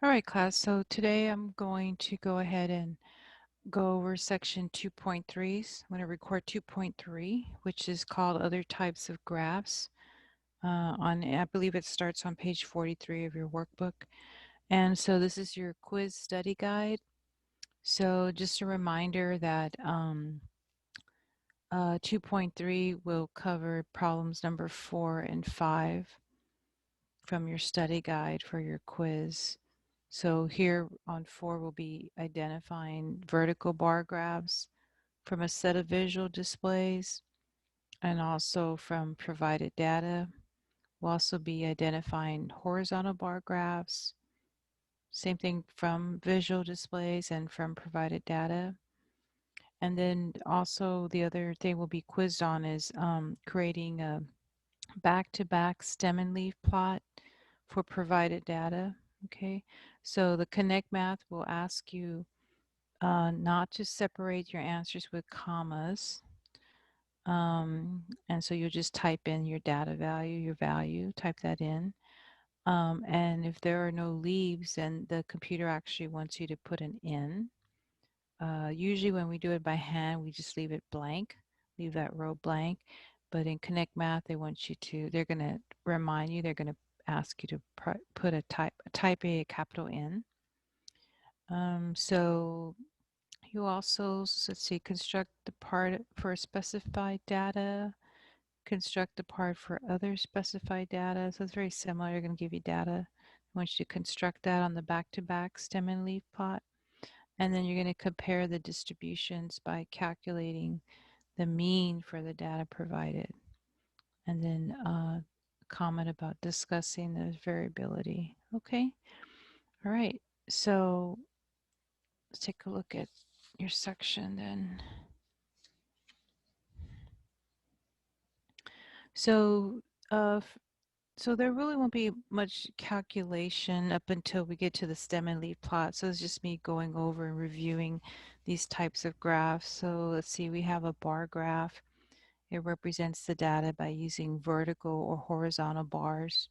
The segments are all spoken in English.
All right, class. So today I'm going to go ahead and go over section 2.3s. I'm going to record 2.3, which is called Other Types of Graphs. I believe it starts on page 43 of your workbook. And so this is your quiz study guide. So just a reminder that 2.3 will cover problems number 4 and 5 from your study guide for your quiz. So here on 4 we'll be identifying vertical bar graphs from a set of visual displays and also from provided data. We'll also be identifying horizontal bar graphs, same thing from visual displays and from provided data. And then also the other thing we'll be quizzed on is creating a back-to-back stem and leaf plot for provided data. Okay, so the Connect Math will ask you not to separate your answers with commas. And so you'll just type in your data value, your value, type that in. And if there are no leaves, then the computer actually wants you to put an in. Usually when we do it by hand, we just leave it blank, leave that row blank. But in Connect Math, they're going to remind you, they're going to ask you to put type a capital N. So you also, let's see, construct the part for specified data, construct the part for other specified data. So it's very similar. They're going to give you data. I want you to construct that on the back-to-back stem and leaf plot. And then you're going to compare the distributions by calculating the mean for the data provided. And then comment about discussing the variability. Okay. All right. So let's take a look at your section then. So so there really won't be much calculation up until we get to the stem and leaf plot. So it's just me going over and reviewing these types of graphs. So let's see, we have a bar graph. It represents the data by using vertical or horizontal bars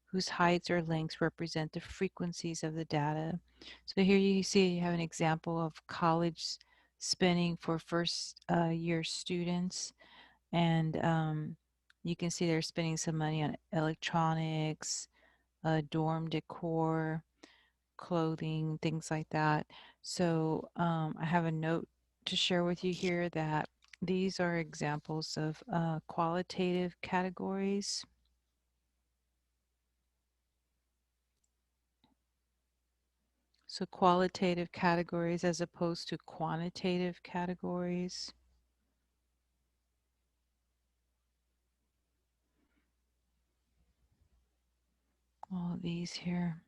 whose heights or lengths represent the frequencies of the data. So here you see you have an example of college spending for first year students. And you can see they're spending some money on electronics, dorm decor, clothing, things like that. So I have a note to share with you here that these are examples of qualitative categories. So qualitative categories as opposed to quantitative categories. All of these here.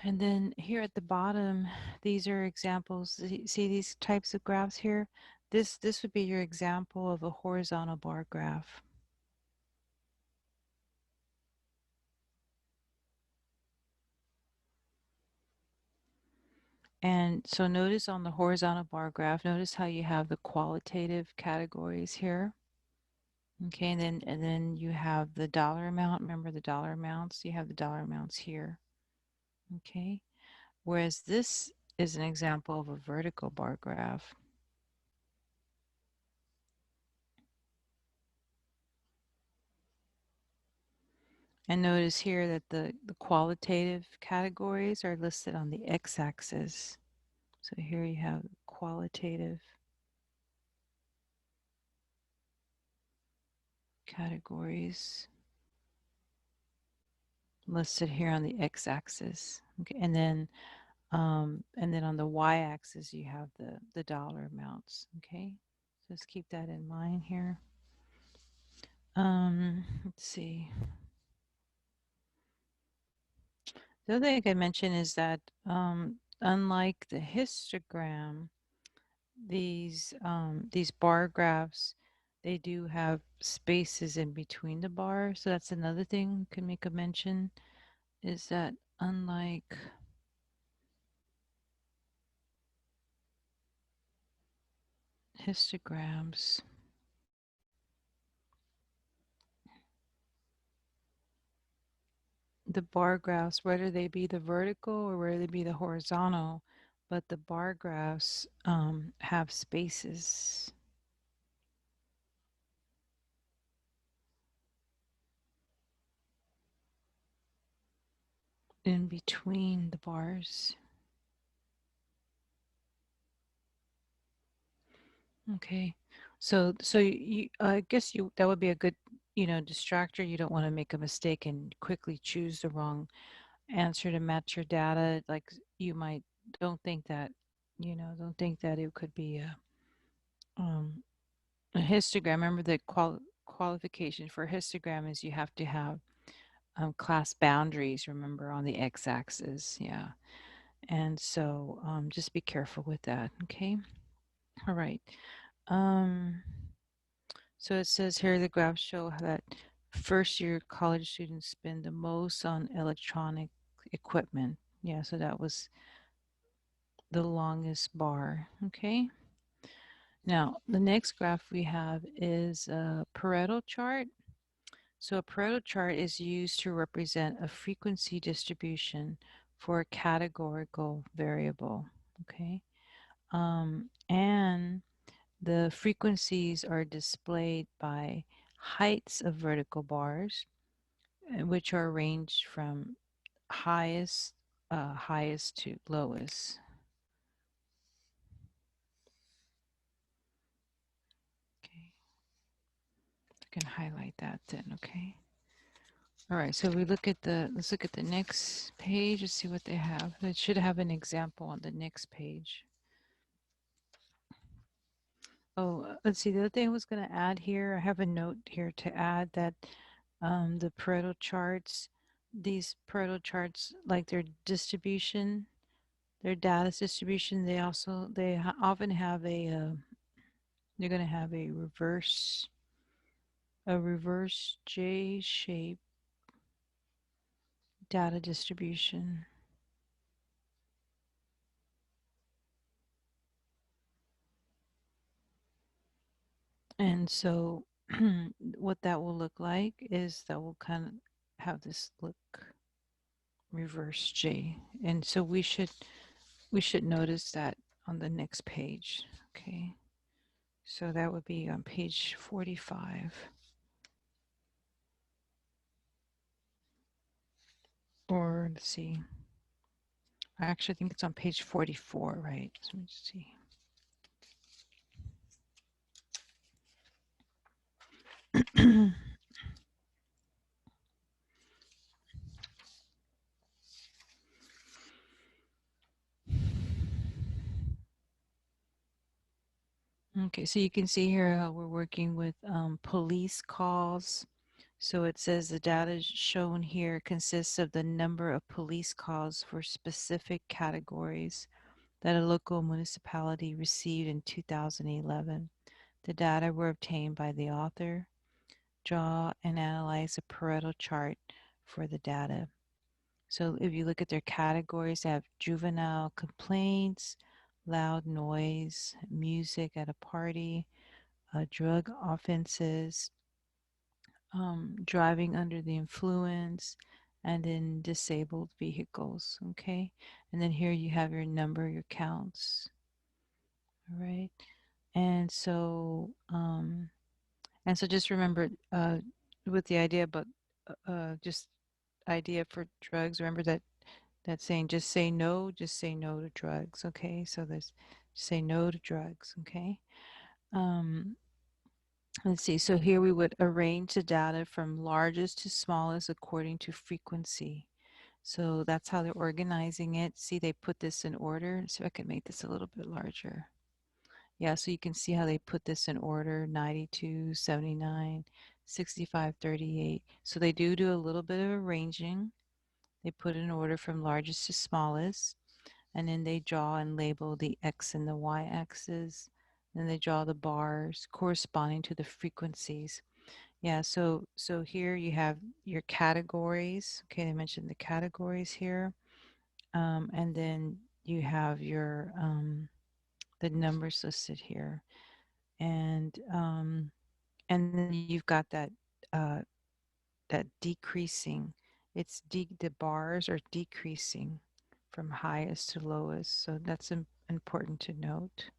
And then here at the bottom, these are examples. See these types of graphs here? This would be your example of a horizontal bar graph. And so notice on the horizontal bar graph, notice how you have the qualitative categories here. Okay, and then you have the dollar amount. Remember the dollar amounts? You have the dollar amounts here. Okay. Whereas this is an example of a vertical bar graph. And notice here that the qualitative categories are listed on the x-axis. So here you have qualitative categories listed here on the x-axis. Okay, and then on the y-axis you have the dollar amounts. Okay, so let's keep that in mind here. Let's see. The other thing I can mention is that unlike the histogram, these bar graphs, they do have spaces in between the bars. So that's another thing we can make a mention, is that unlike histograms, the bar graphs, whether they be the vertical or whether they be the horizontal, but the bar graphs have spaces in between the bars. Okay. So you, I guess you, that would be a good, distractor. You don't want to make a mistake and quickly choose the wrong answer to match your data. Like you might, don't think that, don't think that it could be um, a histogram. Remember the qualification for a histogram is you have to have class boundaries, remember, on the x-axis. Yeah. And so just be careful with that. Okay. All right. Um, so it says here the graphs show that first year college students spend the most on electronic equipment. Yeah, so that was the longest bar. Okay. Now, the next graph we have is a Pareto chart. So a Pareto chart is used to represent a frequency distribution for a categorical variable. Okay. And the frequencies are displayed by heights of vertical bars, which are ranged from highest to lowest. Okay, I can highlight that then. Okay. All right. So we look at let's look at the next page and see what they have. It should have an example on the next page. Oh, let's see. The other thing I was going to add here, I have a note here to add that the Pareto charts, these Pareto charts, like their distribution, their data distribution, they often have they're going to have a reverse J shape data distribution. And so what that will look like is that will kind of have this look reverse J. And so we should notice that on the next page. Okay. So that would be on page 45. Or let's see. I actually think it's on page 44, right? So let me see. Okay, so you can see here how we're working with police calls. So it says the data shown here consists of the number of police calls for specific categories that a local municipality received in 2011. The data were obtained by the author, draw and analyze a Pareto chart for the data. So if you look at their categories, they have juvenile complaints, loud noise, music at a party, drug offenses, driving under the influence, and then disabled vehicles. Okay. And then here you have your number, your counts. All right. And so, just remember with the idea about just idea for drugs, remember that saying, just say no to drugs. Okay. So there's say no to drugs. Okay. Um, let's see. So here we would arrange the data from largest to smallest according to frequency. So that's how they're organizing it. See, they put this in order. So I can make this a little bit larger. Yeah, so you can see how they put this in order, 92, 79, 65, 38. So they do a little bit of arranging. They put in order from largest to smallest, and then they draw and label the X and the Y axis. Then they draw the bars corresponding to the frequencies. Yeah, so here you have your categories. Okay, they mentioned the categories here. And then you have your the numbers listed here. And then you've got that that decreasing. the bars are decreasing from highest to lowest. So that's important to note.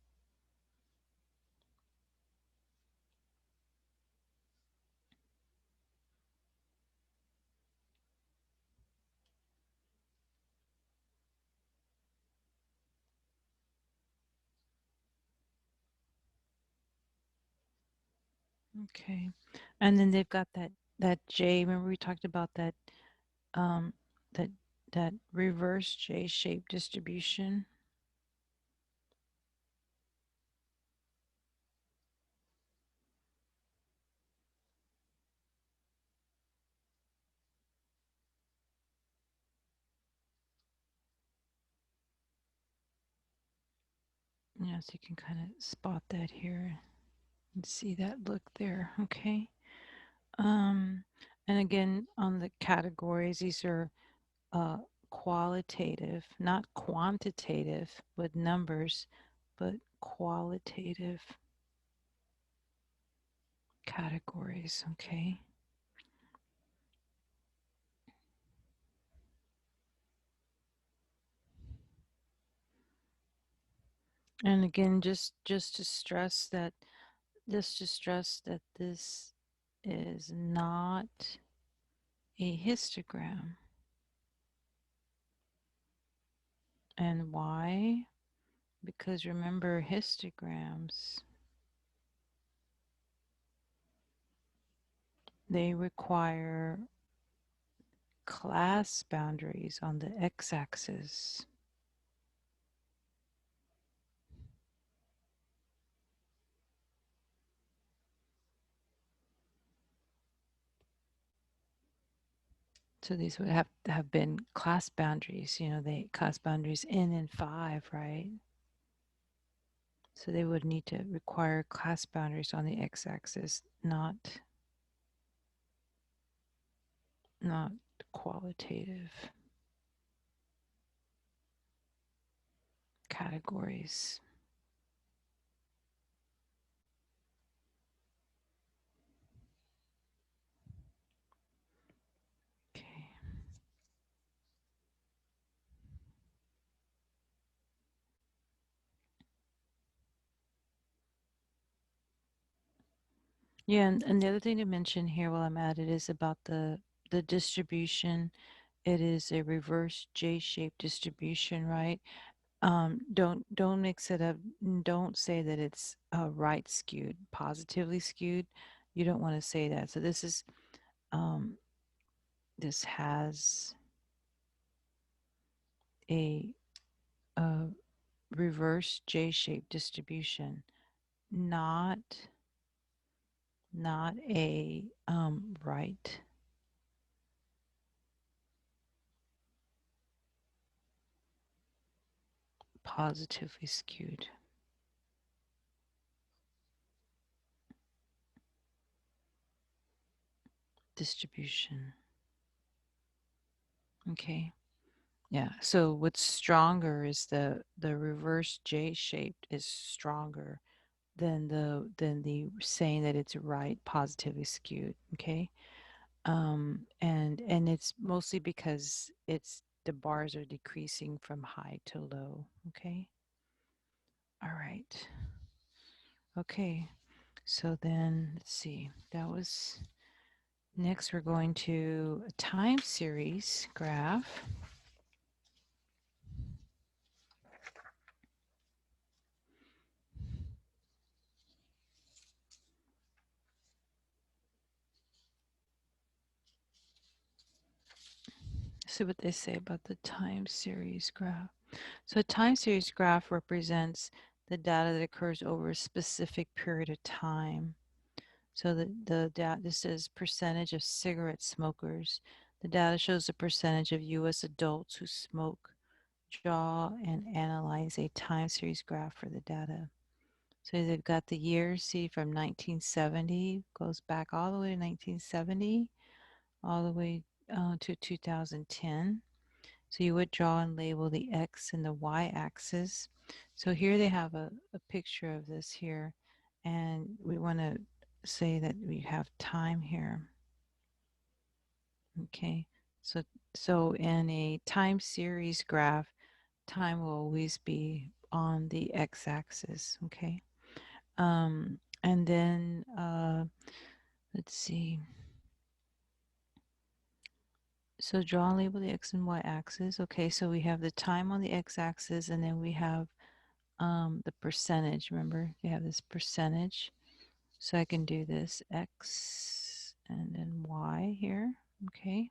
Okay. And then they've got that J. Remember we talked about um that that reverse J-shaped distribution. Yeah, so you can kind of spot that here and see that look there. Okay. Um, and again, on the categories, these are uh, qualitative, not quantitative with numbers, but qualitative categories. Okay. And again, just to stress that this is not a histogram. And why? Because remember, histograms, they require class boundaries on the x-axis. So these would have to have been class boundaries, they class boundaries n and 5, right? So they would need to require class boundaries on the x-axis, not qualitative categories. Okay. Yeah, and the other thing to mention here while I'm at it is about the distribution. It is a reverse J-shaped distribution, right? Don't mix it up. Don't say that it's right skewed, positively skewed. You don't want to say that. So um, this has a, a reverse J-shaped distribution, not a right positively skewed distribution. Okay. Yeah. So what's stronger is the reverse J shaped is stronger than the saying that it's right positively skewed. Okay. And it's mostly because it's the bars are decreasing from high to low. Okay. All right. Okay. So then let's see. That was next we're going to a time series graph. See what they say about the time series graph. So a time series graph represents the data that occurs over a specific period of time. So the data, this is percentage of cigarette smokers. The data shows the percentage of U.S. adults who smoke. Draw and analyze a time series graph for the data. So they've got the years, see from 1970, goes back all the way to 1970, all the way to 2010. So you would draw and label the X and the Y axis. So here they have a picture of this here. And we want to say that we have time here. Okay. So, so in a time series graph, time will always be on the x-axis, okay? And then, let's see. So draw and label the x and y axis. Okay, so we have the time on the x-axis, and then we have the percentage. Remember, you have this percentage. So I can do this x and then y here. Okay.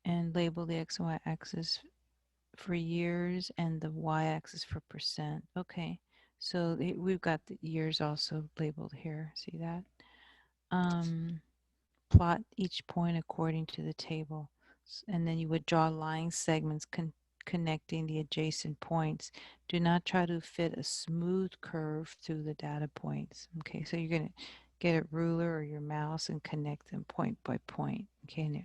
And label the x and y axis for years and the y-axis for percent. Okay. So we've got the years also labeled here. See that? Plot each point according to the table. And then you would draw line segments connecting the adjacent points. Do not try to fit a smooth curve through the data points. Okay, so you're going to get a ruler or your mouse and connect them point by point. Okay,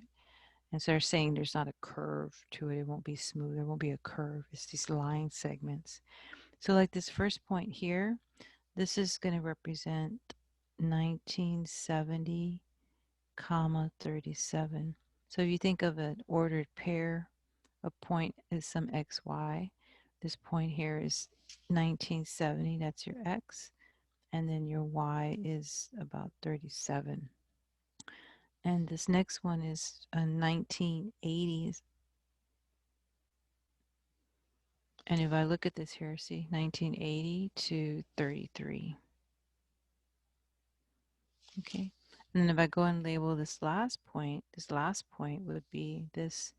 and so they're saying there's not a curve to it. It won't be smooth. There won't be a curve. It's these line segments. So like this first point here, this is going to represent 1970 comma 37. So if you think of an ordered pair, a point is some xy. This point here is 1970, that's your x, and then your y is about 37. And this next one is a 1980s. And if I look at this here, see 1980 to 33. Okay. And then if I go and label this last point would be this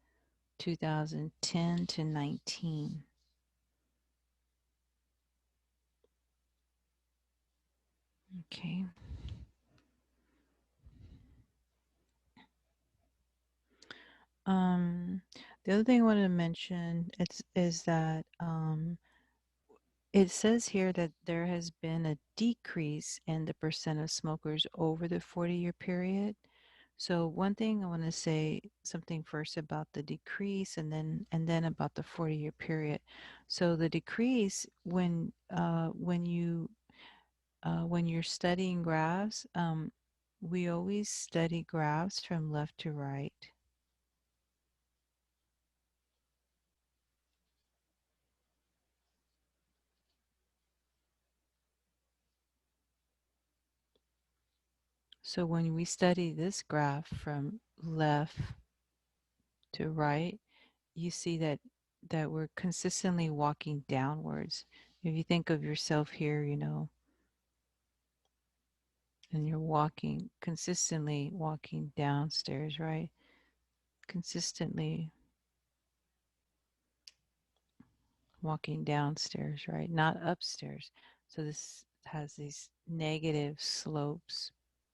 2010 to 19. Okay. The other thing I wanted to mention is that it says here that there has been a decrease in the percent of smokers over the 40-year period. So one thing I want to say something first about the decrease and then about the 40-year period. So the decrease when you're studying graphs, we always study graphs from left to right. So when we study this graph from left to right, you see that we're consistently walking downwards. If you think of yourself here, and you're consistently walking downstairs, right? Consistently walking downstairs, right? Not upstairs. So this has these negative slope.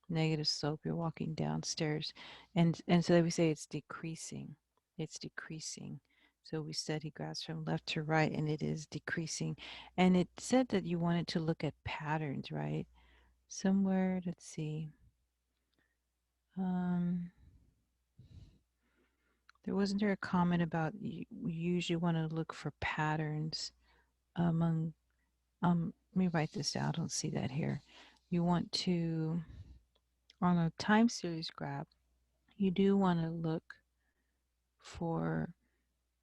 You're walking downstairs, and so we say it's decreasing. It's decreasing. So we study graphs from left to right, and it is decreasing. And it said that you wanted to look at patterns, right? Somewhere, let's see. There wasn't there a comment about you usually want to look for patterns among let me write this down. I don't see that here. You want to on a time series graph, you do want to look for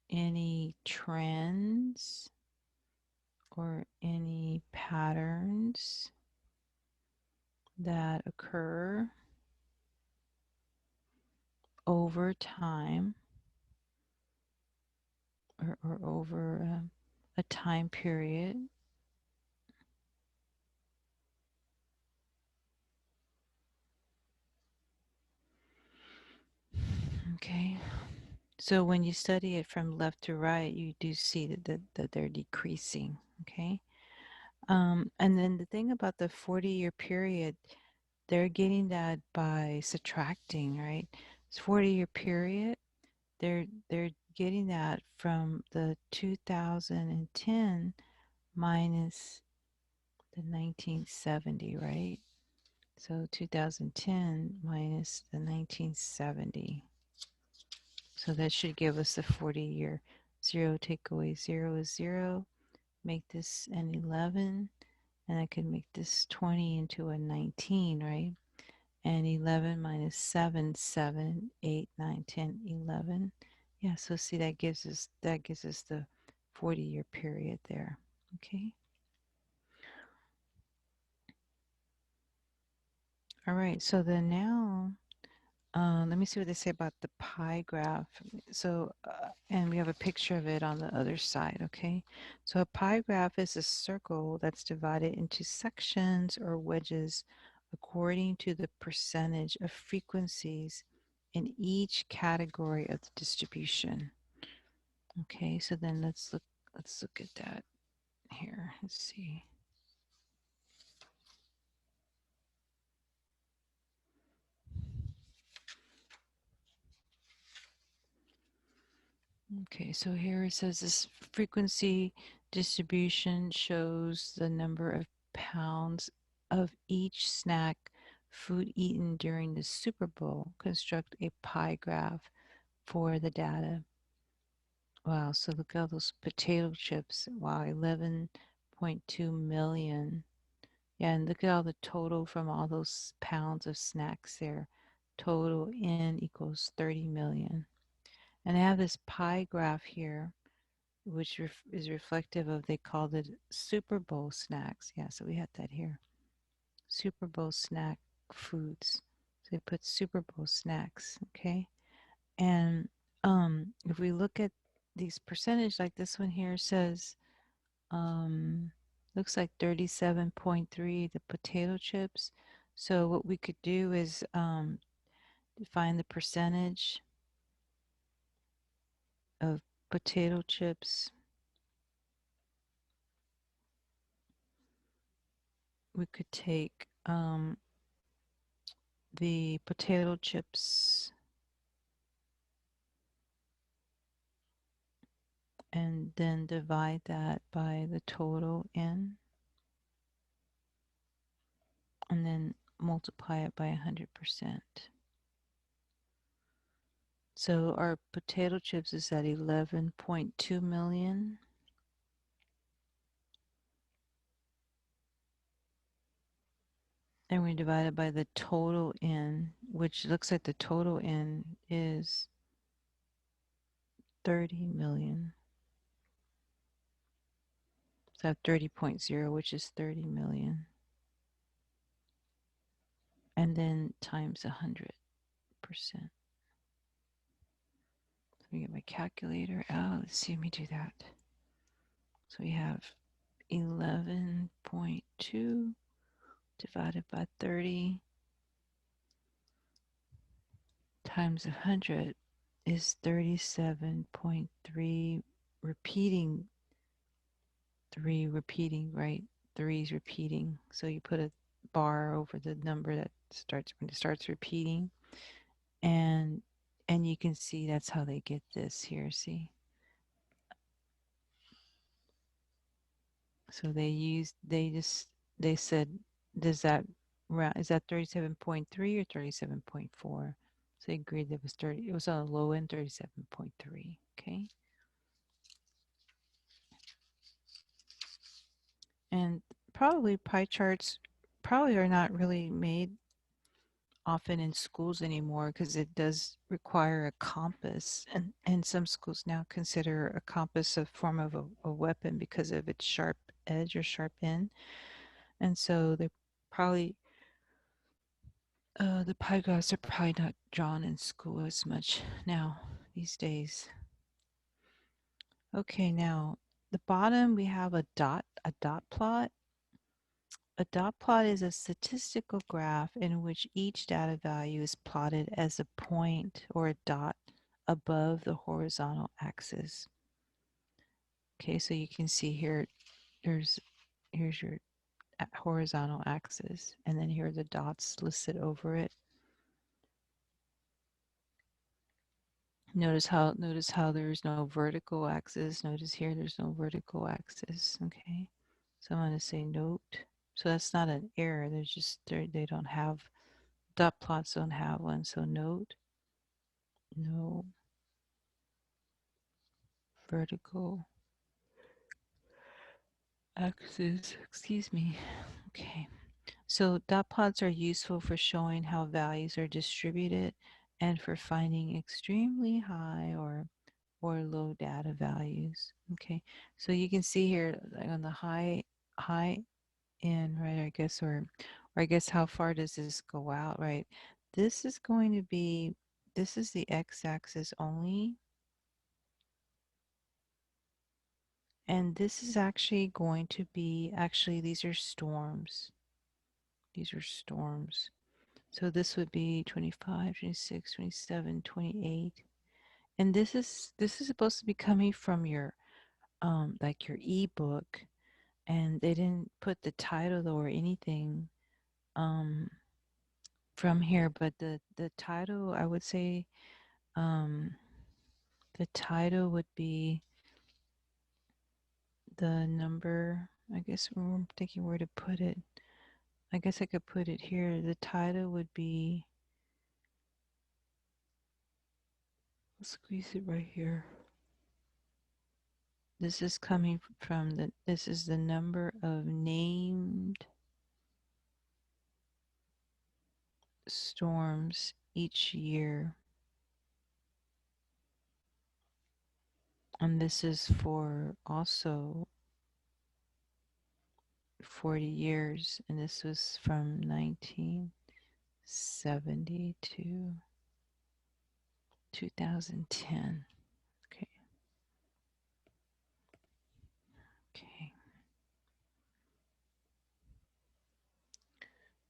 any trends or any patterns that occur over time or over a time period. Okay. So when you study it from left to right, you do see that they're decreasing. Okay. And then the thing about the 40-year period, they're getting that by subtracting, right? It's 40-year period. They're getting that from the 2010 minus the 1970, right? So 2010 minus the 1970. So that should give us the 40-year. 0 take away 0 is 0. Make this an 11. And I can make this 20 into a 19, right? And 11 minus 7, 7, 8, 9, 10, 11. Yeah, so see that gives us the 40-year period there. Okay. All right, so then now let me see what they say about the pie graph. So, and we have a picture of it on the other side, okay? So a pie graph is a circle that's divided into sections or wedges according to the percentage of frequencies in each category of the distribution. Okay, so then let's look at that here. Let's see. Okay, so here it says this frequency distribution shows the number of pounds of each snack food eaten during the Super Bowl. Construct a pie graph for the data. Wow, so look at all those potato chips. Wow, 11.2 million. Yeah, and look at all the total from all those pounds of snacks there. Total in equals 30 million. And I have this pie graph here which is reflective of, they called it Super Bowl snacks. Yeah, so we had that here. Super Bowl snack foods. So they put Super Bowl snacks, okay? And if we look at these percentage, like this one here says, looks like 37.3, the potato chips. So what we could do is find the percentage of potato chips. We could take the potato chips and then divide that by the total in and then multiply it by 100%. So our potato chips is at 11.2 million. And we divide it by the total in, which looks like the total in is 30 million. So I have 30.0, which is 30 million. And then times 100%. Let me get my calculator out. Let's see, let me do that. So we have 11.2 divided by 30 times 100 is 37.3 repeating, 3 repeating, right? 3 is repeating. So you put a bar over the number that starts when it starts repeating. And you can see that's how they get this here, see? So they said, does that is that 37.3 or 37.4? So they agreed that it was on the low end 37.3. Okay. And probably pie charts probably are not really made often in schools anymore because it does require a compass, and some schools now consider a compass a form of a weapon because of its sharp edge or sharp end. And so they probably the pie graphs are probably not drawn in school as much now these days. Okay, now the bottom we have a dot plot. A dot plot is a statistical graph in which each data value is plotted as a point or a dot above the horizontal axis. Okay, so you can see here, here's your horizontal axis, and then here are the dots listed over it. Notice how there's no vertical axis. Notice here there's no vertical axis. Okay, so I'm going to say note. So that's not an error. There's just they don't have dot plots don't have one. So note no vertical axis. Excuse me. Okay. So dot plots are useful for showing how values are distributed and for finding extremely high or low data values. Okay, so you can see here like on the high end, right? I guess or I guess how far does this go out, right? This is going to be this is the x-axis only, and this is actually going to be actually these are storms. These are storms. So this would be 25, 26, 27, 28. And this is supposed to be coming from your like your ebook, and they didn't put the title or anything um from here, but the title I would say um the title would be the number. I guess I'm thinking where to put it. I guess I could put it here. The title would be, let's squeeze it right here. This is coming from this is the number of named storms each year. And this is for also 40 years. And this was from 1970 to 2010. Okay. Okay.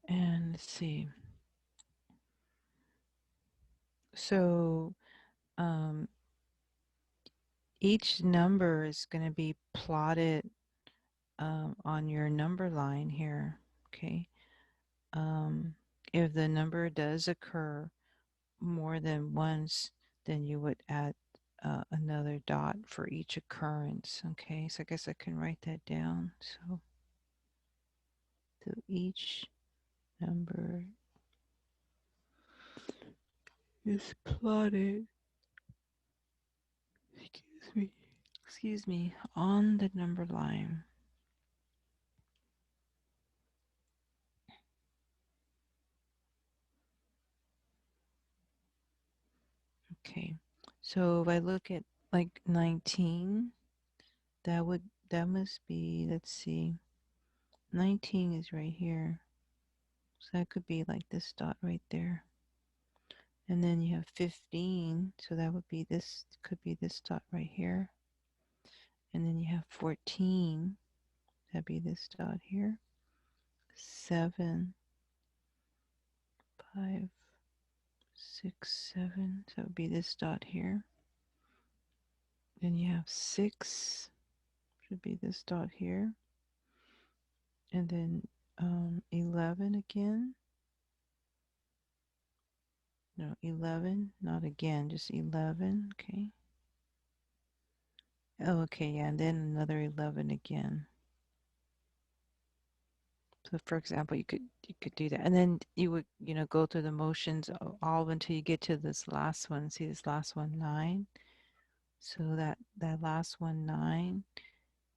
And let's see. So each number is going to be plotted on your number line here. Okay. Um, if the number does occur more than once, then you would add another dot for each occurrence. Okay, so I guess I can write that down. So each number is plotted, excuse me, on the number line. Okay, so if I look at like 19, that must be, let's see, 19 is right here. So that could be like this dot right there. And then you have 15, so that would be this, could be this dot right here. And then you have 14, that'd be this dot here. 7, 5, 6, 7, so it would be this dot here. Then you have 6, should be this dot here. And then 11 again. No, 11, not again, just 11, okay. Oh, okay, yeah, and then another 11 again. So for example, you could do that, and then you would go through the motions all until you get to this last one. See this last one, 9. So that last one, 9,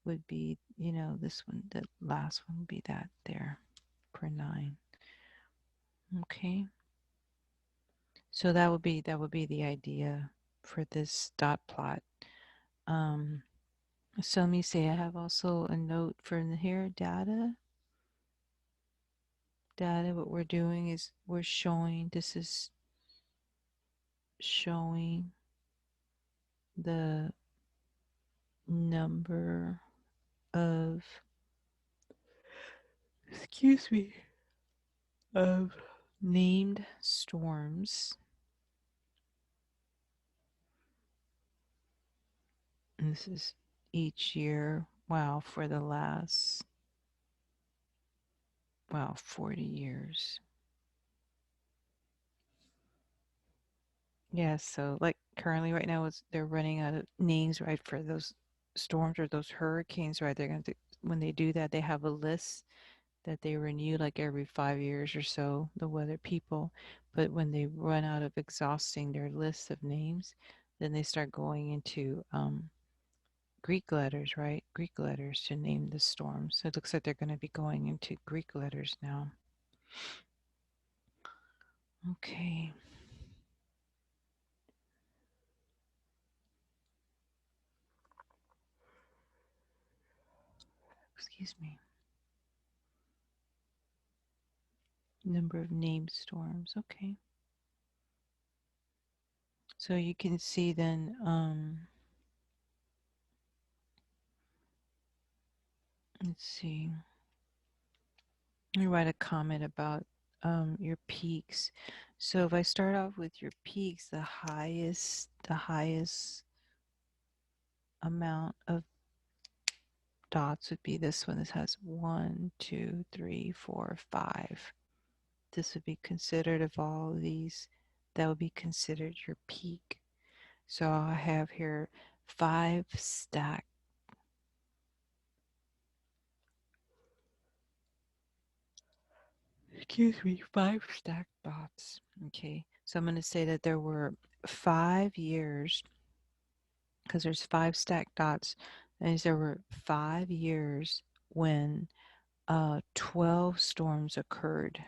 would be this one. The last one would be that there for 9. Okay. So that would be the idea for this dot plot. Um, so let me say I have also a note for here data. What we're doing is we're showing, this is showing the number of, excuse me, of named storms. And this is each year, wow, for the last, wow, 40 years. Yeah, so like currently right now they're running out of names, right, for those storms or those hurricanes, right? They're going to, when they do that, they have a list that they renew like every 5 years or so, the weather people. But when they run out of exhausting their list of names, then they start going into Greek letters, right? Greek letters to name the storms. So it looks like they're going to be going into Greek letters now. Okay. Excuse me. Number of named storms. Okay. So you can see then, let's see. Let me write a comment about your peaks. So if I start off with your peaks, the highest amount of dots would be this one. This has 1, 2, 3, 4, 5. This would be considered, of all of these, that would be considered your peak. So I have here 5 stacked. Excuse me, 5 stacked dots. Okay, so I'm going to say that there were 5 years, because there's 5 stacked dots, and there were 5 years when 12 storms occurred.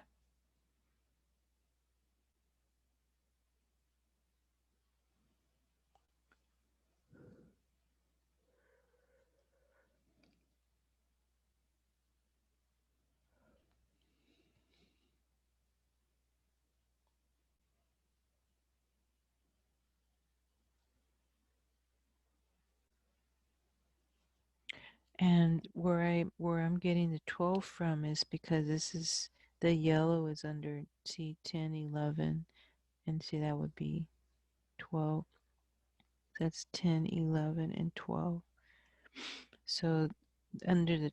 And where I'm getting the 12 from is because this is, the yellow is under, see, 10, 11, and see, that would be 12. That's 10, 11, and 12. So under the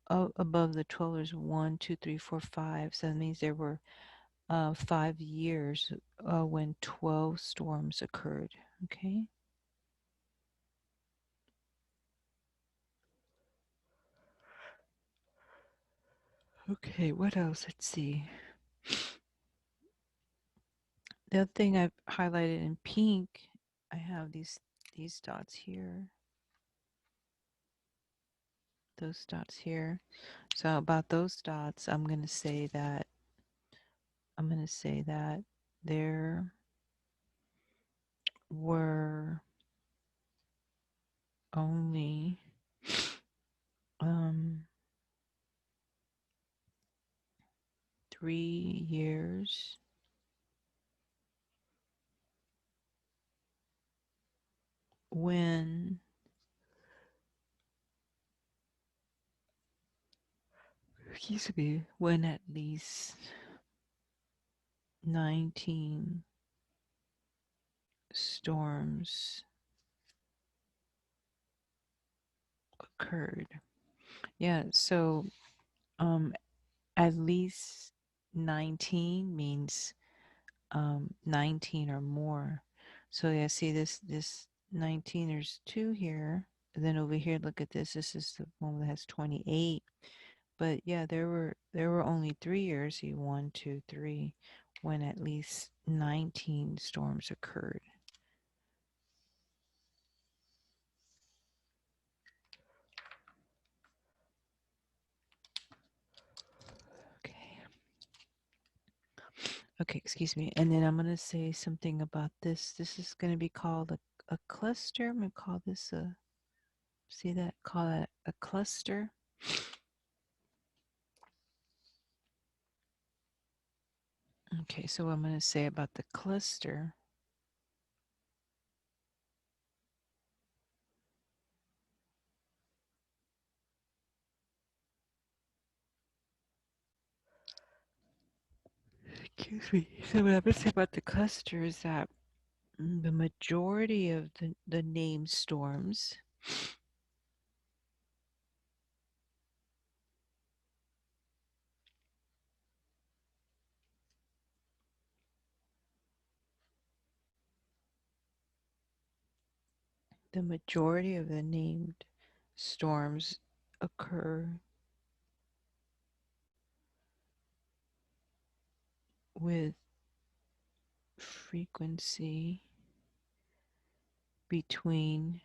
above the 12, there's 1, 2, 3, 4, 5. So that means there were 5 years when 12 storms occurred. Okay. Okay, what else? Let's see. The other thing I've highlighted in pink, I have these dots here, those dots here. So about those dots, I'm going to say that there were only um 3 years when, excuse me, when at least 19 storms occurred. Yeah, so at least 19 means 19 or more. So yeah, see this 19, there's 2 here. And then over here, look at this. This is the one that has 28. But yeah, there were only 3 years, see, 1, 2, 3, when at least 19 storms occurred. Okay. Okay, excuse me. And then I'm going to say something about this. This is going to be called a cluster. I'm going to call this a, see that? Call that a cluster. Okay, so what I'm going to say about the cluster. Excuse me. So what I'm going to say about the cluster is that the majority of the named storms, the majority of the named storms occur with frequency between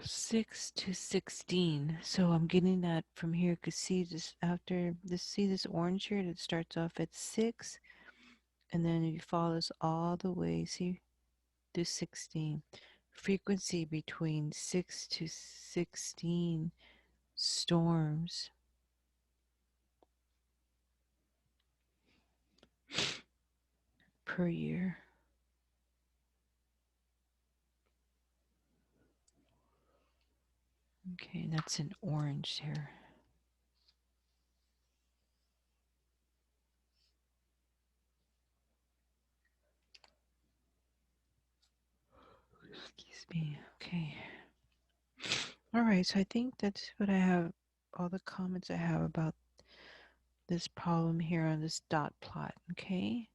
6 to 16. So I'm getting that from here because see this after this, see this orange here that starts off at 6, and then if you follow this all the way, see, to 16. Frequency between 6 to 16 storms per year. Okay, that's in orange here. Excuse me. Okay. All right, so I think that's what I have, all the comments I have about this problem here on this dot plot. Okay.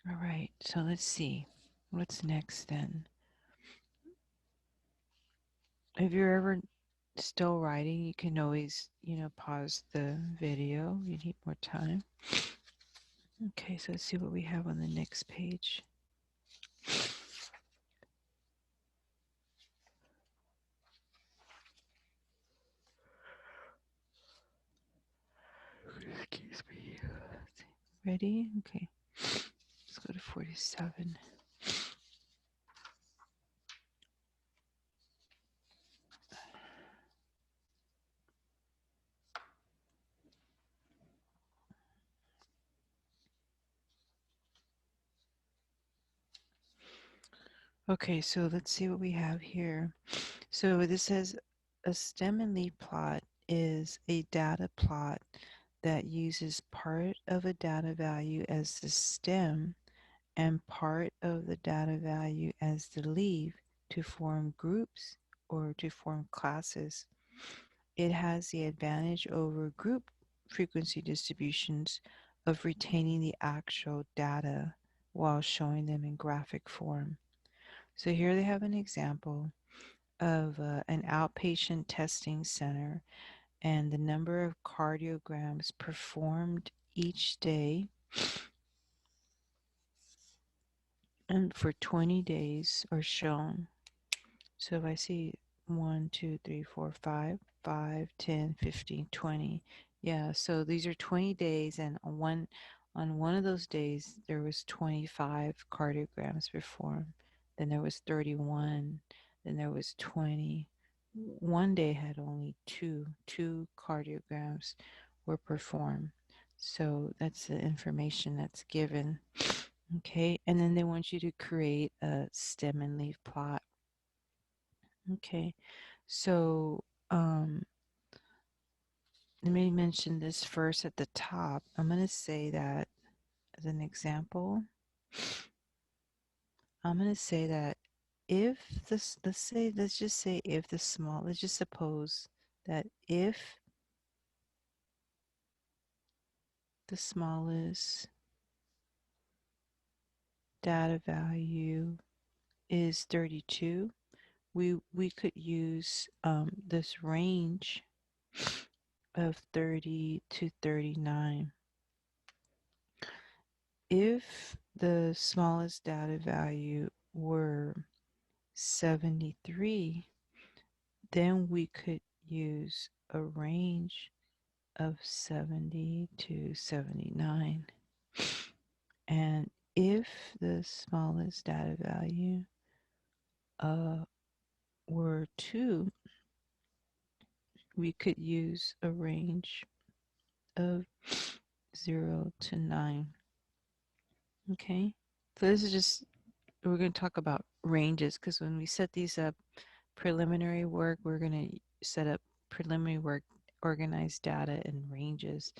All right, so let's see. What's next then? If you're ever still writing, you can always, pause the video. You need more time. Okay, so let's see what we have on the next page. Excuse me. Ready? Okay. Let's go to 47. Okay, so let's see what we have here. So this says a stem and leaf plot is a data plot that uses part of a data value as the stem and part of the data value as the leaf to form groups or to form classes. It has the advantage over group frequency distributions of retaining the actual data while showing them in graphic form. So here they have an example of an outpatient testing center and the number of cardiograms performed each day and for 20 days are shown. So if I see 1, 2, 3, 4, 5, 5, 10, 15, 20. Yeah, so these are 20 days, and on one of those days there was 25 cardiograms performed. Then there was 31. Then there was 20. One day had only two cardiograms were performed. So that's the information that's given. Okay, and then they want you to create a stem and leaf plot. Okay, so let me mention this first at the top. I'm going to say that as an example. I'm going to say that if this, let's just say if the small, let's just suppose that if the smallest data value is 32, we could use this range of 30 to 39. If the smallest data value were 73, then we could use a range of 70 to 79. And if the smallest data value were 2, we could use a range of 0 to 9. Okay, so this is just, we're going to talk about ranges because when we set these up, preliminary work, we're going to set up preliminary work, organize data in ranges,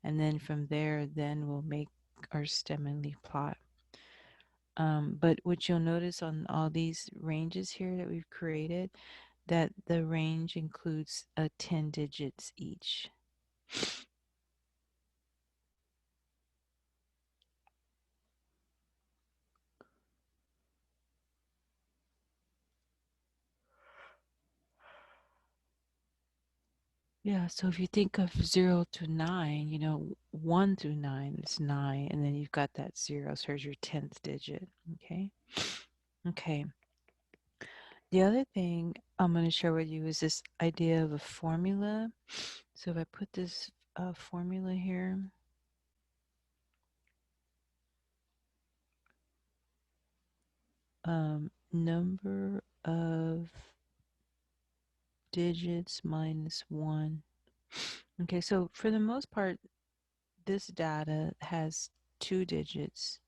and then from there, then we'll make our stem and leaf plot. But what you'll notice on all these ranges here that we've created, that the range includes 10 digits each. Yeah, so if you think of 0 to 9, 1 through 9 is 9, and then you've got that 0, so here's your 10th digit, okay? Okay. The other thing I'm going to share with you is this idea of a formula. So if I put this formula here, number of digits minus 1. Okay, so for the most part, this data has 2 digits.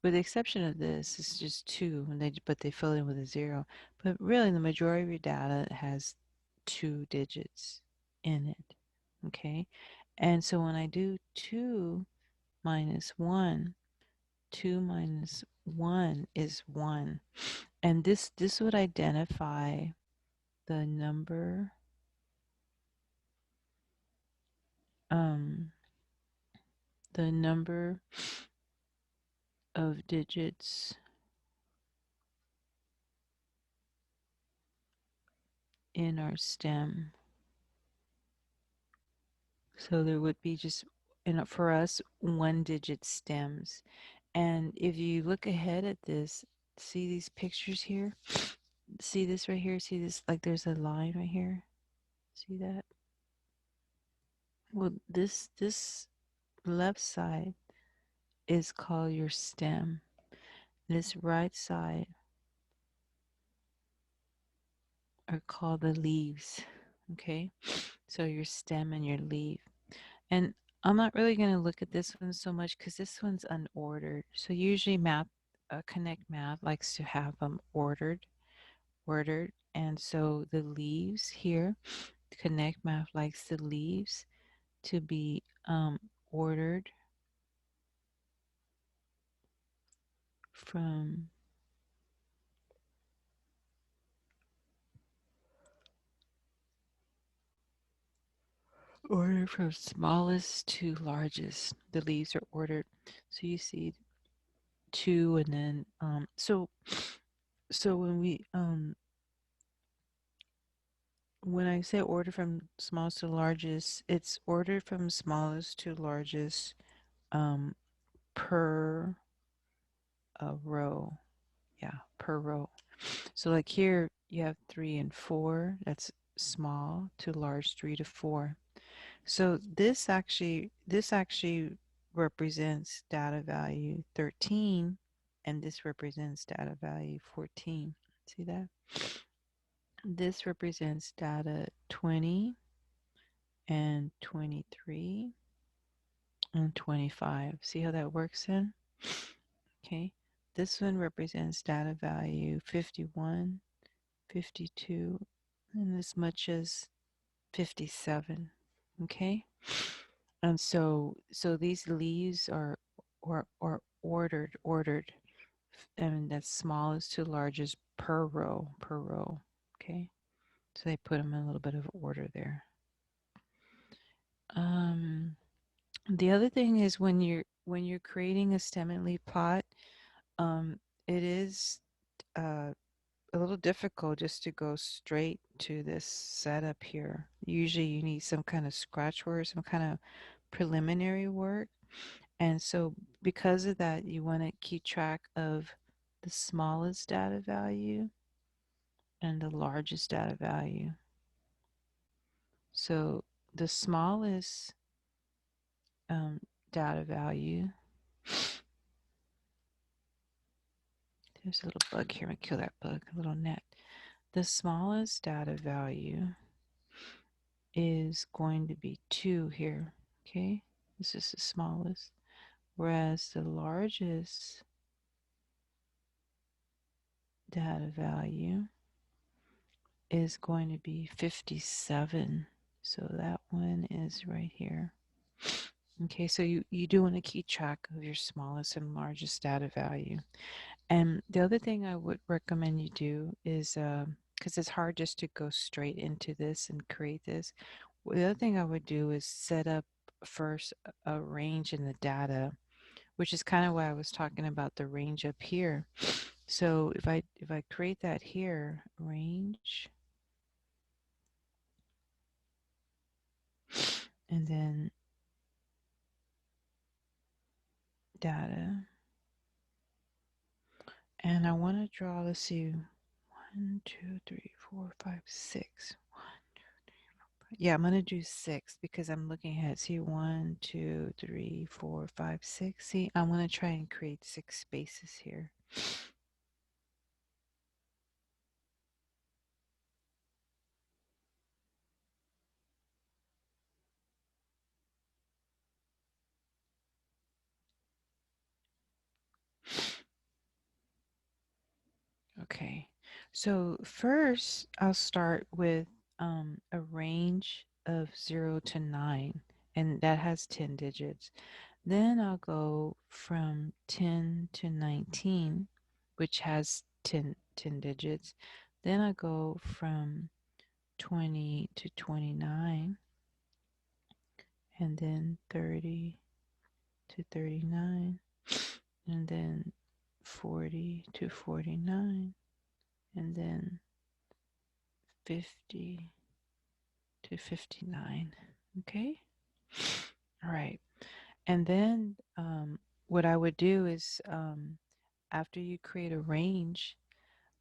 With the exception of this, it's just 2, but they fill in with a 0. But really, the majority of your data has 2 digits in it. Okay, and so when I do 2 minus 1, 2 minus 1 is 1. And this would identify the number um the number of digits in our stem. So there would be just, for us, 1 digit stems. And if you look ahead at this, see these pictures here? See this right here? See this? Like there's a line right here. See that? Well, this left side is called your stem. This right side are called the leaves. Okay? So your stem and your leaf. And I'm not really going to look at this one so much because this one's unordered. So usually Connect Math likes to have them ordered. And so the leaves here, Connect Math likes the leaves to be ordered from smallest to largest. The leaves are ordered. So you see 2, and then so when I say order from smallest to largest, it's ordered from smallest to largest um, per row. Yeah, per row. So like here you have 3 and 4. That's small to large, 3 to 4. So this actually represents data value 13, and this represents data value 14. See that? This represents data 20 and 23 and 25. See how that works in? Okay. This one represents data value 51, 52, and as much as 57. Okay. And so these leaves are ordered, and that's smallest to largest per row. Okay. So they put them in a little bit of order there. Um, the other thing is when you're creating a stem and leaf plot, it is a little difficult just to go straight to this setup here. Usually you need some kind of scratch work, some kind of preliminary work. And so because of that, you want to keep track of the smallest data value and the largest data value. So the smallest data value, there's a little bug here. I'm going to kill that bug, a little net. The smallest data value is going to be 2 here. Okay, this is the smallest. Whereas the largest data value is going to be 57. So that one is right here. Okay, so you do want to keep track of your smallest and largest data value. And the other thing I would recommend you do is, because it's hard just to go straight into this and create this, the other thing I would do is set up first a range in the data, which is kind of why I was talking about the range up here. So if I create that here, range, and then data, and I want to draw, let's see, 1, 1, 2, 3, 4, 5, 6. Yeah, I'm gonna do 6 because I'm looking at, see, 1, 2, 3, 4, 5, 6. See, I'm gonna try and create 6 spaces here. Okay, so first I'll start with a range of 0 to 9, and that has 10 digits. Then I'll go from 10 to 19, which has 10 digits. Then I go from 20 to 29, and then 30 to 39, and then 40 to 49, and then 50 to 59. Okay. All right. And then what I would do is after you create a range,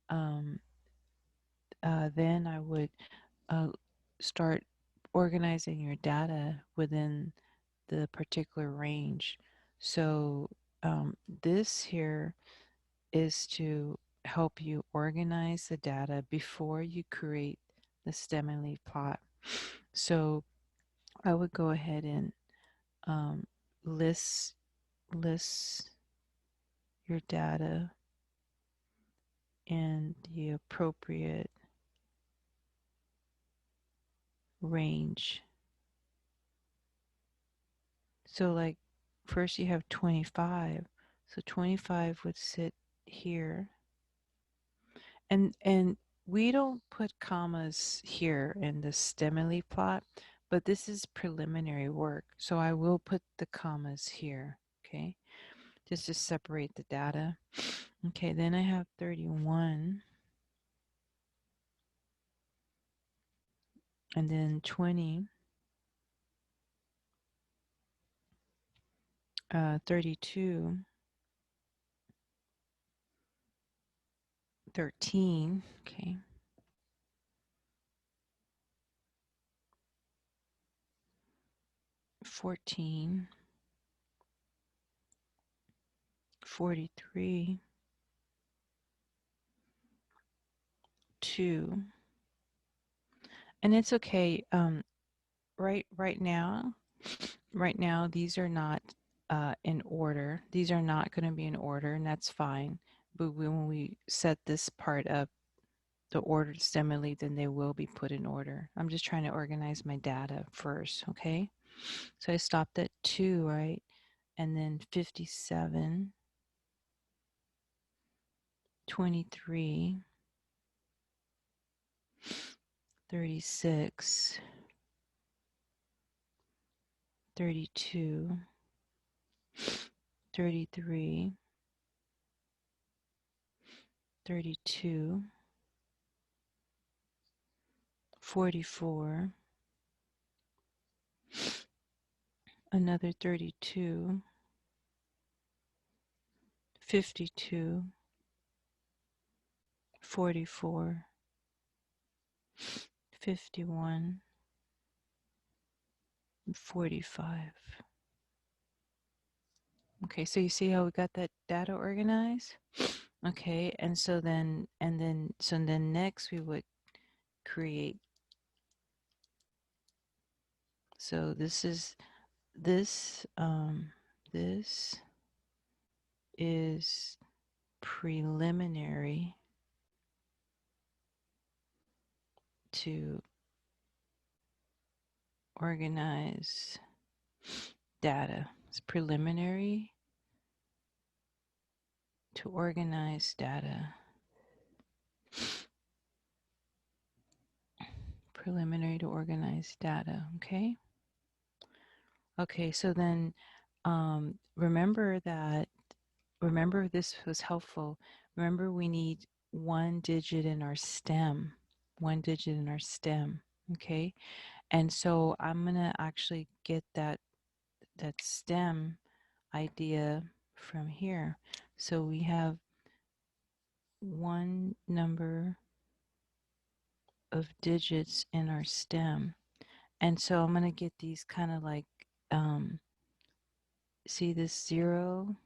um, then I would uh, start organizing your data within the particular range. So this here is to help you organize the data before you create the stem and leaf plot. So I would go ahead and um, list your data in the appropriate range. So like first you have 25. So 25 would sit here. And we don't put commas here in the stem and leaf plot, but this is preliminary work. So I will put the commas here, okay? Just to separate the data. Okay, then I have 31, and then 20, 32, 13, okay, 14, 43, 2. And it's okay. Right now, these are not in order. These are not going to be in order, and that's fine. But when we set this part up, the ordered stem and leaf, then they will be put in order. I'm just trying to organize my data first, okay? So I stopped at 2, right? And then 57, 23, 36, 32, 33, 32, 44, another 32, 52, 44, 51, 45. Okay, so you see how we got that data organized? Okay, and so then next we would create. So this this is preliminary to organize data. It's preliminary to organize data. Preliminary to organize data, okay? Okay, so then remember this was helpful. Remember we need one digit in our stem, okay? And so I'm gonna actually get that stem idea from here. So we have one number of digits in our stem. And so I'm going to get these kind of like, see this 0,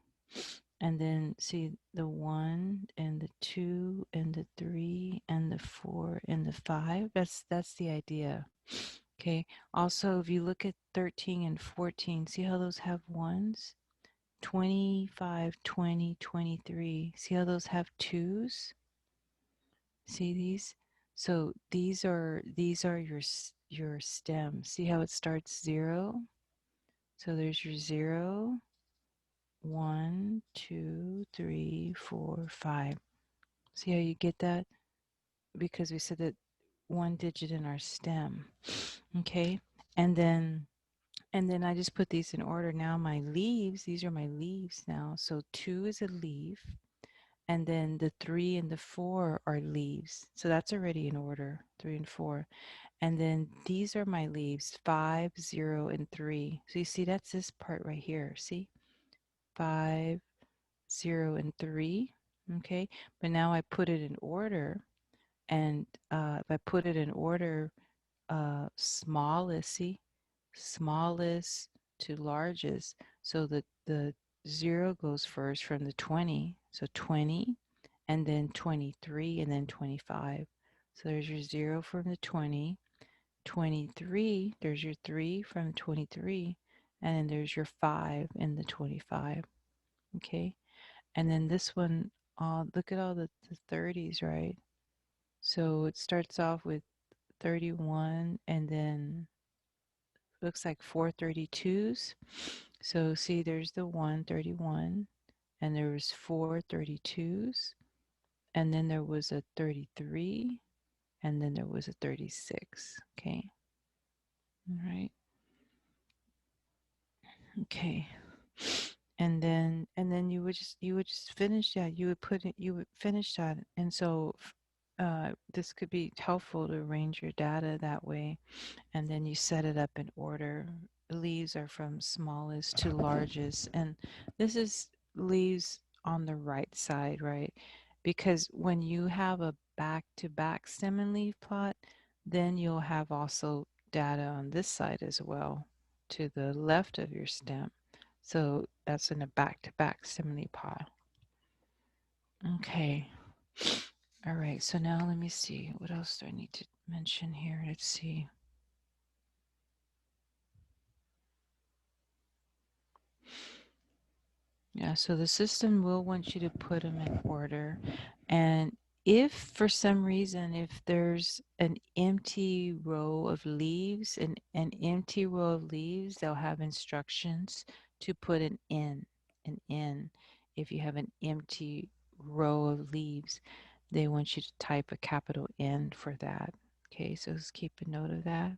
and then see the 1 and the 2 and the 3 and the 4 and the 5. That's the idea. Okay. Also, if you look at 13 and 14, see how those have ones? 25, 20, 23. See how those have twos? See these? So these are your stems. See how it starts 0? So there's your 0, 1, 2, 3, 4, 5. See how you get that? Because we said that one digit in our stem. Okay. And then I just put these in order. Now my leaves, these are my leaves now. So 2 is a leaf. And then the 3 and the 4 are leaves. So that's already in order, 3 and 4. And then these are my leaves, 5, 0, and 3. So you see that's this part right here. See? 5, 0, and 3. Okay. But now I put it in order. And if I put it in order, smallest, see? Smallest to largest. So the 0 goes first from the 20. So 20, and then 23, and then 25. So there's your 0 from the 20. 23, there's your 3 from 23, and then there's your 5 in the 25. Okay. And then this one, look at all the 30s, right? So it starts off with 31, and then looks like 4 32s. So see, there's the 131, and there was 4 32s, and then there was a 33, and then there was a 36. Okay. All right. Okay. And then you would just finish that. You would finish that. And so this could be helpful to arrange your data that way. And then you set it up in order. Leaves are from smallest to largest. And this is leaves on the right side, right? Because when you have a back-to-back stem and leaf plot, then you'll have also data on this side as well, to the left of your stem. So that's in a back-to-back stem and leaf plot. Okay. All right. So now let me see. What else do I need to mention here? Let's see. Yeah, so the system will want you to put them in order. And if for some reason, if there's an empty row of leaves, an empty row of leaves, they'll have instructions to put an N. If you have an empty row of leaves, they want you to type a capital N for that. Okay, so let's keep a note of that.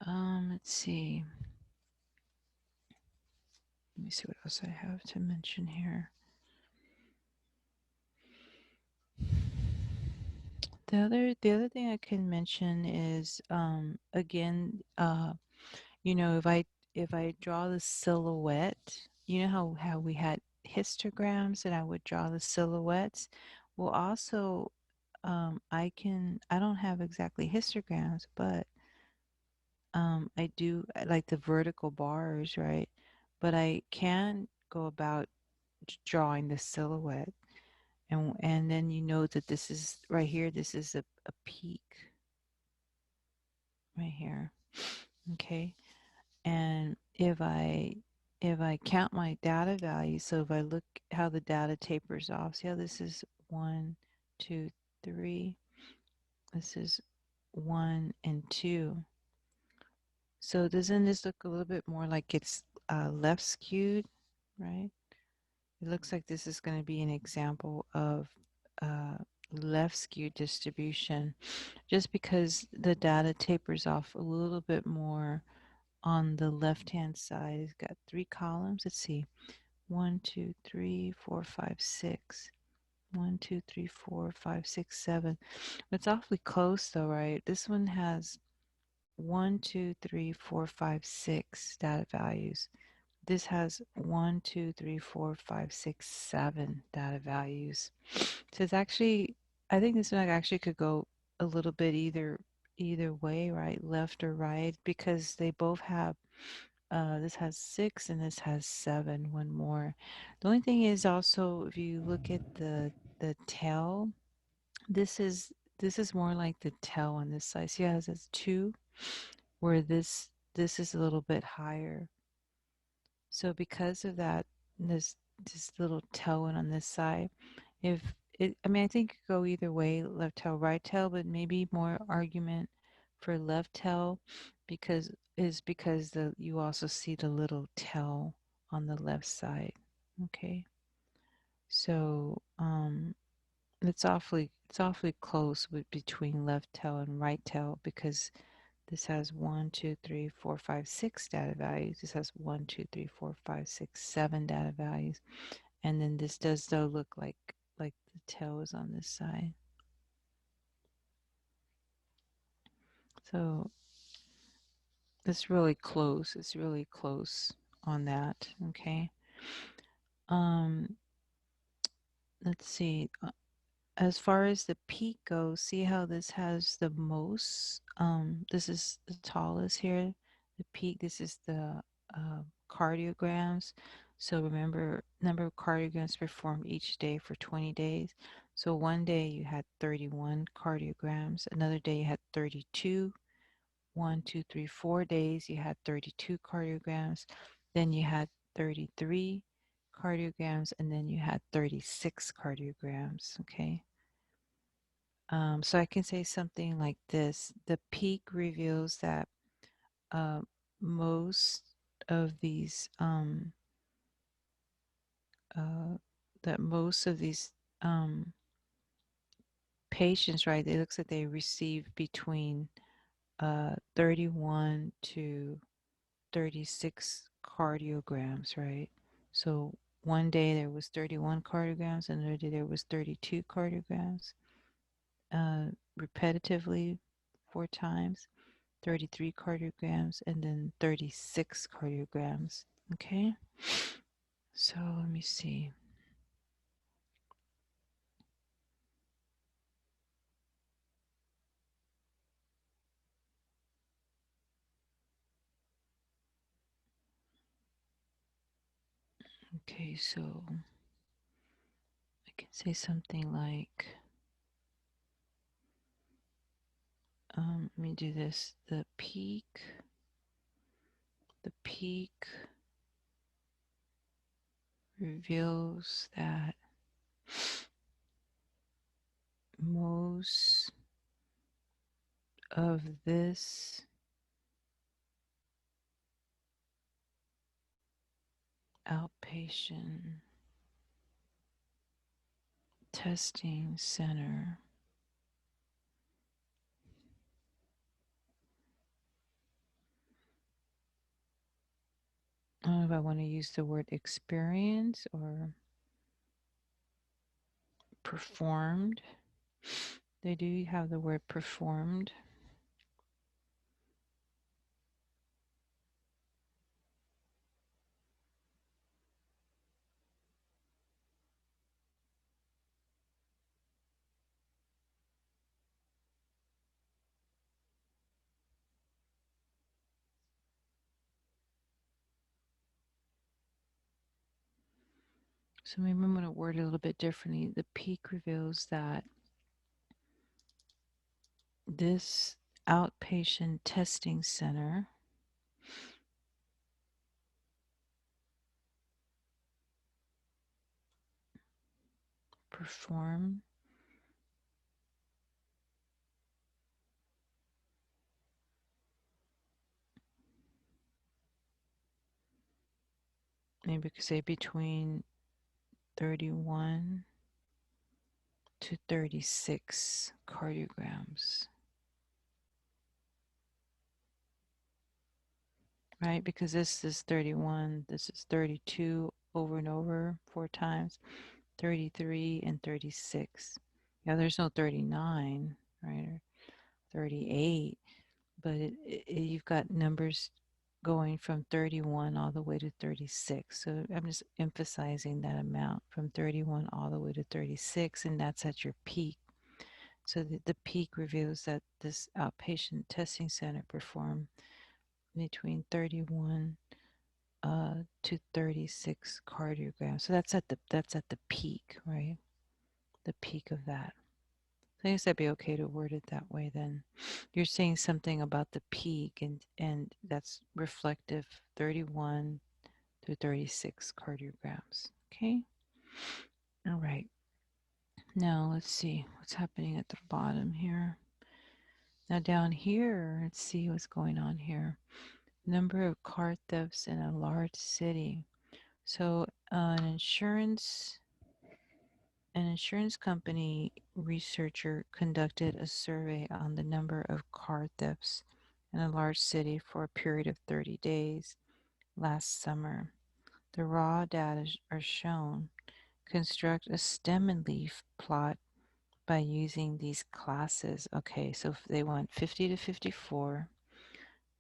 Let's see. Let me see what else I have to mention here. The other thing I can mention is again, if I draw the silhouette, you know how we had histograms and I would draw the silhouettes. Well, also I don't have exactly histograms, but I do like the vertical bars, right? But I can go about drawing the silhouette. And then you know that this is right here, this is a peak right here. Okay. And if I count my data value, so if I look how the data tapers off, see how this is 1, 2, 3. This is 1 and 2. So doesn't this look a little bit more like it's left skewed, right? It looks like this is going to be an example of uh, left skewed distribution, just because the data tapers off a little bit more on the left hand side. It's got 3 columns. Let's see, 1, 2, 3, 4, 5, 6. 1, 2, 3, 4, 5, 6, 7. It's awfully close though, right? This one has 1, 2, 3, 4, 5, 6 data values. This has 1, 2, 3, 4, 5, 6, 7 data values. So it's actually, I think this one actually could go a little bit either way, right? Left or right, because they both have this has 6 and this has 7, one more. The only thing is also if you look at the tail, this is this is more like the tail on this side. See how it says 2, where this is a little bit higher. So because of that, this little tail one on this side, if it, I mean, I think it could go either way, left tail, right tail, but maybe more argument for left tail because the you also see the little tail on the left side. Okay, so it's awfully close with between left tail and right tail because this has 1, 2, 3, 4, 5, 6 data values. This has 1, 2, 3, 4, 5, 6, 7 data values. And then this does though look like the tail is on this side. So it's really close. It's really close on that. Okay. Um, let's see. As far as the peak goes, see how this has the most. This is the tallest here. The peak. This is the cardiograms. So remember, number of cardiograms performed each day for 20 days. So one day you had 31 cardiograms. Another day you had 32. 1, 2, 3, 4 days you had 32 cardiograms. Then you had 33 cardiograms, and then you had 36 cardiograms. Okay. So I can say something like this. The peak reveals that uh, most of these uh, um, patients, right? It looks like they receive between 31 to 36 cardiograms, right? So one day there was 31 cardiograms, another day there was 32 cardiograms, uh, repetitively 4 times, 33 cardiograms, and then 36 cardiograms. Okay, so let me see. Okay, so I can say something like, let me do this. The peak reveals that most of this outpatient testing center, I don't know if I want to use the word experience or performed. They do have the word performed. So maybe I'm going to word it a little bit differently. The peak reveals that this outpatient testing center perform maybe we could say between 31 to 36 cardiograms, right? Because this is 31, this is 32 over and over 4 times, 33 and 36. Yeah, there's no 39, right? Or 38, but you've got numbers going from 31 all the way to 36. So I'm just emphasizing that amount from 31 all the way to 36, and that's at your peak. So the peak reveals that this outpatient testing center performed between 31 to 36 cardiograms. So that's at the peak, right? The peak of that. So I guess that'd be okay to word it that way then. You're saying something about the peak and that's reflective 31 to 36 cardiograms. Okay. All right. Now let's see what's happening at the bottom here. Now down here, let's see what's going on here. Number of car thefts in a large city. So an insurance company researcher conducted a survey on the number of car thefts in a large city for a period of 30 days last summer. The raw data are shown. Construct a stem and leaf plot by using these classes. Okay, so if they want 50 to 54,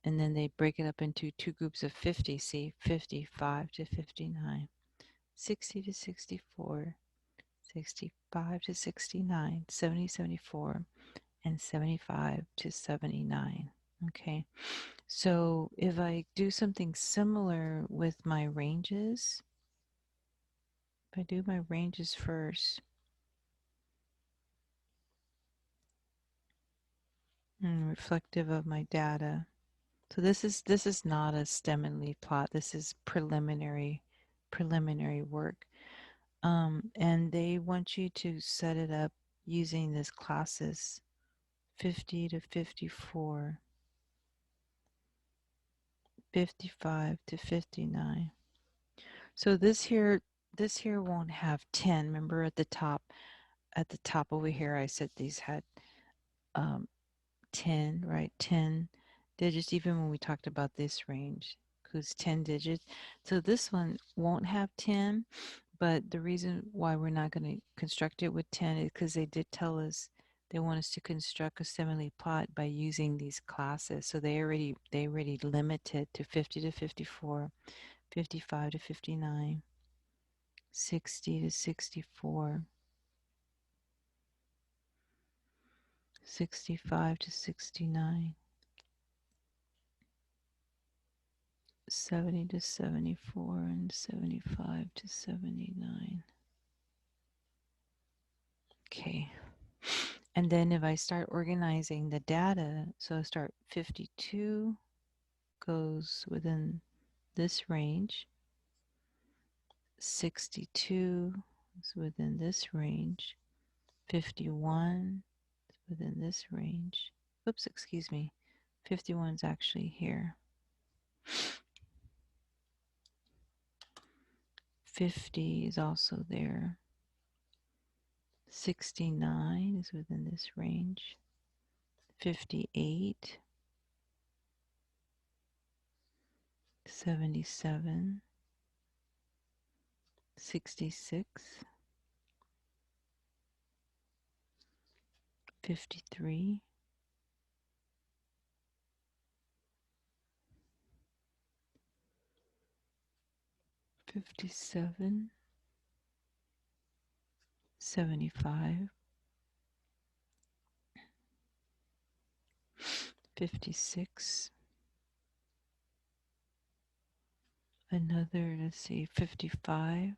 and then they break it up into two groups of 50, see, 55 to 59, 60 to 64, 65 to 69, 70, 74, and 75 to 79. Okay, so if I do something similar with my ranges, if I do my ranges first, reflective of my data. So this is not a stem and leaf plot. This is preliminary work. And they want you to set it up using this classes 50 to 54, 55 to 59. So this here won't have 10. Remember at the top over here I said these had um, 10, right? 10 digits, even when we talked about this range, includes 10 digits. So this one won't have 10, but the reason why we're not going to construct it with 10 is because they did tell us they want us to construct a semi plot by using these classes. So they already limited to 50 to 54, 55 to 59, 60 to 64, 65 to 69, 70 to 74, and 75 to 79. Okay. And then if I start organizing the data, so I start 52 goes within this range, 62 is within this range, 51 is within this range. Oops, excuse me. 51 is actually here. 50 is also there. 69 is within this range. 58, 77, 66, 53, 57, 75, 56, another, let's see, 55,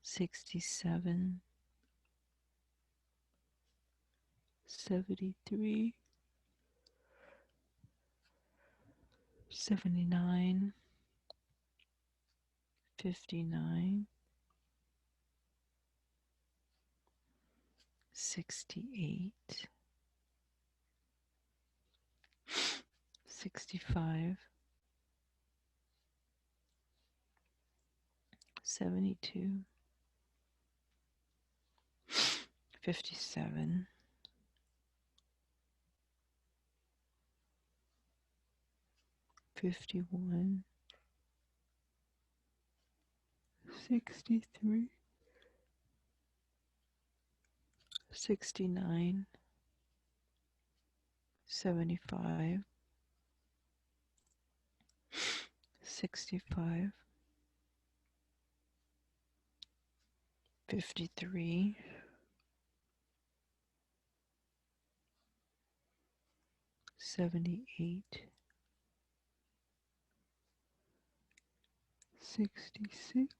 67, 73, 79, 59, 68, 65, 72, 57, 51, 63, 69, 75, 65, 53, 78, 66,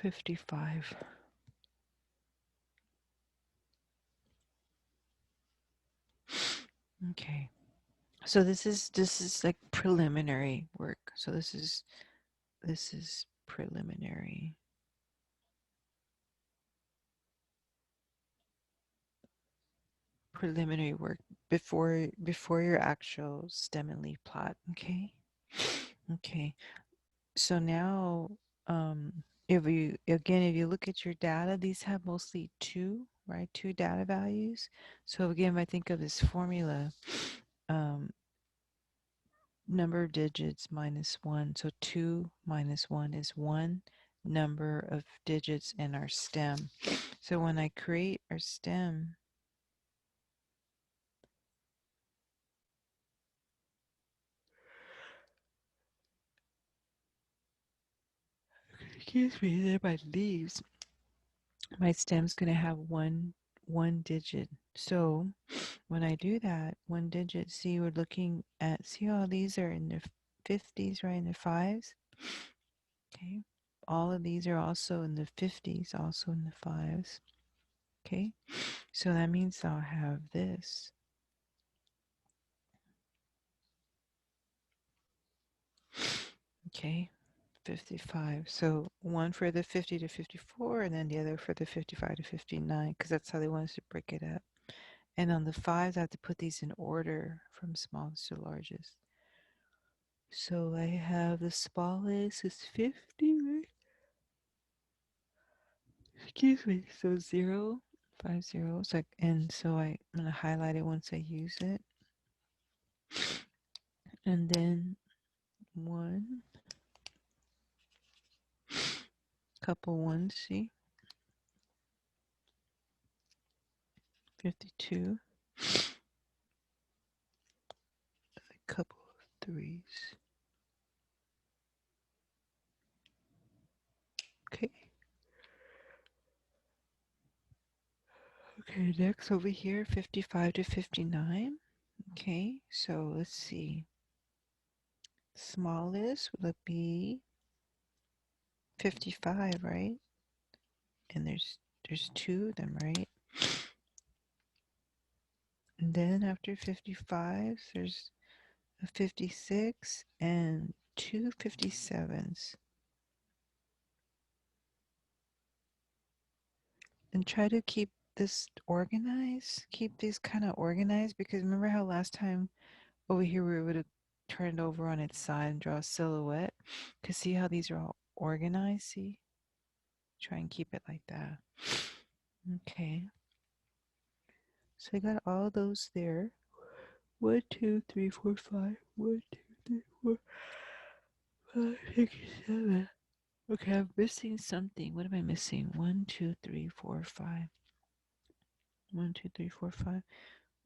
55. Okay. So this is like preliminary work. So this is preliminary. Preliminary work before your actual stem and leaf plot. Okay. Okay. So now, if you look at your data, these have mostly two, right? Two data values. So again, if I think of this formula, um, number of digits minus one. So 2 minus 1 is 1 number of digits in our stem. So when I create our stem, excuse me, there my leaves, my stem's going to have one digit. So when I do that, one digit, see, we're looking at, see all these are in the 50s, right? In the fives. Okay. All of these are also in the 50s, also in the fives. Okay. So that means I'll have this. Okay. 55. So one for the 50 to 54, and then the other for the 55 to 59, because that's how they want us to break it up. And on the fives, I have to put these in order from smallest to largest. So I have the smallest is 50, right? Excuse me. So 0, 5 zeros. Like, and so I'm going to highlight it once I use it. And then 1, couple ones, see? 52, a couple of threes. Okay. Okay, next over here, 55 to 59. Okay, so let's see. Smallest would be 55, right? And there's two of them, right? And then after 55, there's a 56 and two 57s. And try to keep this organized. Keep these kind of organized, because remember how last time over here we would have turned over on its side and draw a silhouette? Because see how these are all organized? See? Try and keep it like that. Okay. So I got all those there. 1, 2, 3, 4, 5. 1, 2, 3, 4, 5, 6, 7. Okay, I'm missing something. What am I missing? 1, 2, 3, 4, 5. 1, 2, 3, 4, 5.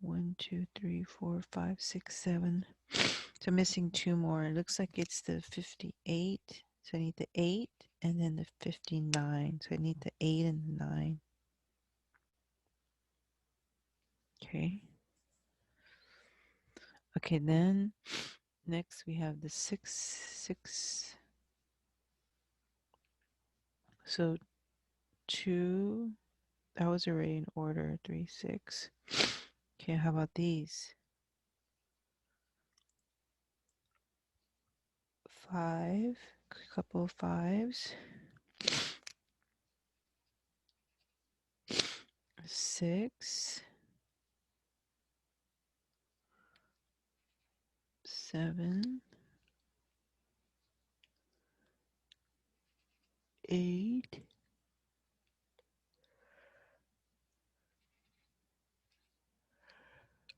1, 2, 3, 4, 5, 6, 7. So I'm missing two more. It looks like it's the 58. So I need the 8 and then the 59. So I need the 8 and the 9. Okay. Okay, then next we have the 6, 6. So 2, that was already in order. 3, 6. Okay, how about these? 5, a couple of 5s. 6, 7, 8,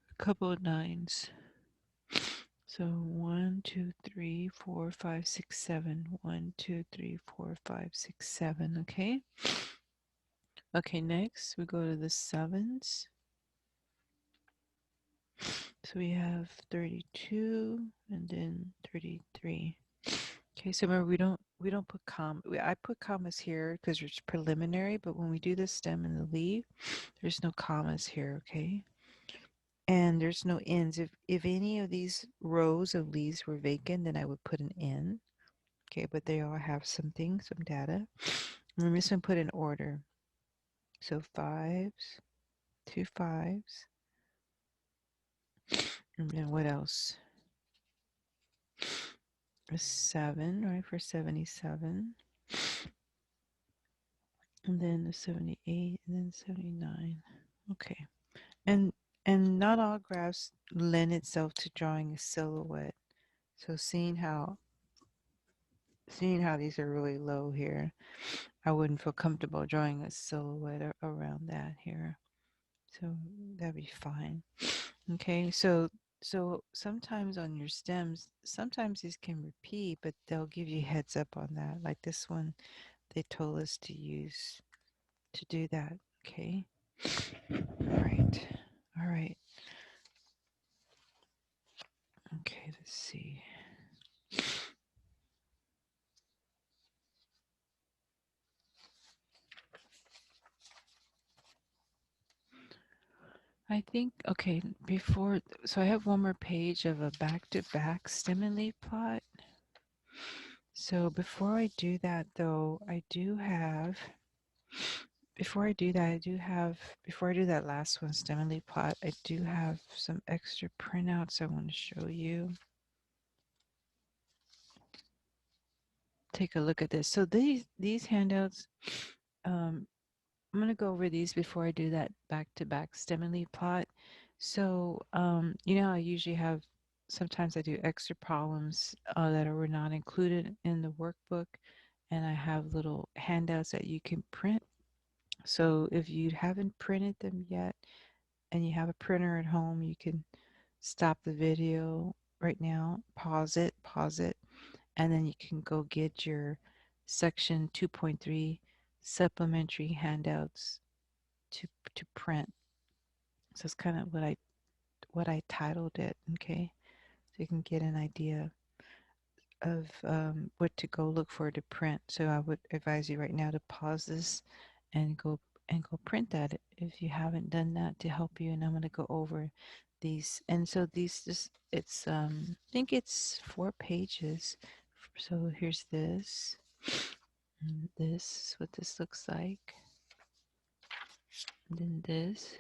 a couple of 9s. So 1, 2, 3, 4, 5, 6, 7. 1, 2, 3, 4, 5, 6, 7. Okay. Okay, next we go to the 7s. So we have 32 and then 33. Okay, so remember we don't put I put commas here because it's preliminary, but when we do the stem and the leaf, there's no commas here, okay? And there's no ends. If any of these rows of leaves were vacant, then I would put an N. Okay, but they all have something, some data. And I'm just gonna put in order. So fives, two fives, and then what else? A seven, right, for 77. And then a 78, and then 79. Okay. And not all graphs lend itself to drawing a silhouette. So seeing how these are really low here, I wouldn't feel comfortable drawing a silhouette around that here. So that'd be fine. Okay, so sometimes on your stems, sometimes these can repeat, but they'll give you heads up on that. Like this one, they told us to use to do that. Okay. All right. All right. Okay, let's see. I think, okay, so I have one more page of a back-to-back stem and leaf plot. So before I do that, though, before I do that last one, stem and leaf plot, I do have some extra printouts I want to show you. Take a look at this. So these handouts, I'm going to go over these before I do that back-to-back stem and leaf plot. So, you know, I usually have, sometimes I do extra problems that were not included in the workbook, and I have little handouts that you can print. So if you haven't printed them yet and you have a printer at home, you can stop the video right now, pause it, and then you can go get your section 2.3 supplementary handouts to print. So it's kind of what I titled it. Okay, so you can get an idea of what to go look for to print. So I would advise you right now to pause this and go print that if you haven't done that, to help you. And I'm going to go over these. And so these just it's I think it's 4 pages. So here's this. And this is what this looks like. And then this.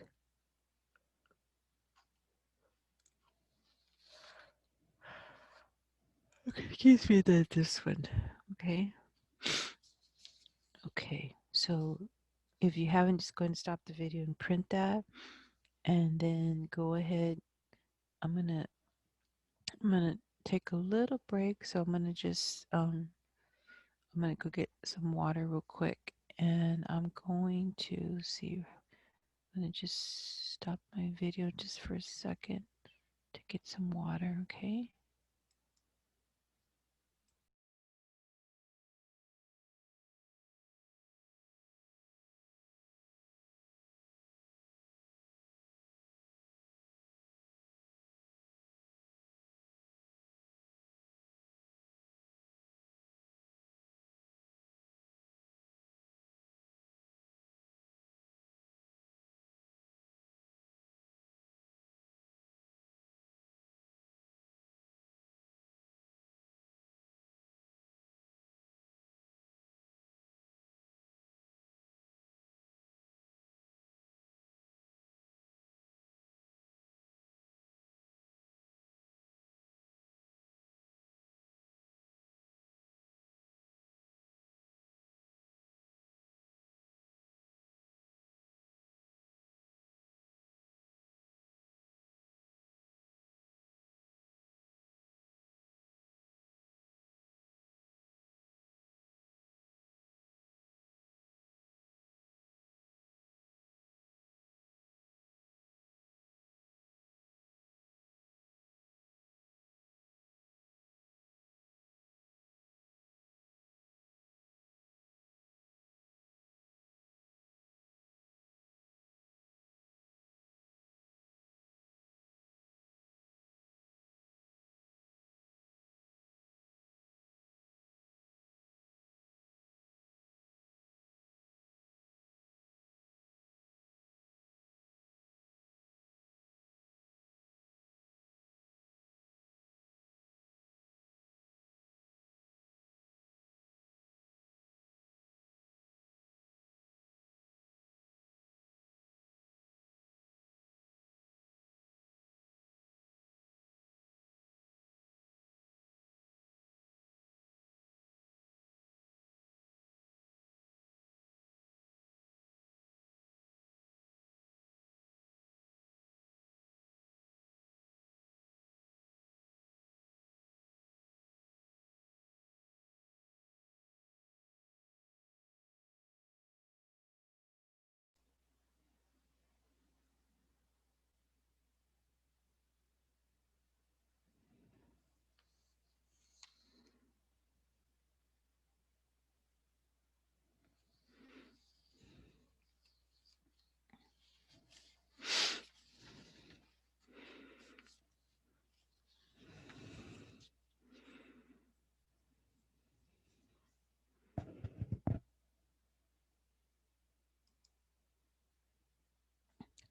Okay, excuse me, this one. Okay. Okay. So if you haven't, just go ahead and stop the video and print that, and then go ahead. I'm gonna take a little break, so I'm gonna go get some water real quick, and I'm going to see. I'm gonna just stop my video just for a second to get some water. Okay.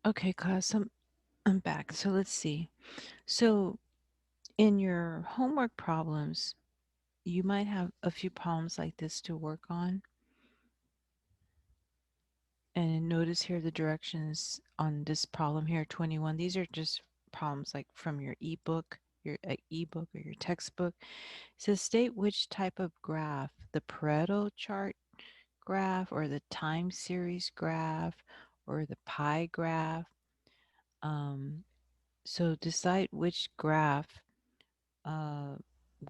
Okay, class, I'm back. So let's see. So in your homework problems, you might have a few problems like this to work on. And notice here the directions on this problem here, 21. These are just problems like from your ebook, your ebook or your textbook. It says state which type of graph, the Pareto chart graph or the time series graph or the pie graph. Um, so decide which graph uh,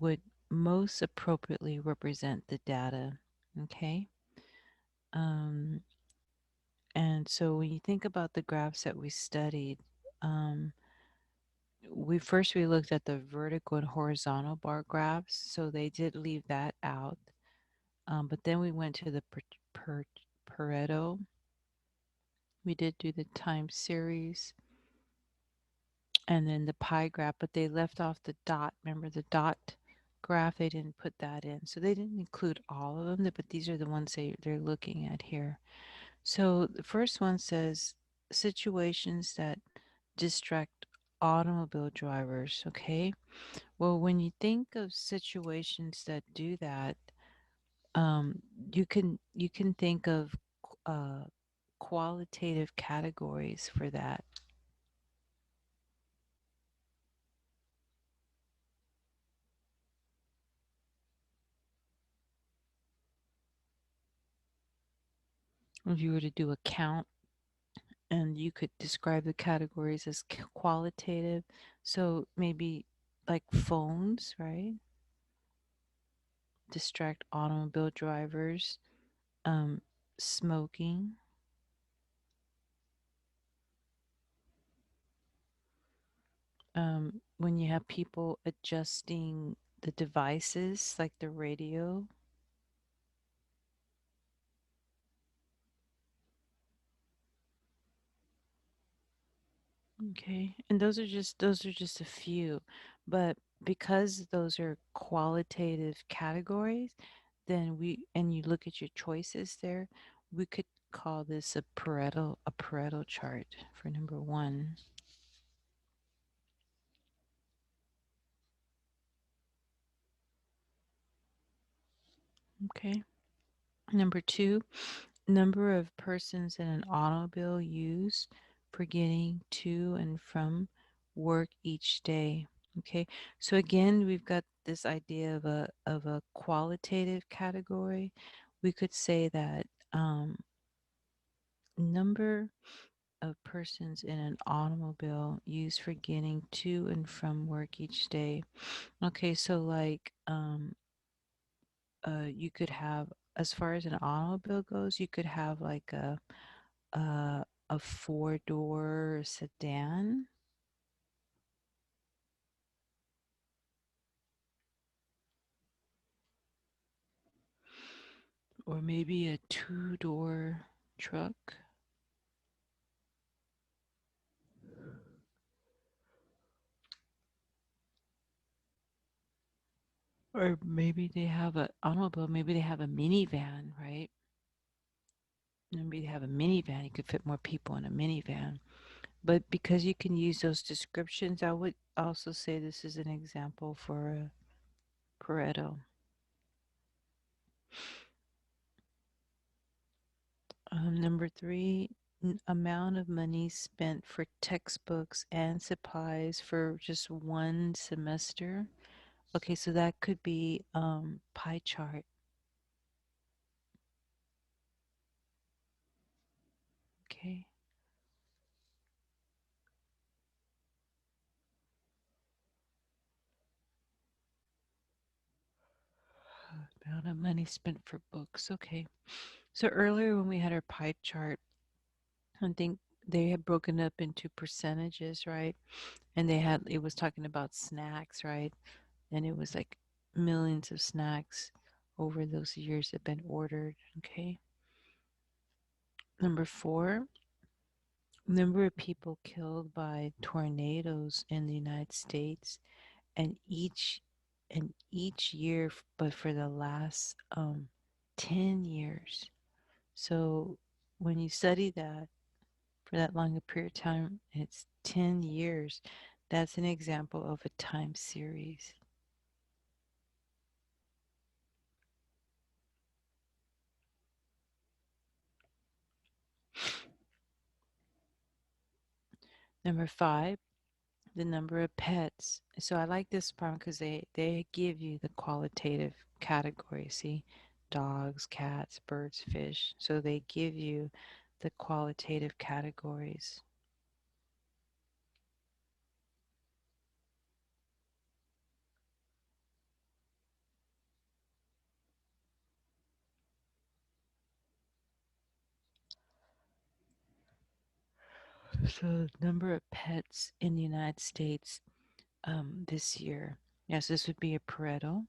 would most appropriately represent the data. Okay. Um, and so when you think about the graphs that we studied, um, we looked at the vertical and horizontal bar graphs, so they did leave that out. But then we went to the Pareto. We did do the time series and then the pie graph, but they left off the dot. Remember the dot graph? They didn't put that in. So they didn't include all of them, but these are the ones they're looking at here. So the first one says situations that distract automobile drivers. Okay. Well, when you think of situations that do that, um, you can think of uh, qualitative categories for that. If you were to do a count, and you could describe the categories as qualitative, so maybe like phones, right? Distract automobile drivers, um, smoking, when you have people adjusting the devices like the radio. Okay. And those are just a few. But because those are qualitative categories, then you look at your choices there, we could call this a Pareto chart for number 1. Okay. Number 2, number of persons in an automobile used for getting to and from work each day. Okay, so again, we've got this idea of a qualitative category. We could say that number of persons in an automobile used for getting to and from work each day. Okay, so like you could have, as far as an automobile goes, you could have like a four-door sedan, or maybe a two-door truck, or maybe they have a automobile, maybe they have a minivan, right? Maybe they have a minivan, you could fit more people in a minivan. But because you can use those descriptions, I would also say this is an example for a Pareto. Number 3, amount of money spent for textbooks and supplies for just one semester. Okay, so that could be pie chart. Okay, amount of money spent for books. Okay, so earlier when we had our pie chart, I think they had broken up into percentages, right? And it was talking about snacks, right? And it was like millions of snacks over those years have been ordered. Okay. Number 4, number of people killed by tornadoes in the United States, and each year, but for the last 10 years. So when you study that for that long a period of time. It's 10 years. That's an example of a time series. Number 5, the number of pets. So I like this problem because they give you the qualitative category. See, dogs, cats, birds, fish. So they give you the qualitative categories. So the number of pets in the United States this year. Yes, this would be a Pareto.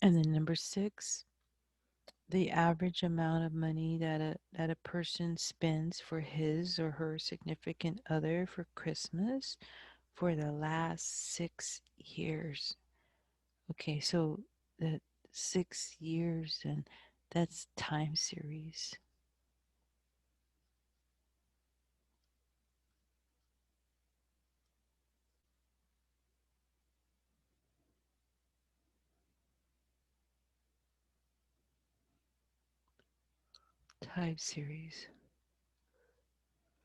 And then number 6, the average amount of money that a person spends for his or her significant other for Christmas for the last 6 years. Okay, so the 6 years, and that's time series. Time series.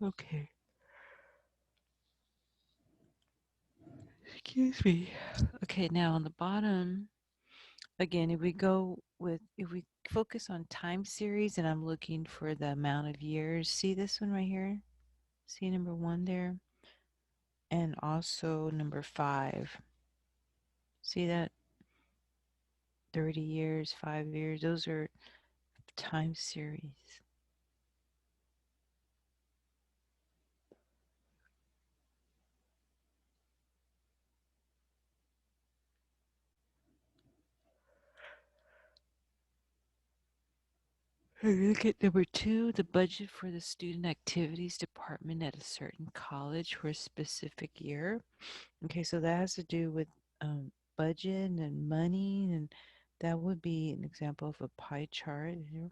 Okay. Excuse me. Okay, now on the bottom, again, if we focus on time series and I'm looking for the amount of years, see this one right here? See number 1 there? And also number 5. See that? 30 years, 5 years. Those are time series. Look at number 2, the budget for the student activities department at a certain college for a specific year. Okay, so that has to do with budget and money, and that would be an example of a pie chart here.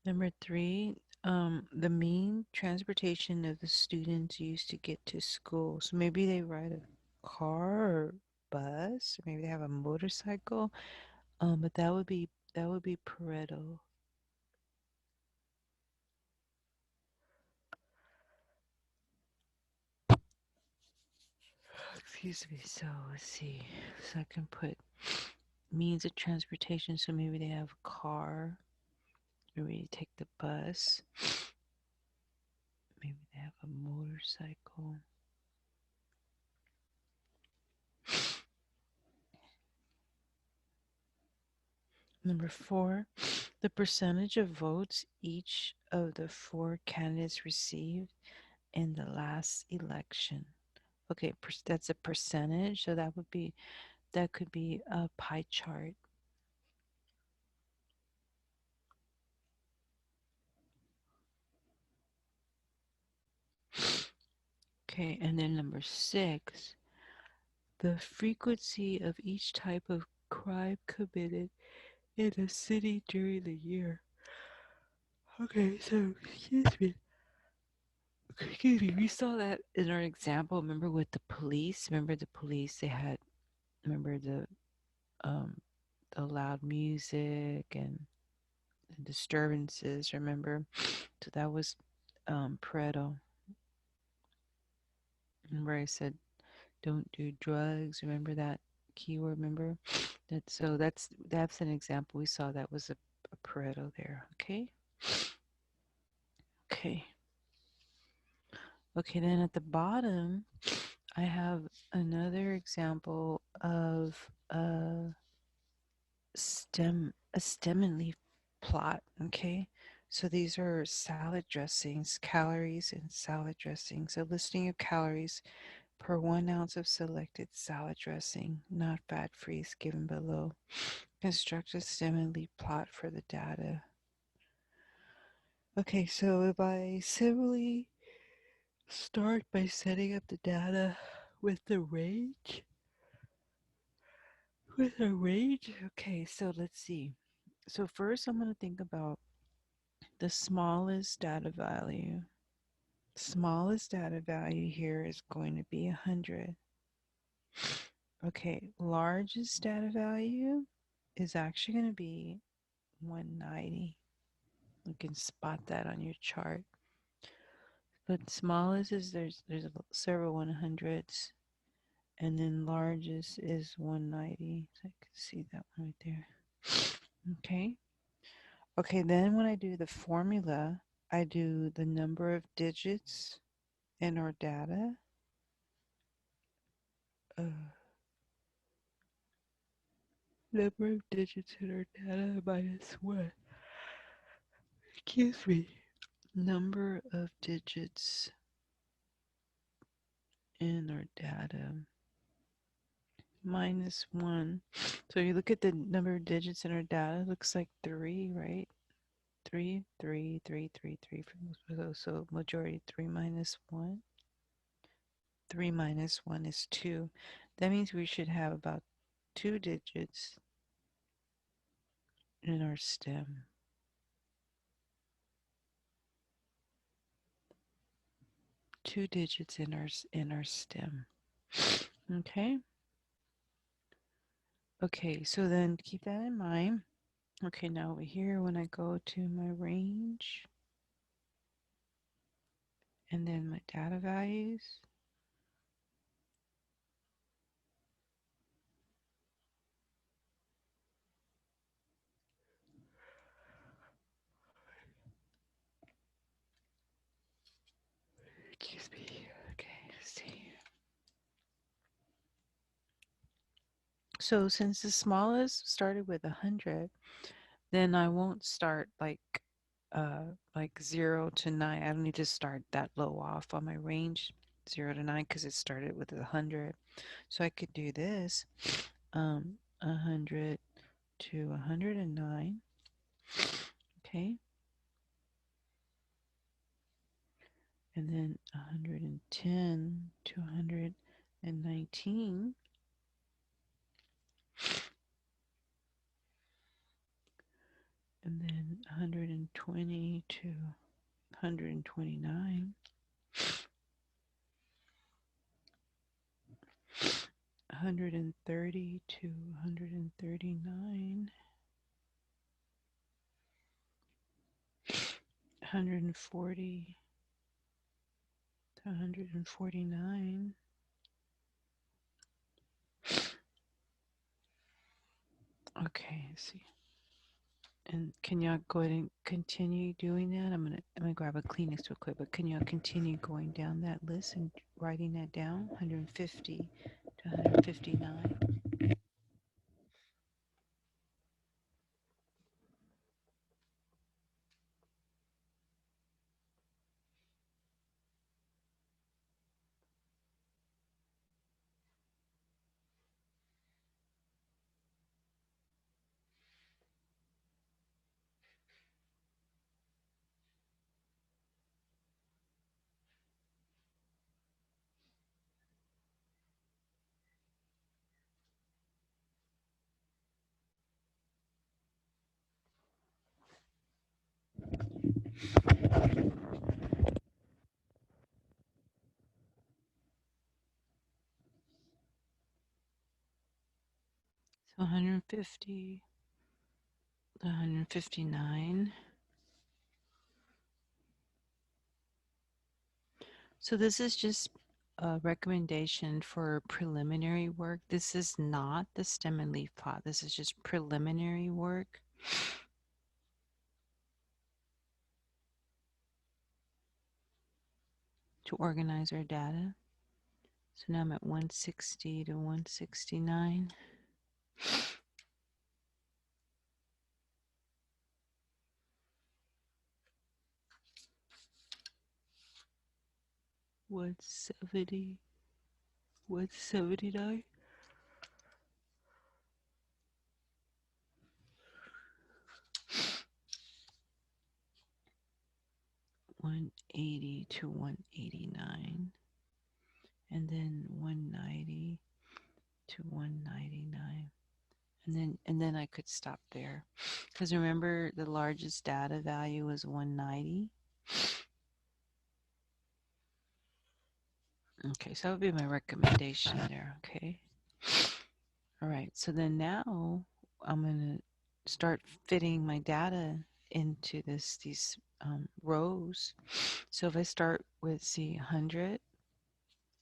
Number 3, the mean transportation of the students used to get to school. So maybe they ride a car or bus, or maybe they have a motorcycle. But that would be Pareto. Excuse me. So let's see. So I can put means of transportation. So maybe they have a car. Maybe they take the bus. Maybe they have a motorcycle. Number 4, the percentage of votes each of the 4 candidates received in the last election. Okay, that's a percentage. So that could be a pie chart. Okay, and then number 6, the frequency of each type of crime committed in a city during the year. Okay, so excuse me, we saw that in our example. Remember with the police? Remember the police? Remember um the loud music and the disturbances. Remember? So that was Pareto. Remember I said don't do drugs. Remember that keyword? Remember that? So that's an example. We saw that was a Pareto there. Okay. Okay. Okay. Then at the bottom, I have another example of a stem and leaf plot. Okay. So these are salad dressings, calories in salad dressing. So listing of calories per 1 ounce of selected salad dressing, not fat free, is given below. Construct a stem and leaf plot for the data. Okay, so if I simply start by setting up the data with the range, With a range? Okay, so let's see. So first I'm going to think about the smallest data value. Smallest data value here is going to be 100. Okay, largest data value is actually going to be 190. You can spot that on your chart. But smallest is there's several 100s, and then largest is 190. So I can see that one right there. Okay. Okay, then when I do the formula, I do the number of digits in our data. Number of digits in our data minus 1. Excuse me. Number of digits in our data minus 1. So you look at the number of digits in our data, it looks like 3, right? 3, 3, 3, 3, 3 for most of those. So majority 3 minus 1. 3 minus 1 is 2. That means we should have about 2 digits in our stem. 2 digits in our stem. Okay. Okay, so then keep that in mind. Okay, now over here, when I go to my range and then my data values, excuse me. Okay, let's see. So since the smallest started with 100, then I won't start like 0 to 9. I don't need to start that low off on my range, 0 to 9, because it started with 100. So I could do this, 100 to 109. Okay. And then 110 to 119. And then 120 to 129. 130 to 139. 140 to 149. Okay, let's see. And can y'all go ahead and continue doing that? I'm gonna grab a Kleenex real quick, but can y'all continue going down that list and writing that down? 150 to 159. So 150 to 159. So this is just a recommendation for preliminary work. This is not the stem and leaf plot. This is just preliminary work to organize our data. So now I'm at 160 to 169. 170, 179, 180 to 189, and then 190 to 199. and then I could stop there. Because remember the largest data value was 190. Okay, so that would be my recommendation there, okay? All right, so then now I'm going to start fitting my data into these rows. So if I start with, see, 100,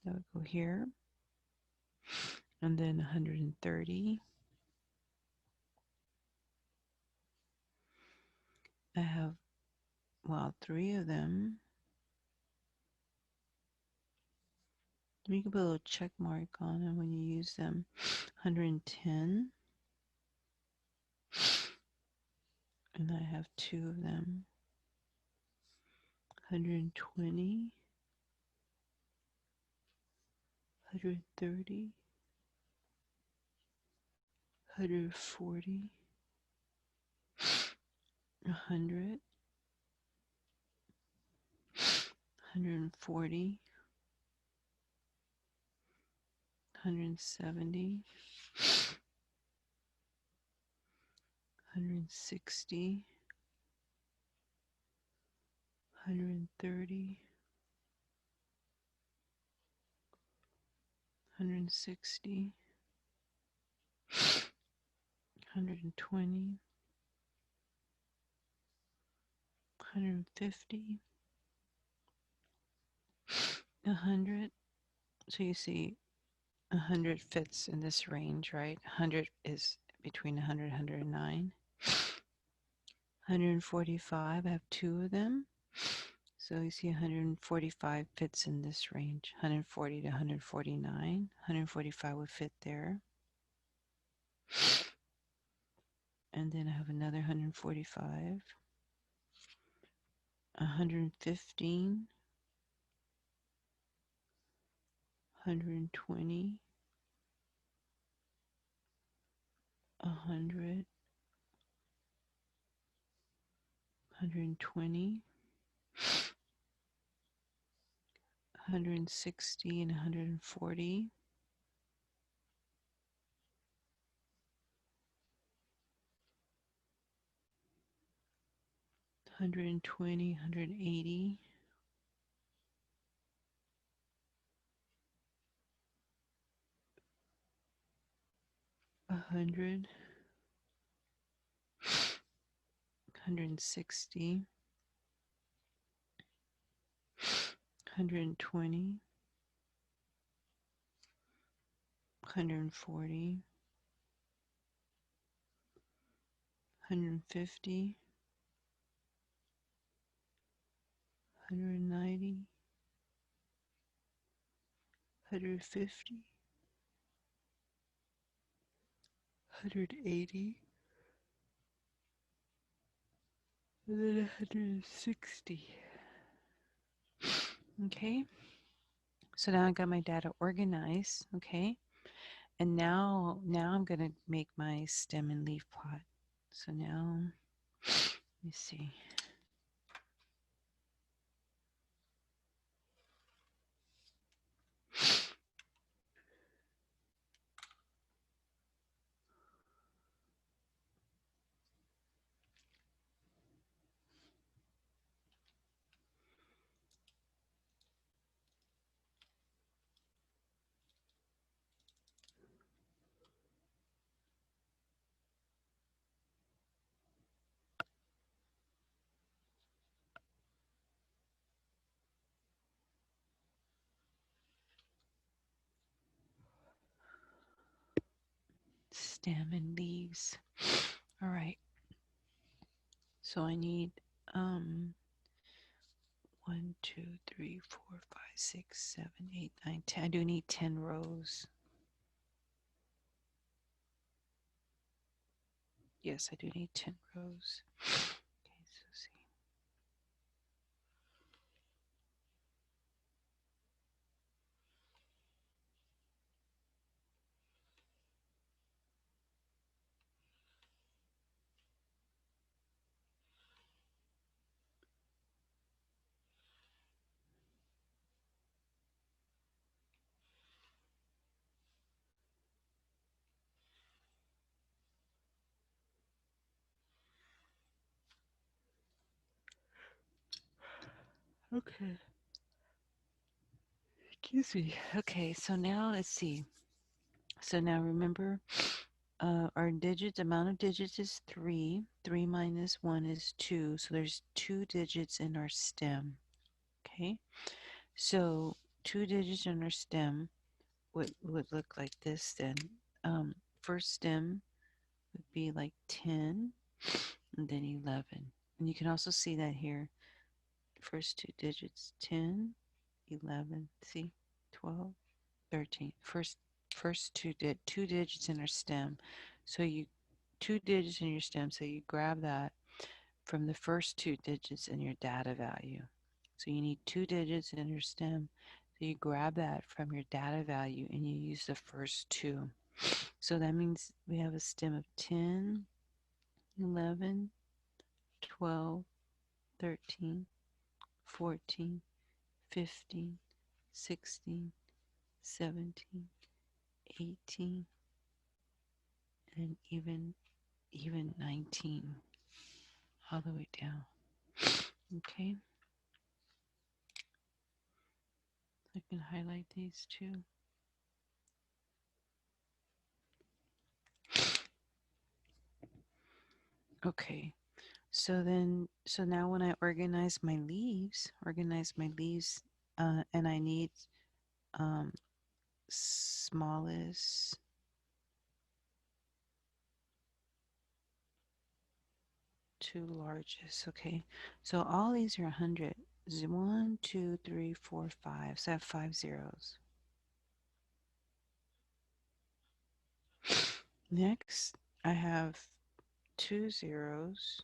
that would go here, and then 130. I have, well, 3 of them. You can put a little check mark on them when you use them. 110. And I have 2 of them. 120. 130. 140. 100. 140. 170. 160. 130. 160. 120. 150. 100. So you see 100 fits in this range, right? 100 is between 100 and 109. 145, I have 2 of them. So you see 145 fits in this range. 140 to 149. 145 would fit there. And then I have another 145. 115. 120. 100. 120. 160 and 140. 120, 180. 100. 160. 120. 140. 150. 190. 150. 180. And then 160. Okay, so now I got my data organized. Okay, and now I'm gonna make my stem and leaf plot. So now let me see. Stem and leaves. All right. So I need 1, 2, 3, 4, 5, 6, 7, 8, 9, 10. I do need 10 rows. Yes, I do need 10 rows. Okay, so see. Okay. Excuse me. Okay, so now let's see. So now remember, our digits, amount of digits is 3. 3 minus 1 is 2. So there's 2 digits in our stem. Okay, so 2 digits in our stem would look like this then. First stem would be like 10 and then 11. And you can also see that here. First 2 digits, 10, 11, see, 12, 13. First two digits in our stem. So you 2 digits in your stem, so you grab that from the first 2 digits in your data value. So you need 2 digits in your stem. So you grab that from your data value and you use the first 2. So that means we have a stem of 10, 11, 12, 13, 14, 15, 16, 17, 18, and even 19 all the way down. Okay, I can highlight these two. Okay, so now when I organize my leaves, and I need um, smallest to largest. Okay, so all these are 100. 1, 2, 3, 4, 5. So I have 5 zeros. Next, I have 2 zeros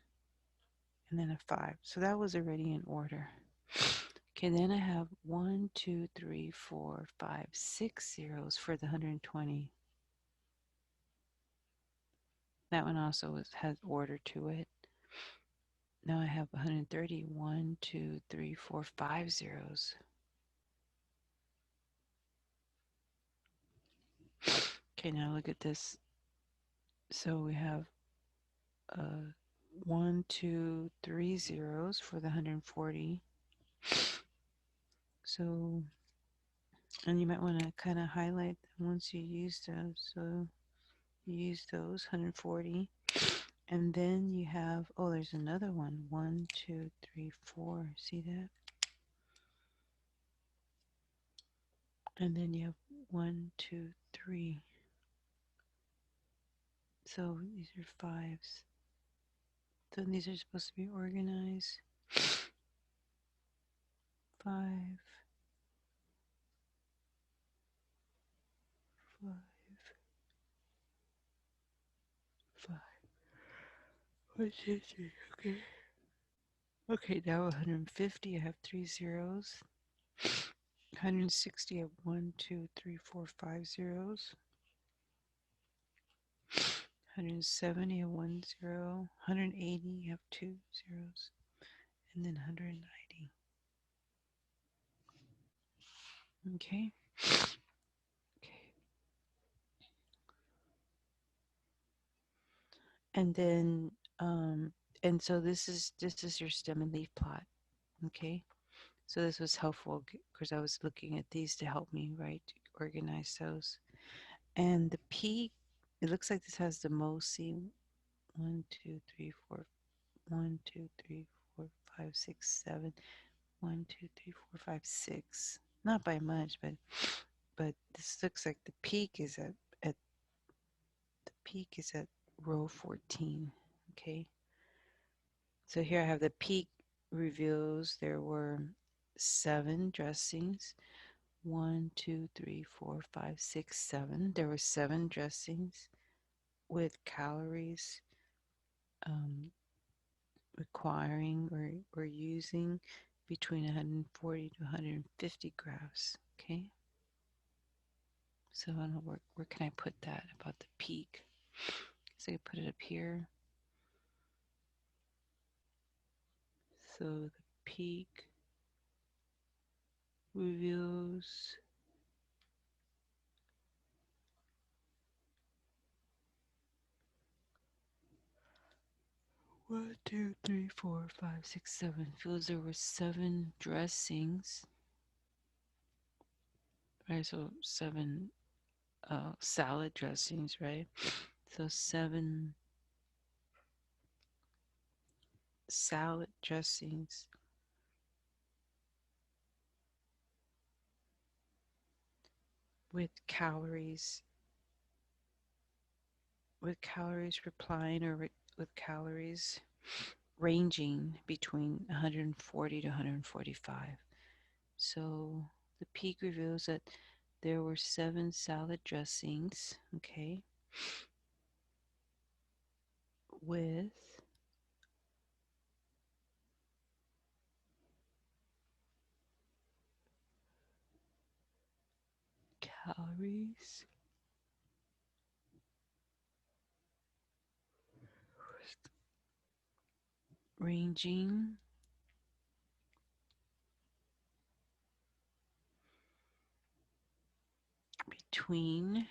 and then a 5. So that was already in order. Okay, then I have 1, 2, 3, 4, 5, 6 zeros for the 120. That one also has order to it. Now I have 130. 1, 2, 3, 4, 5 zeros. Okay, now look at this. So we have 1, 2, 3 zeros for the 140. So, and you might want to kind of highlight them once you use those. So you use those 140. And then you have, oh, there's another one. 1, 2, 3, 4. See that? And then you have 1, 2, 3. So these are fives. So these are supposed to be organized. 5, 5, 5. 1, 2, 3. Okay. Okay, now 150. I have 3 zeros. 160. I have 1, 2, 3, 4, 5 zeros. 170. I have 1 zero. 180. I have 2 zeros. And then 190. Okay. Okay. And then and so this is your stem and leaf plot. Okay. So this was helpful because I was looking at these to help me, right, organize those. And the peak, it looks like this has the most. See, 1, 2, 3, 4, 1, 2, 3, 4, 5, 6, 7. 1, 2, 3, 4, 5, 6. Not by much, but this looks like the peak is at the peak is at row 14. Okay. So here I have the peak reveals there were 7 dressings. 1, 2, 3, 4, 5, 6, 7. There were 7 dressings with calories requiring or using between 140 to 150 grams. Okay. So I don't know where can I put that about the peak. So I put it up here. So the peak reveals 1, 2, 3, 4, 5, 6, 7. Feels there were 7 dressings. Right, so 7 salad dressings, right? So 7 salad dressings with calories, replying or with calories ranging between 140 to 145. So the peak reveals that there were 7 salad dressings, okay, with calories ranging between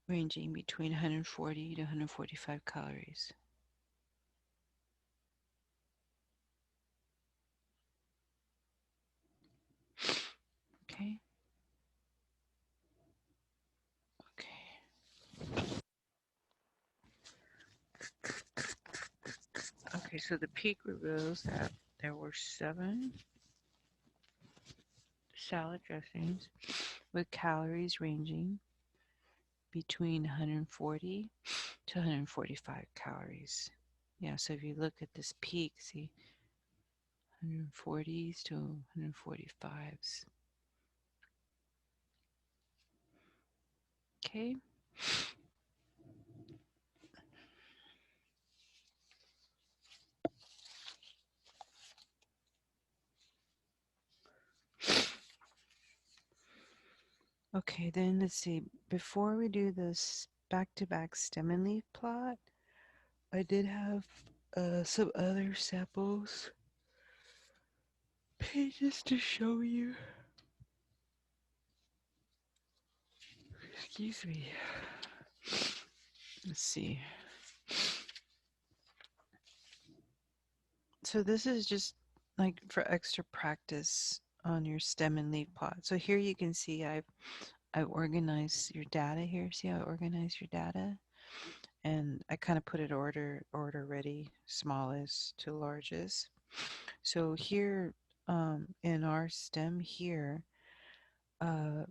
ranging between 140 to 145 calories. Okay. Okay. Okay, so the peak reveals that there were 7 salad dressings with calories ranging between 140 to 145 calories. Yeah, so if you look at this peak, see 140s to 145s. Okay. Okay, then let's see. Before we do this back-to-back stem and leaf plot, I did have some other samples pages to show you. Excuse me. Let's see. So this is just like for extra practice on your stem and leaf plot. So here you can see I've organized your data here. See how I organize your data? And I kind of put it order ready, smallest to largest. So here in our stem here, uh,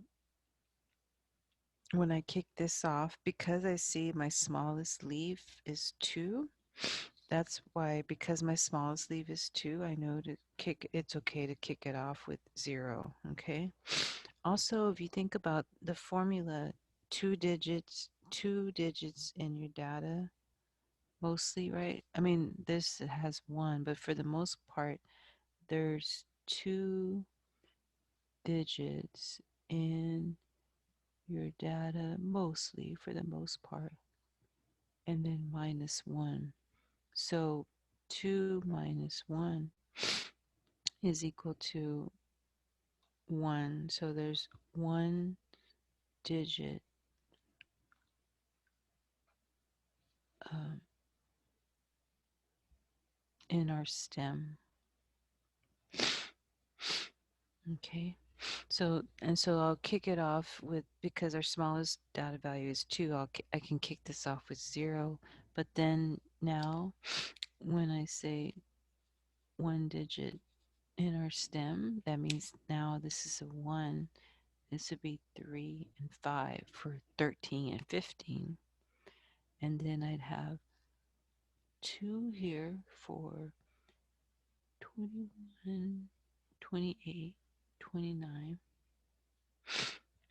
when I kick this off, because I see my smallest leaf is 2, that's why, because my smallest leaf is 2, I know to kick, it's okay to kick it off with 0, okay? Also, if you think about the formula, 2 digits in your data, mostly, right? I mean, this has 1, but for the most part, there's 2 digits in your data, mostly for the most part, and then minus 1. So 2 minus 1 is equal to 1. So there's 1 digit um, in our stem. Okay. So I'll kick it off with, because our smallest data value is 2, I can kick this off with 0. But then now when I say 1 digit in our stem, that means now this is a 1. This would be 3 and 5 for 13 and 15. And then I'd have 2 here for 21, 28, 29.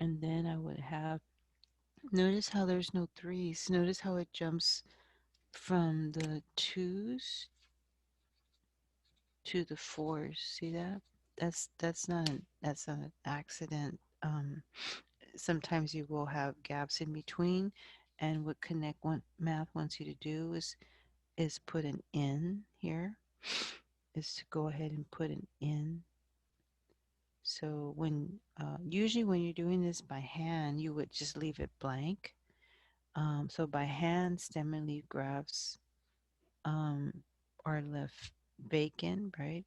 And then I would have, notice how there's no 3s. Notice how it jumps from the 2s to the 4s. See that? That's not an accident. Sometimes you will have gaps in between, and what Connect Math wants you to do is put an in here, is to go ahead and put an in. So usually when you're doing this by hand, you would just leave it blank. So by hand, stem and leaf graphs um, are left vacant, right?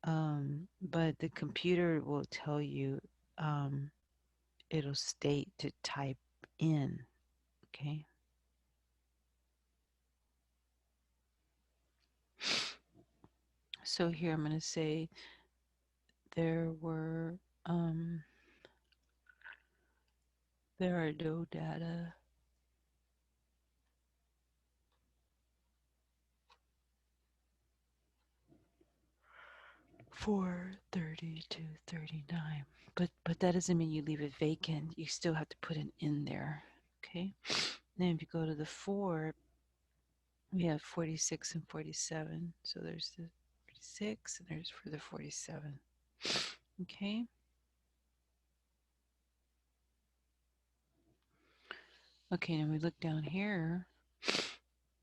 But the computer will tell you, um, it'll state to type in, okay? So here I'm going to say there were, there are no data for 30 to 39. But that doesn't mean you leave it vacant. You still have to put an in there, okay? Then if you go to the 4, we have 46 and 47. So there's the 46 and there's for the 47. Okay. Okay, and we look down here.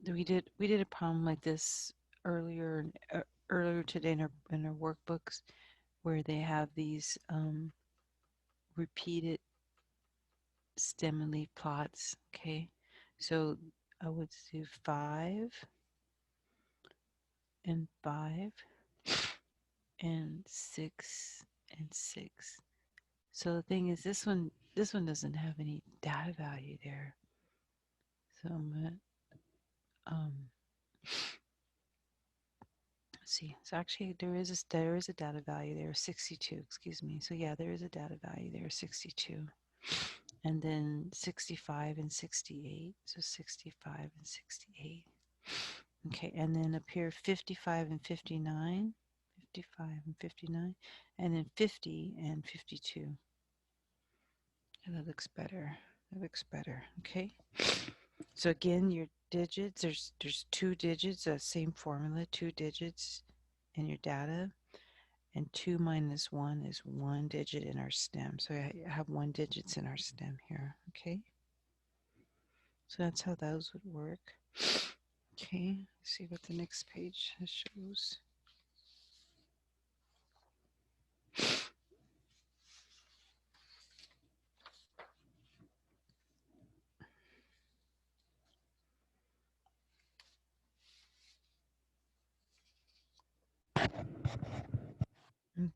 We did a problem like this earlier today in our workbooks where they have these repeated stem and leaf plots. Okay, so I would do 5 and 5 and 6 and 6. So the thing is, this one doesn't have any data value there. So I'm gonna let's see. So actually, there is a data value there, 62. Excuse me. So yeah, there is a data value there, 62, and then 65 and 68. So 65 and 68. Okay, and then up here 55 and 59, 55 and 59, and then 50 and 52. And that looks better. That looks better. Okay. So again, your digits, there's 2 digits, same formula, 2 digits in your data, and 2 minus 1 is 1 digit in our stem. So I have 1 digits in our stem here. Okay. So that's how those would work. Okay. Let's see what the next page shows.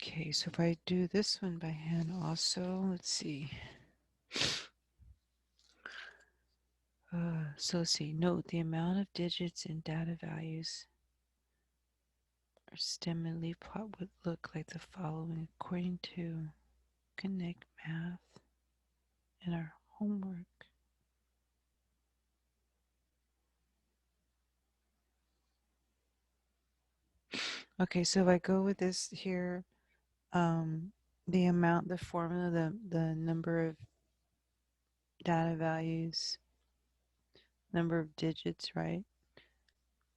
Okay, so if I do this one by hand also, let's see. So let's see, note the amount of digits in data values or stem and leaf plot would look like the following according to Connect Math in our homework. Okay, so if I go with this here, the amount, the formula, the number of data values, number of digits, right?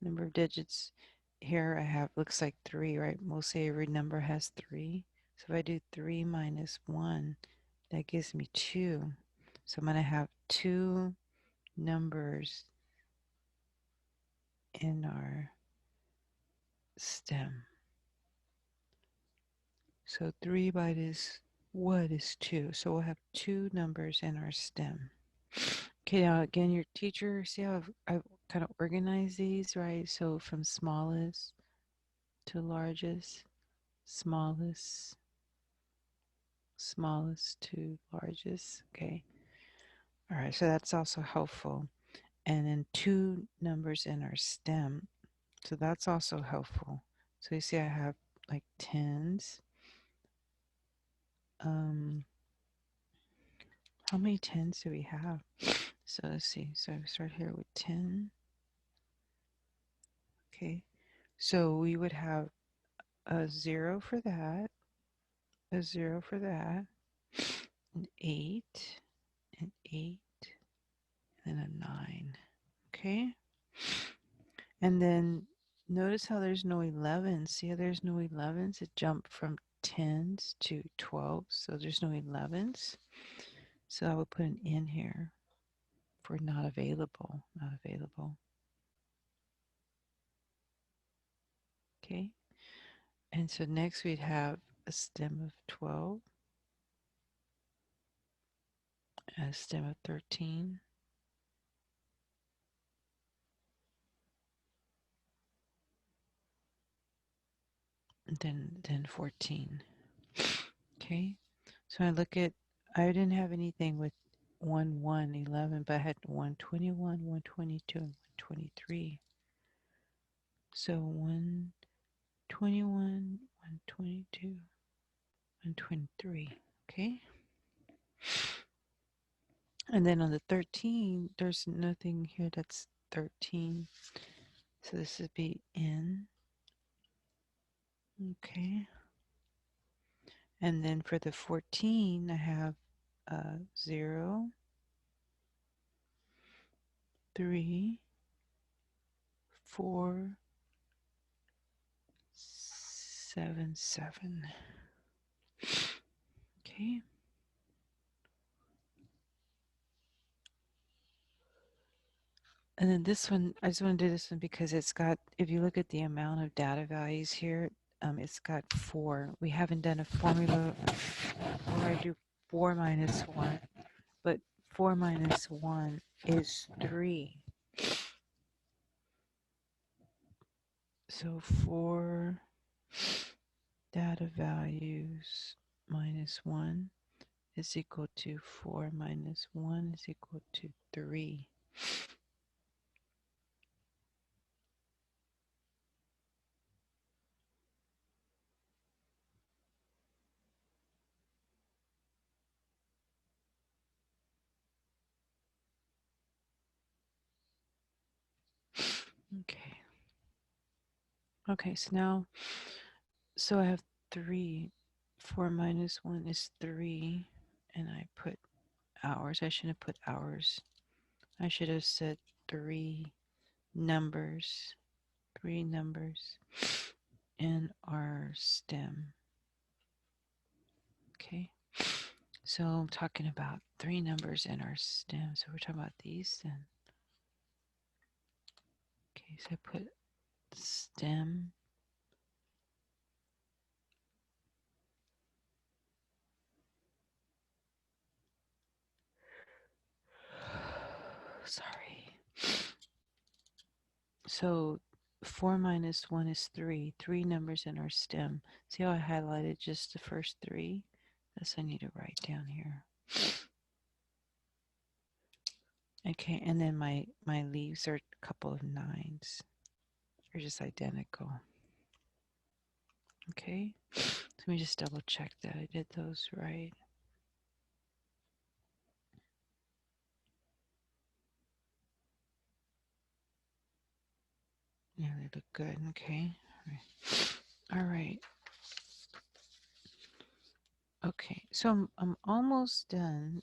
Number of digits here I have, looks like 3, right? Mostly every number has 3. So if I do 3 minus 1, that gives me 2. So I'm going to have 2 numbers in our stem. So 3 minus what is 2? So we'll have 2 numbers in our stem. Okay, now again, your teacher, see how I've kind of organized these, right? So from smallest to largest, smallest, smallest to largest. Okay. All right. So that's also helpful. And then 2 numbers in our stem. So that's also helpful. So you see I have like tens. How many tens do we have? So let's see. So I start here with 10. Okay. So we would have a 0 for that, a 0 for that, an 8, an 8, and a 9. Okay. And then notice how there's no 11s. See how there's no 11s? It jumped from 10s to 12s. So there's no 11s. So I would put an in here for not available. Not available. Okay. And so next we'd have a stem of 12, a stem of 13, and then 14. Okay, so I look at, I didn't have anything with 1, 1, 11, but I had 121, 122, and 123. So 121, 122, 123. Okay. And then on the 13, there's nothing here that's 13. So this would be N. Okay. And then for the 14, I have 0, 3, 4, 7, 7. Okay. And then this one, I just want to do this one because it's got, if you look at the amount of data values here, it's got 4. We haven't done a formula where I do 4 minus 1, but 4 minus 1 is 3. So 4 data values minus 1 is equal to 4 minus 1 is equal to 3. Okay. Okay, so now, so I have 3. 4 minus 1 is 3. And I put hours. I shouldn't have put hours. I should have said 3 numbers. 3 numbers in our stem. Okay. So I'm talking about 3 numbers in our stem. So we're talking about these then. Okay, so I put stem. Sorry. So 4 minus 1 is 3. 3 numbers in our stem. See how I highlighted just the first 3? That's what I need to write down here. Okay, and then my leaves are a couple of 9s. They're just identical. Okay, so let me just double check that I did those right. Yeah, they look good. Okay. All right. Okay, so I'm almost done.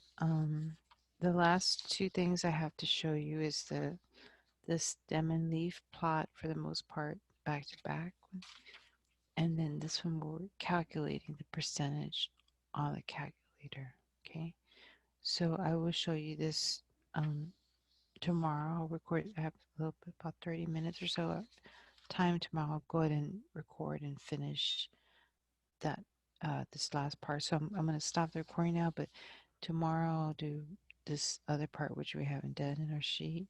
The last 2 things I have to show you is the stem and leaf plot for the most part, back to back. And then this one we're calculating the percentage on the calculator. Okay, so I will show you this tomorrow. I'll record. I have a little bit, about 30 minutes or so time tomorrow. I'll go ahead and record and finish that this last part. So I'm going to stop the recording now, but tomorrow I'll do this other part which we haven't done in our sheet,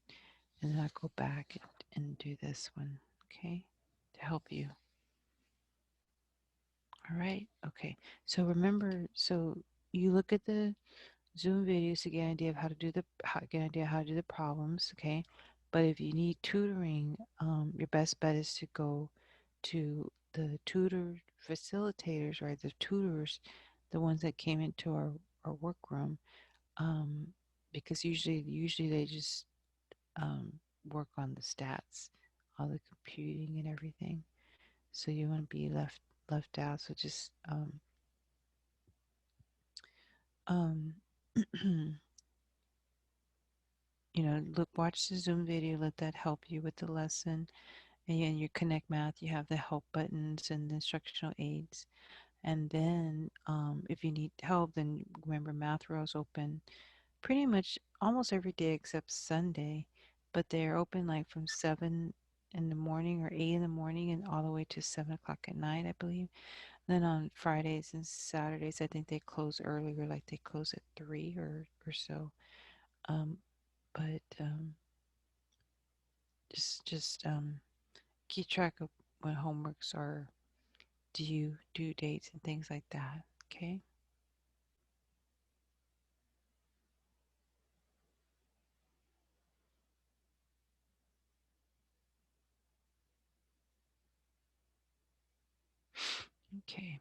and then I'll go back and do this one, okay, to help you. All right, okay. So remember, so you look at the Zoom videos to get an idea of how to do the problems, okay? But if you need tutoring, your best bet is to go to the tutor facilitators, right? The tutors, the ones that came into our workroom, um, because usually they just work on the stats, all the computing and everything. So you want to be left out. So just um, watch the Zoom video, let that help you with the lesson. And in your Connect Math, you have the help buttons and the instructional aids. And then if you need help, then remember Math Row is open pretty much almost every day except Sunday. But they're open like from 7 in the morning or 8 in the morning and all the way to 7 o'clock at night, I believe. Then on Fridays and Saturdays, I think they close earlier, like they close at 3 or so. Um, but just keep track of when homeworks are due dates and things like that. Okay. Okay.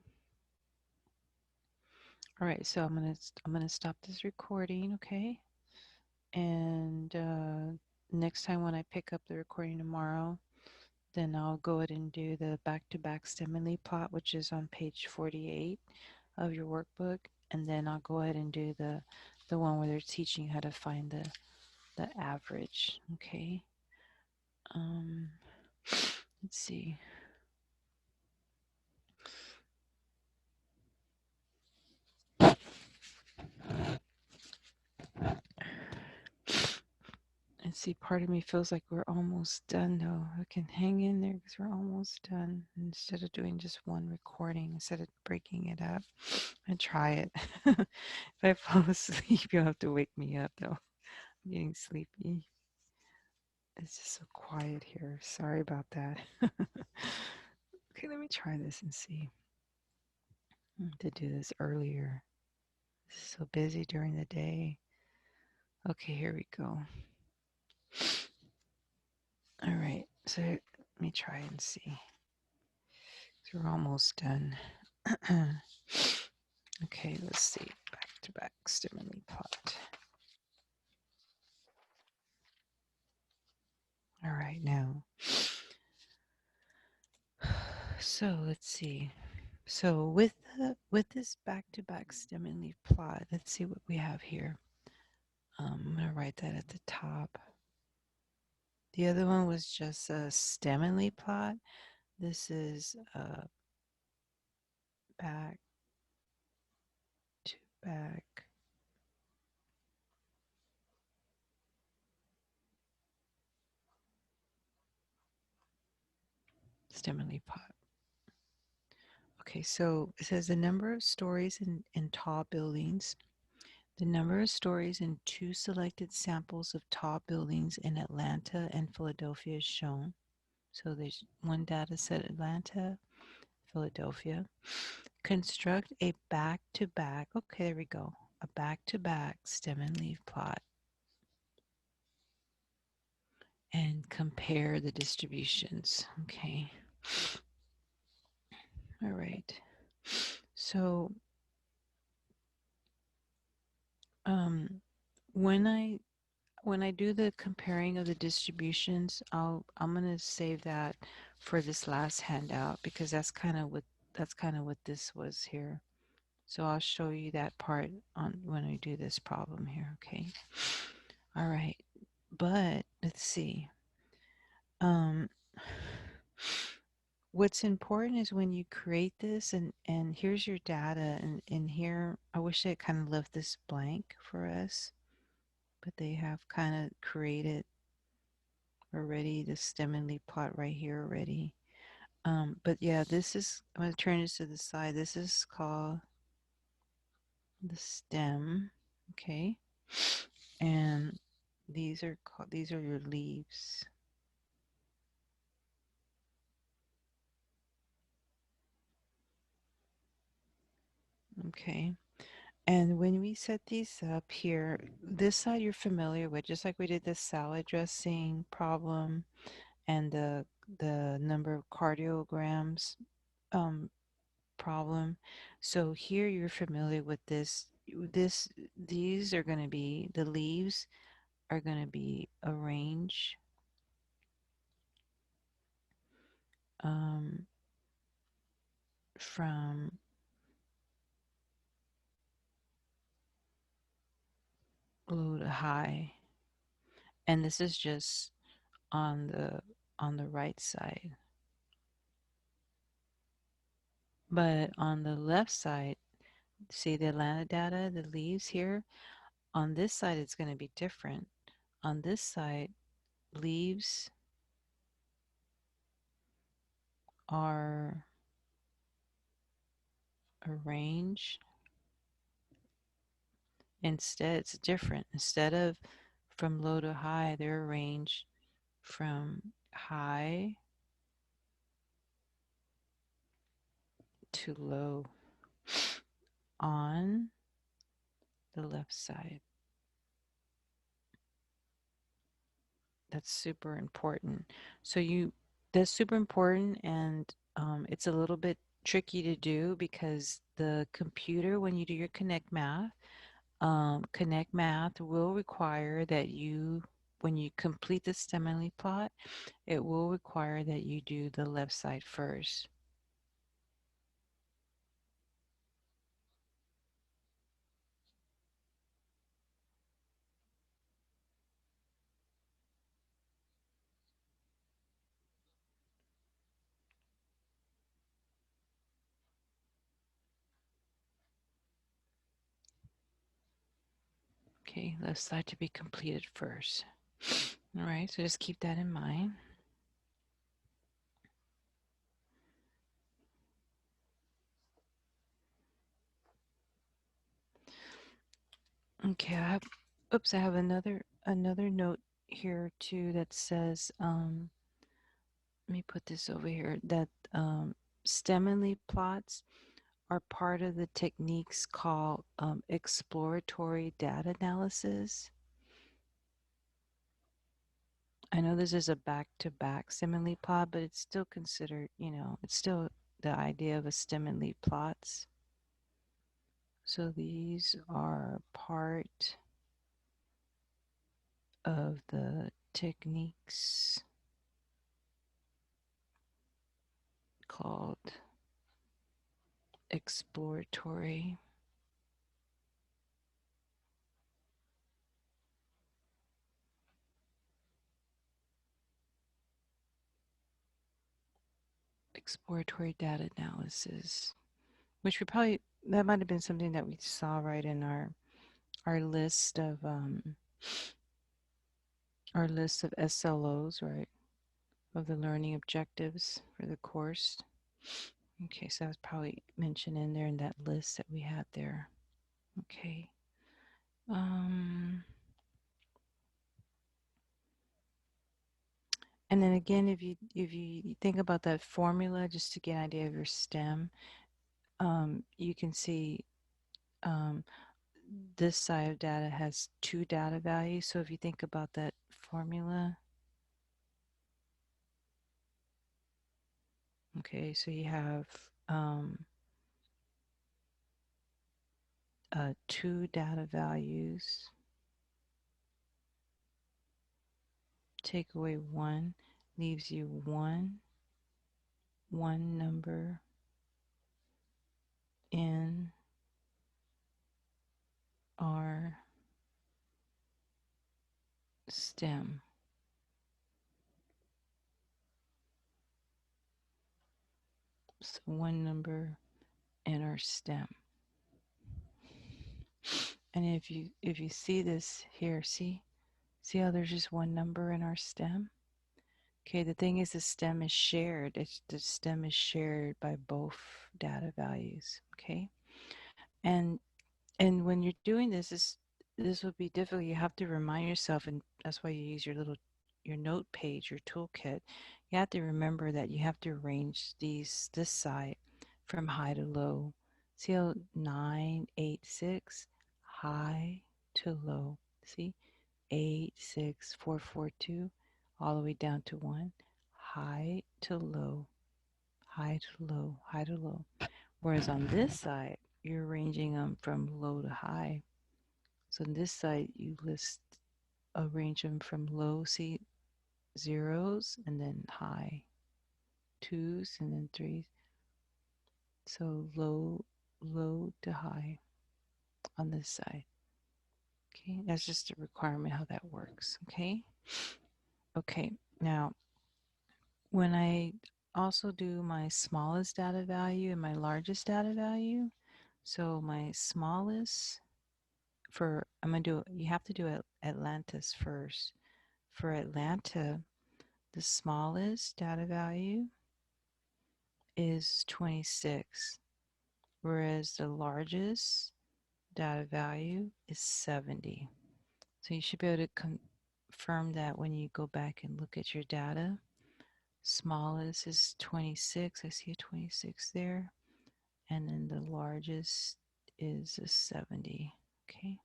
All right. So I'm gonna stop this recording. Okay. And next time when I pick up the recording tomorrow, then I'll go ahead and do the back-to-back stem and lead plot, which is on page 48 of your workbook. And then I'll go ahead and do the one where they're teaching how to find the average. Okay. Um, let's see. And see, part of me feels like we're almost done though. I can hang in there because we're almost done. Instead of doing just one recording, instead of breaking it up, and try it. If I fall asleep, you'll have to wake me up though. I'm getting sleepy. It's just so quiet here. Sorry about that. Okay, let me try this and see. I have to do this earlier. It's so busy during the day. Okay, here we go. All right, so let me try and see. So we're almost done. Okay, let's see. Back to back stimuli plot. All right, now. So let's see. So with this back to back stimuli plot, let's see what we have here. I'm gonna write that at the top. The other one was just a stem and lead plot. This is a back to back stem and lead plot. Okay, so it says the number of stories in tall buildings. The number of stories in two selected samples of tall buildings in Atlanta and Philadelphia is shown. So there's one data set, Atlanta, Philadelphia. Construct a back-to-back, okay, there we go, a back-to-back stem and leaf plot and compare the distributions. Okay. All right. So um, when I do the comparing of the distributions, I'm gonna save that for this last handout because that's kind of what this was here. So I'll show you that part on when we do this problem here. Okay. All right. But let's see. Um, what's important is when you create this and here's your data and here I wish they kind of left this blank for us, but they have kind of created already the stem and leaf plot right here already. But yeah, this is, I'm going to turn this to the side. This is called the stem. Okay. And these are your leaves. Okay. And when we set these up here, this side you're familiar with, just like we did the salad dressing problem and the number of cardiograms um, problem. So here you're familiar with this. These are going to be, the leaves are going to be arranged um, from low to high. And this is just on the right side. But on the left side, see the Atlanta data, the leaves here. On this side, it's going to be different. On this side, leaves are arrange. Instead, it's different. Instead of from low to high, they're arranged from high to low on the left side. That's super important. So that's super important, and it's a little bit tricky to do because the computer, when you do your Connect Math will require that when you complete the stem and leaf plot, it will require that you do the left side first. Okay, left side to be completed first. All right, so just keep that in mind. Okay, I have another note here too that says, let me put this over here, that stem and leaf plots are part of the techniques called exploratory data analysis. I know this is a back-to-back stem and leaf plot, but it's still considered, it's still the idea of a stem and leaf plots. So these are part of the techniques called exploratory data analysis, which that might have been something that we saw right in our list of SLOs, right, of the learning objectives for the course. Okay, so that was probably mentioned in there in that list that we had there. Okay. And then again, if you think about that formula, just to get an idea of your stem, you can see um, this side of data has two data values. So if you think about that formula, okay, so you have two data values. Take away one, leaves you one number in our stem. So one number in our stem. And if you see this here, see how there's just one number in our stem? Okay, the thing is the stem is shared. The stem is shared by both data values. Okay. And when you're doing this would be difficult. You have to remind yourself, and that's why you use your note page, your toolkit. You have to remember that you have to arrange this side from high to low. See how 986 high to low. See 86442 all the way down to 1, high to low, high to low, high to low. Whereas on this side, you're arranging them from low to high. So on this side, you arrange them from low, see, zeros, and then high, twos, and then threes. So low to high on this side. Okay, that's just a requirement how that works. Okay. Okay, now when I also do my smallest data value and my largest data value, so my smallest I'm going to do, you have to do Atlantis first. For Atlanta, the smallest data value is 26, whereas the largest data value is 70. So you should be able to confirm that when you go back and look at your data. Smallest is 26. I see a 26 there. And then the largest is a 70. Okay.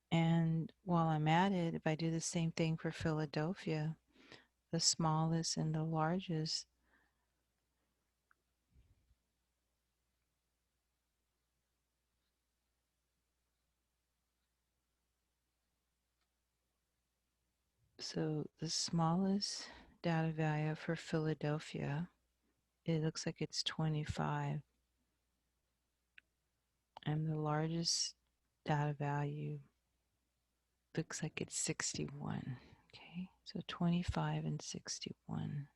And while I'm at it, if I do the same thing for Philadelphia, the smallest and the largest, so the smallest data value for Philadelphia, it looks like it's 25. And the largest data value looks like it's 61. Okay, so 25 and 61.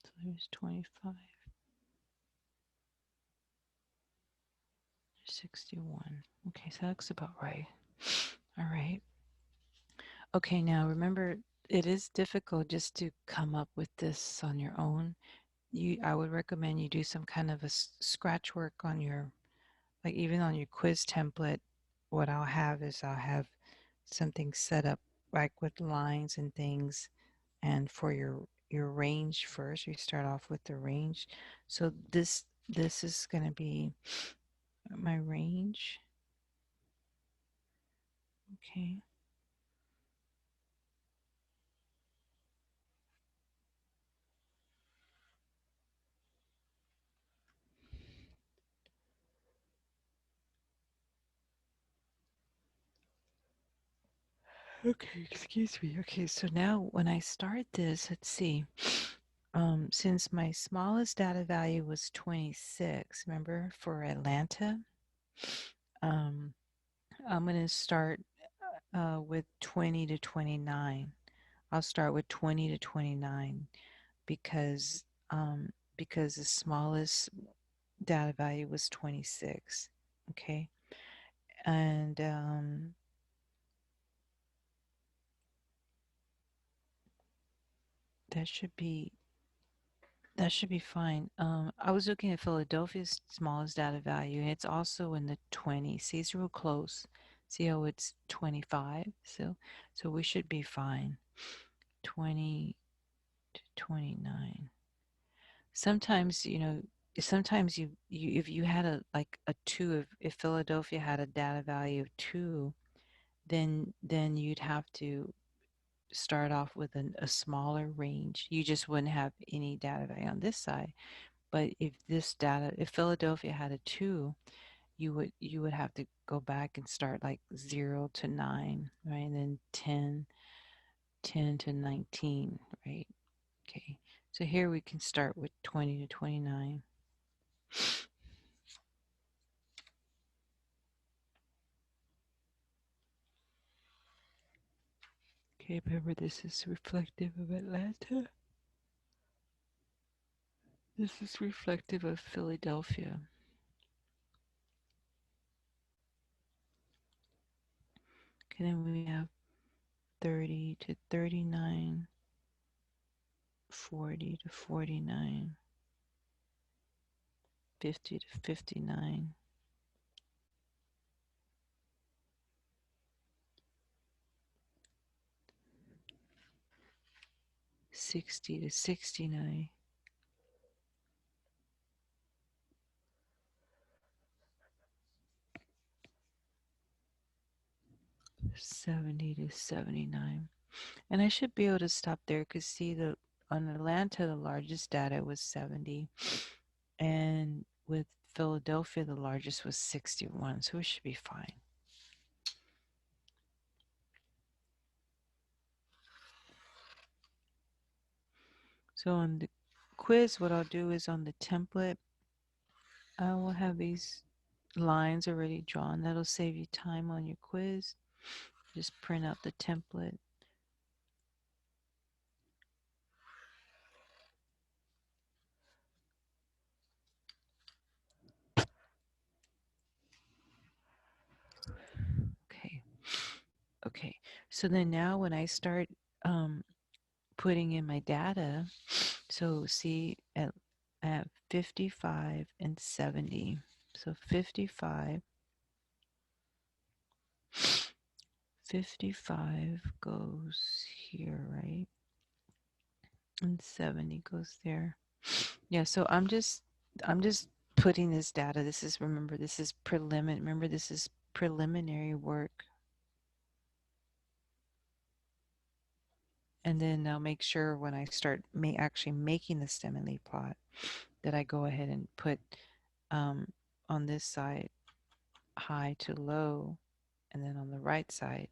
So there's 25, 61. Okay, so that looks about right. All right. Okay, now remember, it is difficult just to come up with this on your own. I would recommend you do some kind of a scratch work on your, like even on your quiz template. What I'll have is I'll have something set up like with lines and things, and for your range first, you start off with the range. So this is going to be my range. Okay. Okay, excuse me. Okay, so now when I start this, let's see. Since my smallest data value was 26, remember for Atlanta, um, I'm going to start with 20 to 29. I'll start with 20 to 29 because because the smallest data value was 26. Okay, and that should be that should be fine. I was looking at Philadelphia's smallest data value, and it's also in the 20s. See, it's real close. See how it's 25? So we should be fine. 20 to 29. Sometimes, sometimes you if you had a like a 2, if Philadelphia had a data value of 2, then you'd have to start off with a smaller range. You just wouldn't have any data value on this side. But if Philadelphia had a 2, you would have to go back and start like 0 to 9, right? And then 10 to 19, right? Okay. So here we can start with 20 to 29. Okay, remember this is reflective of Atlanta. This is reflective of Philadelphia. Okay, then we have 30 to 39, 40 to 49, 50 to 59, 60 to 69, 70 to 79. And I should be able to stop there because see on Atlanta the largest data was 70, and with Philadelphia the largest was 61, so we should be fine. So on the quiz, what I'll do is on the template, I will have these lines already drawn. That'll save you time on your quiz. Just print out the template. Okay. Okay. So then now when I start putting in my data. So see, I have 55 and 70. So 55 goes here, right? And 70 goes there. Yeah, so I'm just putting this data. This is, remember, this is preliminary. Remember, this is preliminary work. And then I'll make sure when I start actually making the stem and leaf plot that I go ahead and put um, on this side high to low, and then on the right side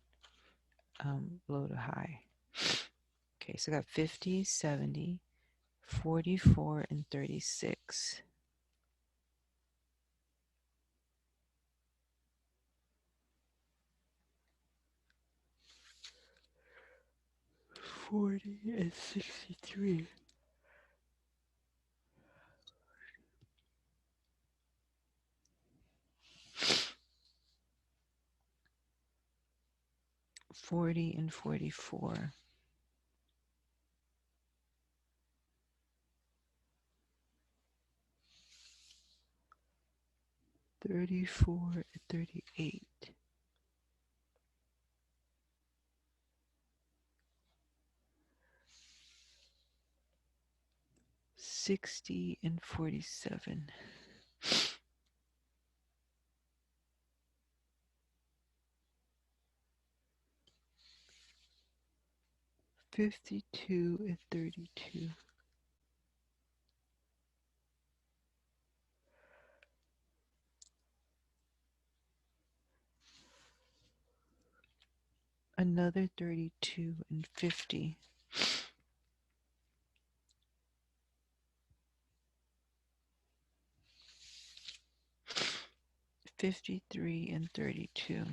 low to high. Okay, so I got 50, 70, 44, and 36. 40 and 63. 40 and 44. 34 and 38. 60 and 47. 52 and 32. 32 and 50. 53 and 32.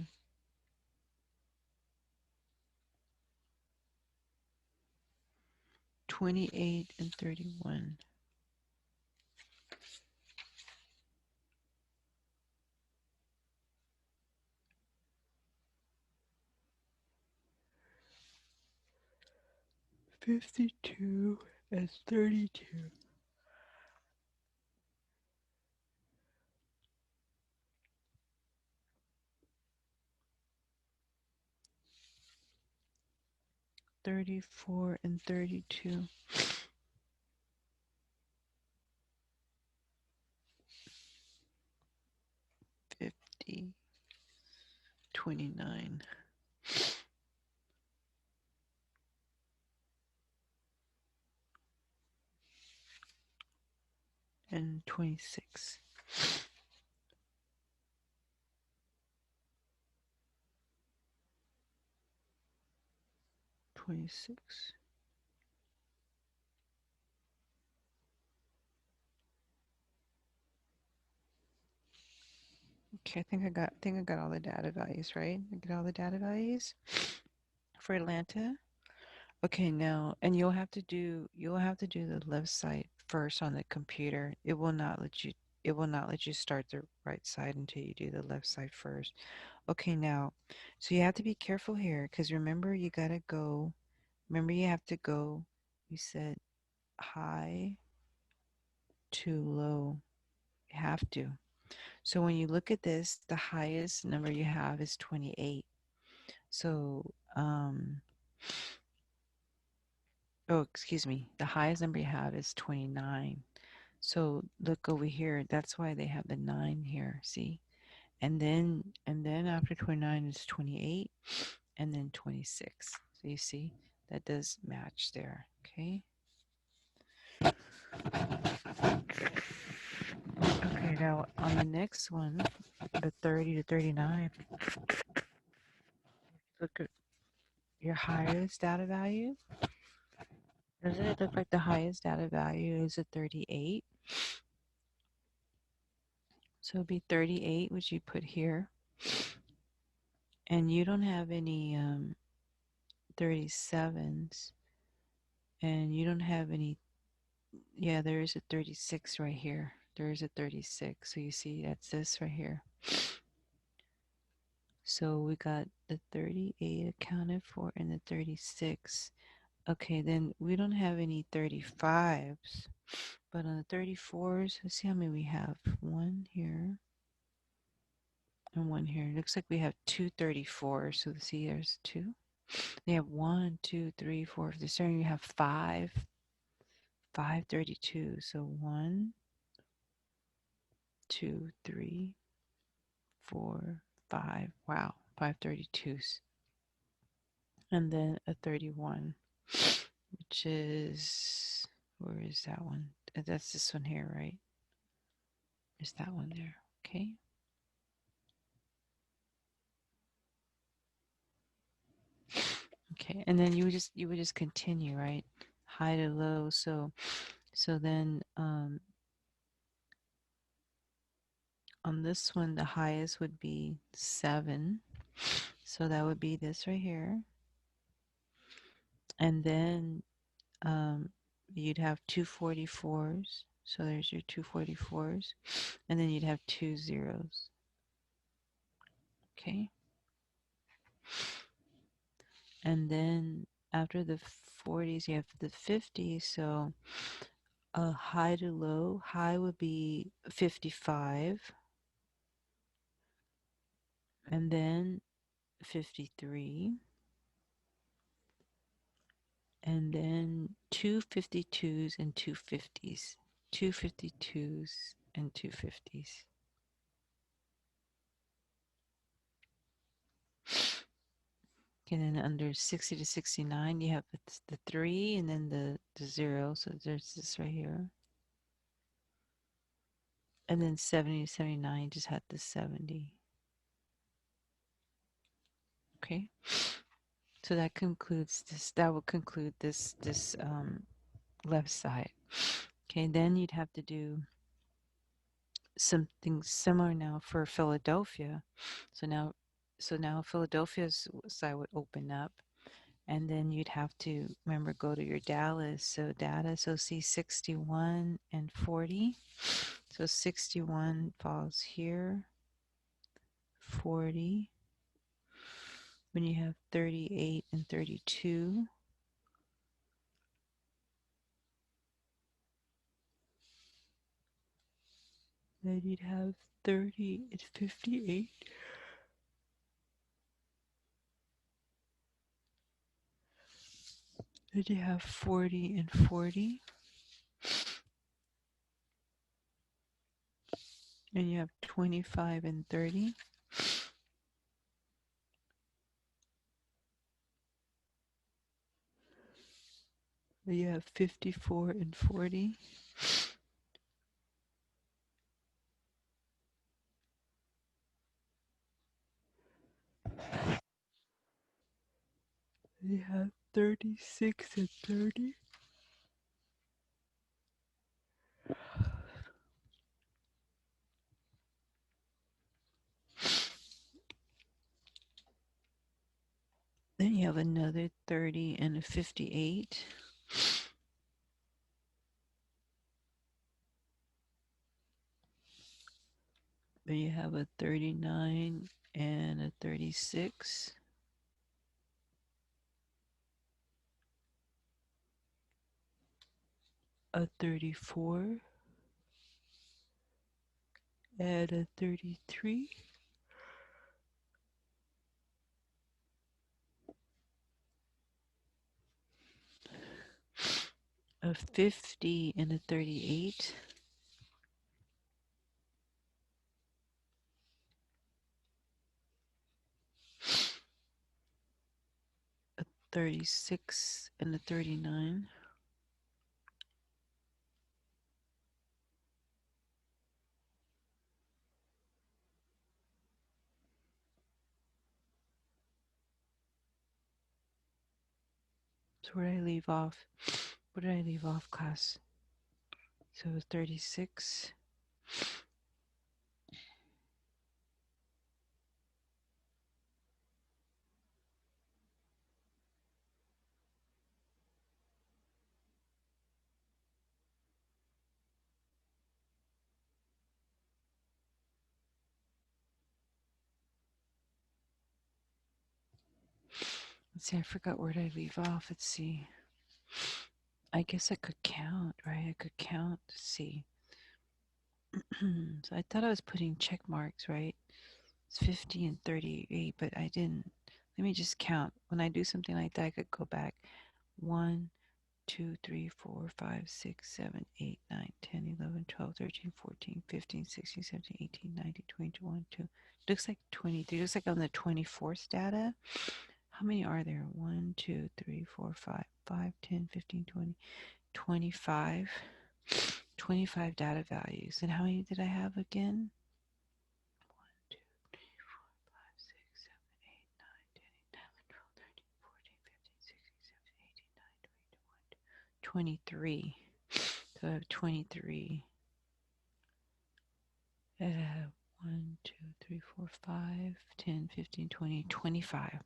28 and 31. 52 and 32. 34 and 32. 50. 29. And 26. 26. Okay, I think I got all the data values, right? I got all the data values for Atlanta. Okay, now, and you'll have to do the left side first on the computer. It will not let you start the right side until you do the left side first. Okay, now, so you have to be careful here because remember you have to go, you said high to low. You have to. So when you look at this, the highest number you have is 28. So, oh, excuse me, the highest number you have is 29. So look over here. That's why they have the 9 here. See? And then after 29 is 28 and then 26. So you see that does match there. Okay. Okay, now on the next one, the 30 to 39, look at your highest data value. Doesn't it look like the highest data value is a 38? So it'd be 38, which you put here. And you don't have any 37s. And you don't have any, yeah, there is a 36 right here. There is a 36. So you see, that's this right here. So we got the 38 accounted for and the 36. Okay, then we don't have any 35s, but on the 34s, let's see how many we have. One here and one here. It looks like we have two 34s. So see, there's two. They have one, two, three, four. If they're starting, you have five 32. So one, two, three, four, five. Wow, five 32s. And then a 31, which is, where is that one? That's this one here, right? Is that one there? Okay. Okay, and then you would just continue, right? High to low. So then on this one, the highest would be 7. So that would be this right here. And then you'd have two 44s. So there's your two 44s. And then you'd have two zeros. Okay. And then after the 40s, you have the 50s. So high to low, high would be 55. And then 53. And then two 52s and two 50s. Two 52s and two 50s. Okay, then under 60 to 69, you have the 3 and then the 0. So there's this right here. And then 70 to 79 just had the 70. Okay. So that concludes this. That will conclude this left side. Okay, then you'd have to do something similar now for Philadelphia. So now Philadelphia's side would open up, and then you'd have to remember go to your Dallas. So data, so see 61 and 40. So 61 falls here, 40. When you have 38 and 32, then you'd have 30 and 58. Then you have 40 and 40. And you have 25 and 30. Then you have 54 and 40. Then you have 36 and 30. Then you have another 30 and a 58. Then you have a 39 and a 36. A 34 and a 33. A 50 and a 38. A 36 and a 39. So where did I leave off? Where did I leave off, class? So 36. Let's see, I forgot where did I leave off. Let's see. I guess I could count, right? I could count to see. So I thought I was putting check marks, right? It's 50 and 38, but I didn't. Let me just count. When I do something like that, I could go back. 1, 2, 3, 4, 5, 6, 7, 8, 9, 10, 11, 12, 13, 14, 15, 16, 17, 18, 19, 20, 21, 2. Looks like 23. Looks like on the 24th data. How many are there? 1, 2, 3, 4, 5, 5, 10, 15, 20, 25. 25 data values. And how many did I have again? 1, 2, 3, 4, 5, 6, 7, 8, 9, 10, 11, 12, 13, 14, 15, 16, 17, 18, 19, 20, 21, 23. So I have 23. 1, 2, 3, 4, 5, 10, 15, 20, 25.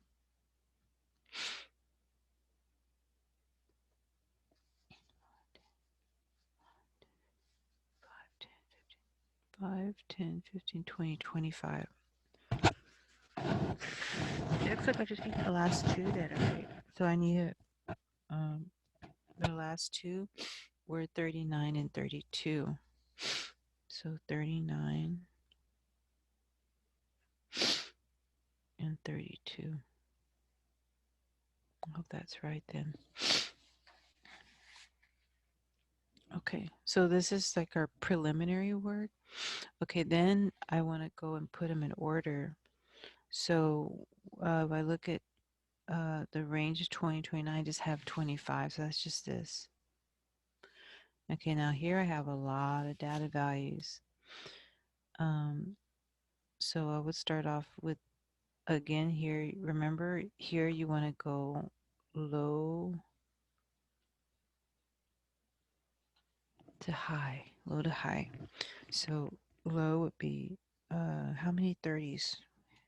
5, 10, 15, 20, 25. It looks like I just need the last two that are right. So I need um, the last two were 39 and 32. So 39 and 32. I hope that's right then. Okay, so this is like our preliminary work. Okay, then I want to go and put them in order. So if I look at the range of 20, 29, just have 25. So that's just this. Okay, now here I have a lot of data values. So I would start off with, again, here, remember, here you want to go low to high, low to high. So low would be how many 30s?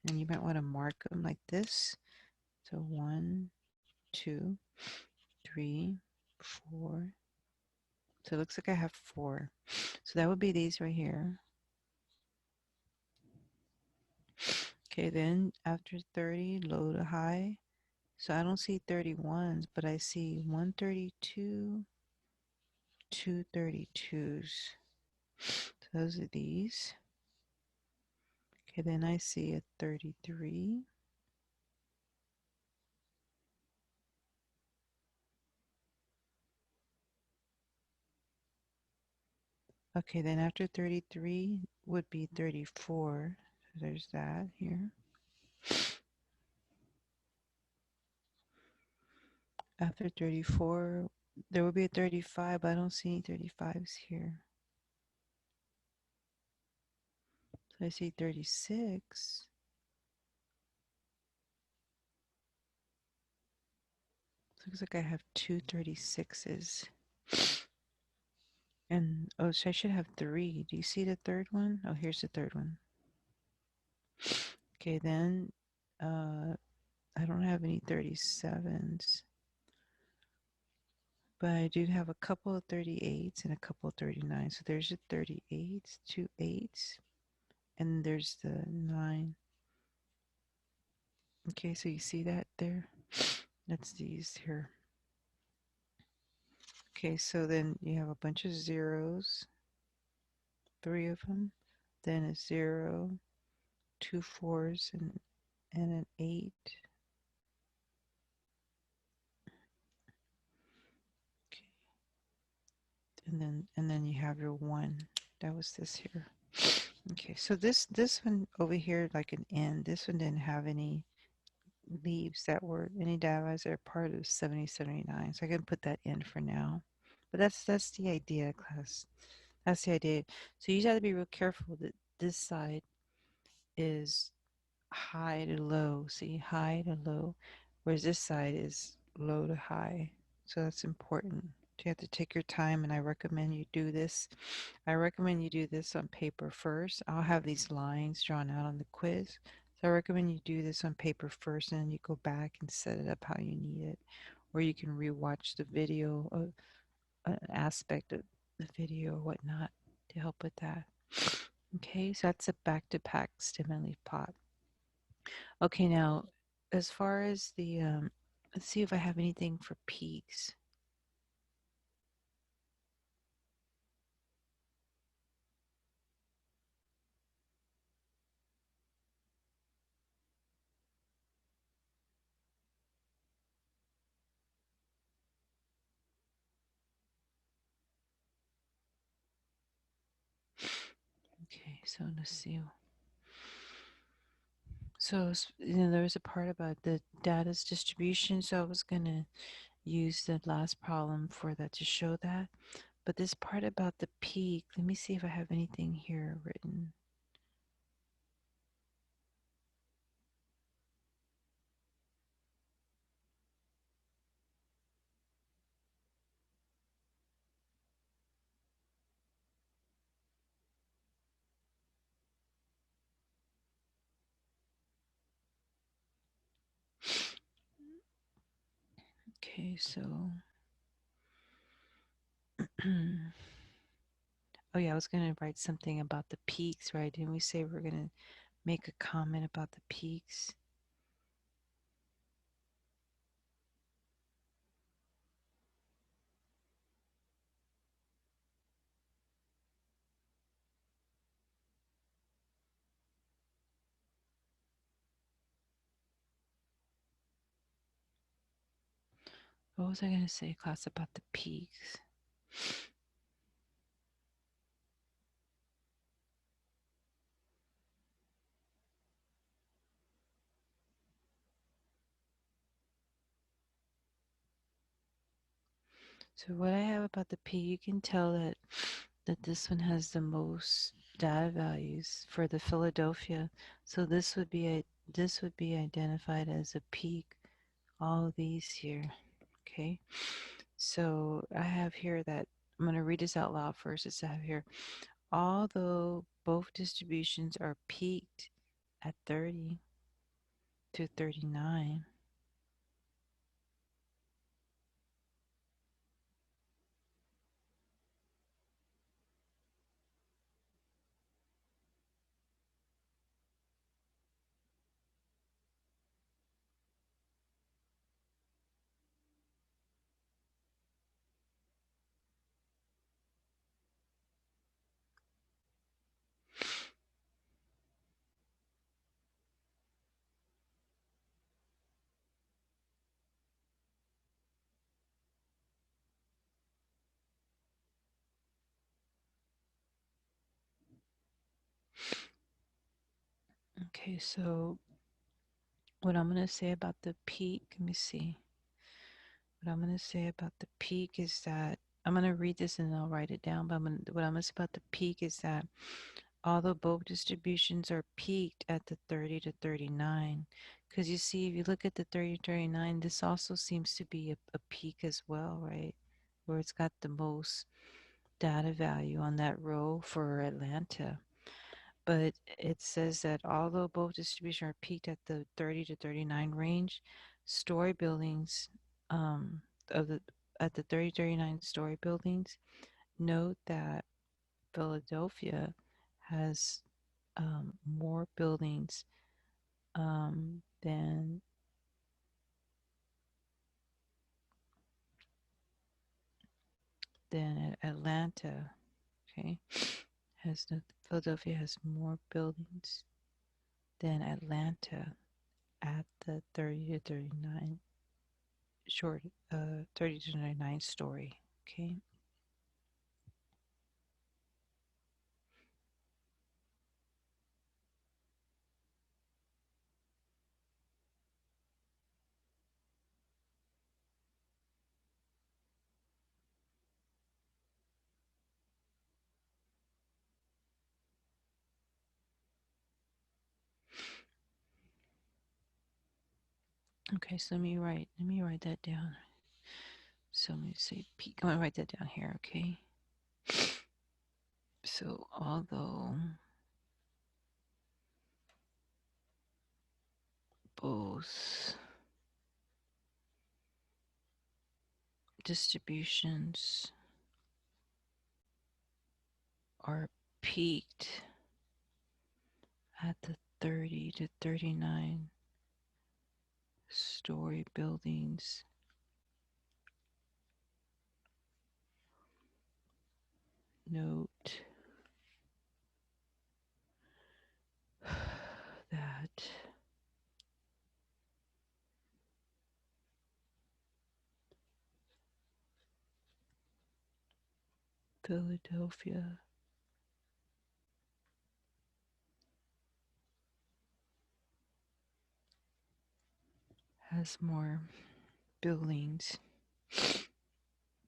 And you might want to mark them like this. So 1, 2, 3, 4. So it looks like I have 4. So that would be these right here. Okay, then after 30, low to high. So I don't see 31s, but I see 132, 232s. So those are these. Okay, then I see a 33. Okay, then after 33 would be 34. So there's that here. After 34, there will be a 35, but I don't see any 35s here. So I see 36. Looks like I have two 36s. And, oh, so I should have 3. Do you see the third one? Oh, here's the third one. Okay, then I don't have any 37s. But I do have a couple of 38s and a couple of 39s. So there's a 38s, 2 8s, and there's the 9. Okay, so you see that there? That's these here. Okay, so then you have a bunch of zeros, 3 of them, then a 0, 2 4s, and an 8. Okay, and then you have your 1. That was this here. Okay, so this one over here, like an N, this one didn't have any leaves that were any divides that are part of 7079. So I can put that in for now. But that's the idea, class. That's the idea. So you just have to be real careful that this side is high to low. See, high to low, whereas this side is low to high. So that's important. You have to take your time, and I recommend you do this. I recommend you do this on paper first. I'll have these lines drawn out on the quiz. So I recommend you do this on paper first, and then you go back and set it up how you need it. Or you can rewatch the video, of an aspect of the video or whatnot to help with that. Okay, so that's a back-to-back stem and leaf pot. Okay, now as far as the, let's see if I have anything for peaks. So let's see. So, there was a part about the data's distribution. So I was going to use the last problem for that to show that. But this part about the peak, let me see if I have anything here written. Okay, so oh yeah, I was going to write something about the peaks, right? Didn't we say we're going to make a comment about the peaks? What was I going to say, class, about the peaks? So what I have about the peak, you can tell that this one has the most data values for the Philadelphia. So this would be identified as a peak. All of these here. Okay. So I have here that I'm going to read this out loud first. It's I have here, although both distributions are peaked at 30 to 39. Okay, so what I'm going to say about the peak, let me see. What I'm going to say about the peak is that I'm going to read this and I'll write it down. But what I'm going to say about the peak is that although both distributions are peaked at the 30 to 39, because you see, if you look at the 30 to 39, this also seems to be a peak as well, right? Where it's got the most data value on that row for Atlanta. But it says that although both distributions are peaked at the 30 to 39 range, story buildings of the at the 30 39 story buildings, note that Philadelphia has more buildings than Atlanta. Okay, has the Philadelphia has more buildings than Atlanta at the 30 to 39 short 30 to 39 story. Okay. Okay, so let me write that down. So let me say peak. I'm gonna write that down here, okay? So although both distributions are peaked at the 30 to 39 story buildings, note that Philadelphia has more buildings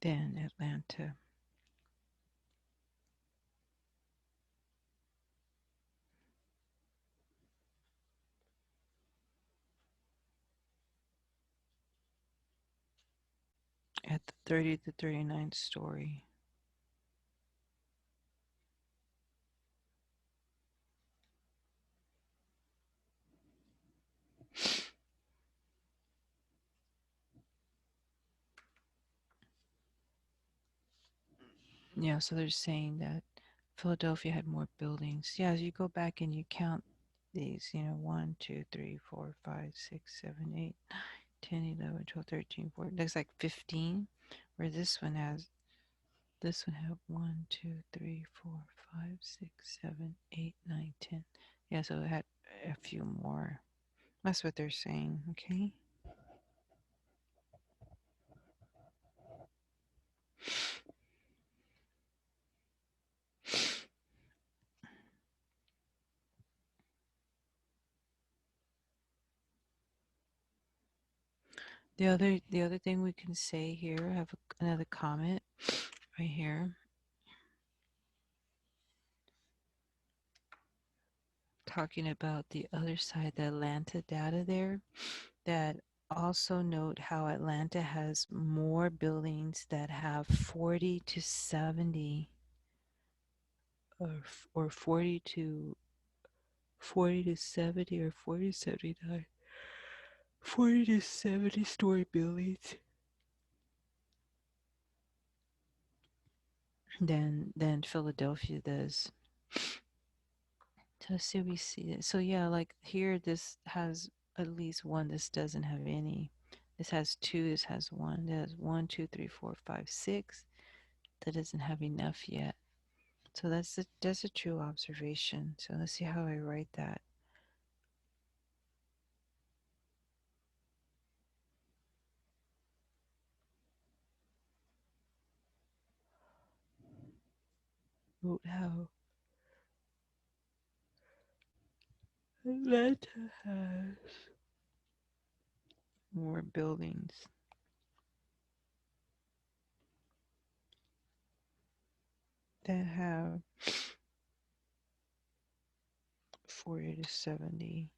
than Atlanta. At the 30 to 39th story. Yeah, so they're saying that Philadelphia had more buildings. Yeah, as you go back and you count these, 1, 2, 3, 4, 5, 6, 7, 8, 10, 11, 12, 13, 14. Looks like 15, where this one have 1, 2, 3, 4, 5, 6, 7, 8, 9, 10. Yeah, so it had a few more. That's what they're saying, okay? The other thing we can say here, I have another comment right here talking about the other side, the Atlanta data there, that also note how Atlanta has more buildings that have 40 to 70 or 40 to 70 or 40 to 79, 40 to 70 story buildings than Philadelphia does. So we see it. So yeah, like here, this has at least one. This doesn't have any. This has two. This has one. That has 1, 2, 3, 4, 5, 6. That doesn't have enough yet. So that's a true observation. So let's see how I write that. Note how Atlanta has more buildings that have 40 to 70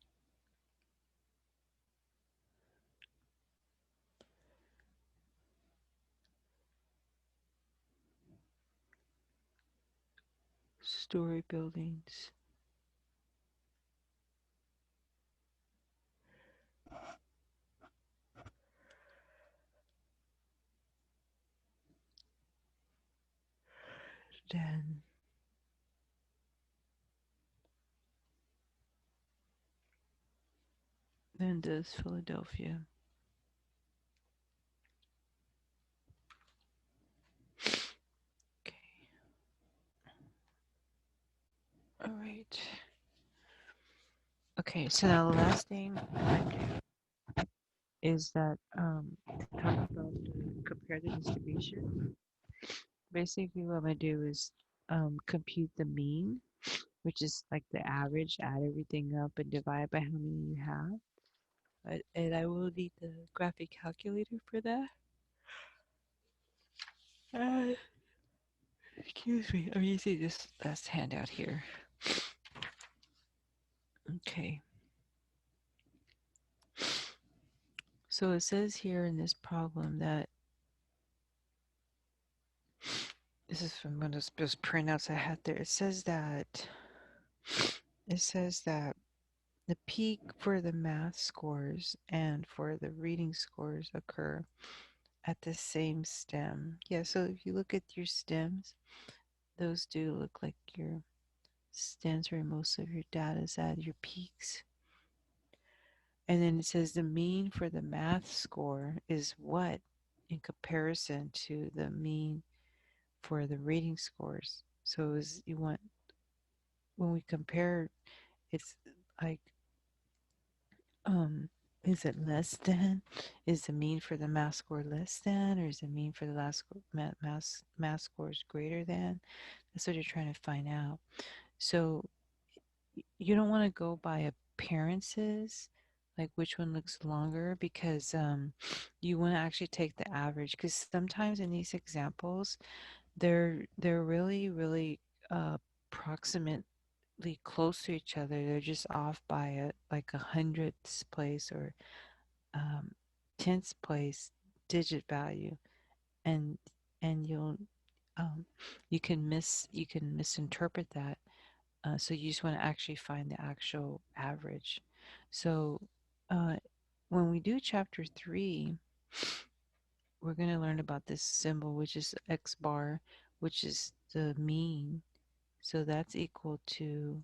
story buildings. Than than does Philadelphia. Okay. All right. Okay, so now the last thing I do is that talk about compare the distribution. Basically, what I'm gonna do is compute the mean, which is like the average, add everything up and divide by how many you have. And I will need the graphic calculator for that. Uh, Excuse me, I'm using this last handout here. Okay, so it says here in this problem that this is from one of those printouts I had there. It says that the peak for the math scores and for the reading scores occur at the same stem. Yeah, so if you look at your stems, those do look like your stems where most of your data is at, your peaks. And then it says the mean for the math score is what in comparison to the mean for the reading scores. So is you want when we compare, it's like um is it less than? Is the mean for the math score less than, or is the mean for the math scores greater than? That's what you're trying to find out. So you don't want to go by appearances like which one looks longer, because you want to actually take the average, because sometimes in these examples they're really really proximately close to each other. They're just off by like a hundredths place or um, tenths place digit value, and you'll um, you can misinterpret that. So you just want to actually find the actual average. So uh, when we do chapter 3, we're going to learn about this symbol, which is X bar, which is the mean. So that's equal to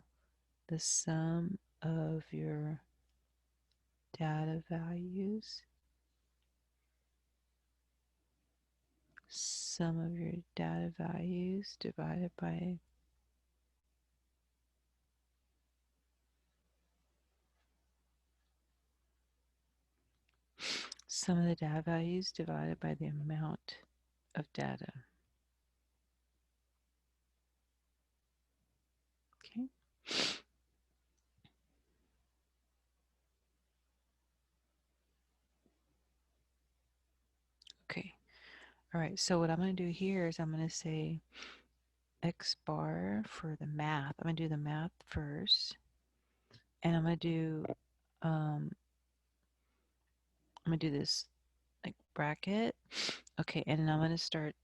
the sum of your data values, sum of your data values divided by sum of the data values divided by the amount of data. Okay. Okay. All right. So what I'm going to do here is I'm going to say X bar for the math. I'm going to do the math first, and um, I'm going to do this like bracket. Okay, and I'm going to start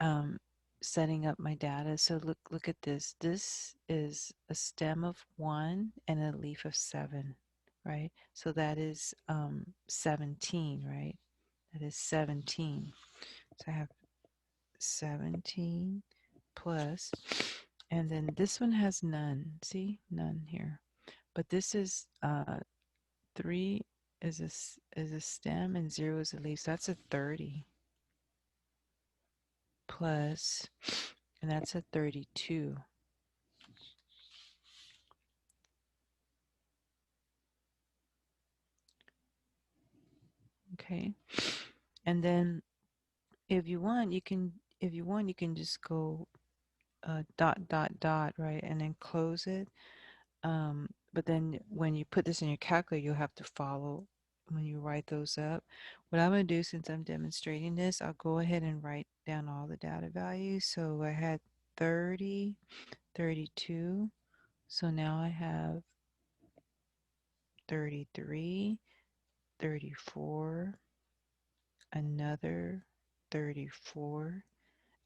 um, setting up my data. So look at this. This is a stem of 1 and a leaf of 7, right? So that is 17, right? That is 17. So I have 17 plus, and then this one has none. See, none here. But this is 3 is a stem and 0 is a leaf. So that's a 30 plus, and that's a 32. Okay, and then if you want, you can just go dot dot dot, right, and then close it. But then when you put this in your calculator, you'll have to follow when you write those up. What I'm going to do, since I'm demonstrating this, I'll go ahead and write down all the data values. So I had 30, 32. So now I have 33, 34, another 34.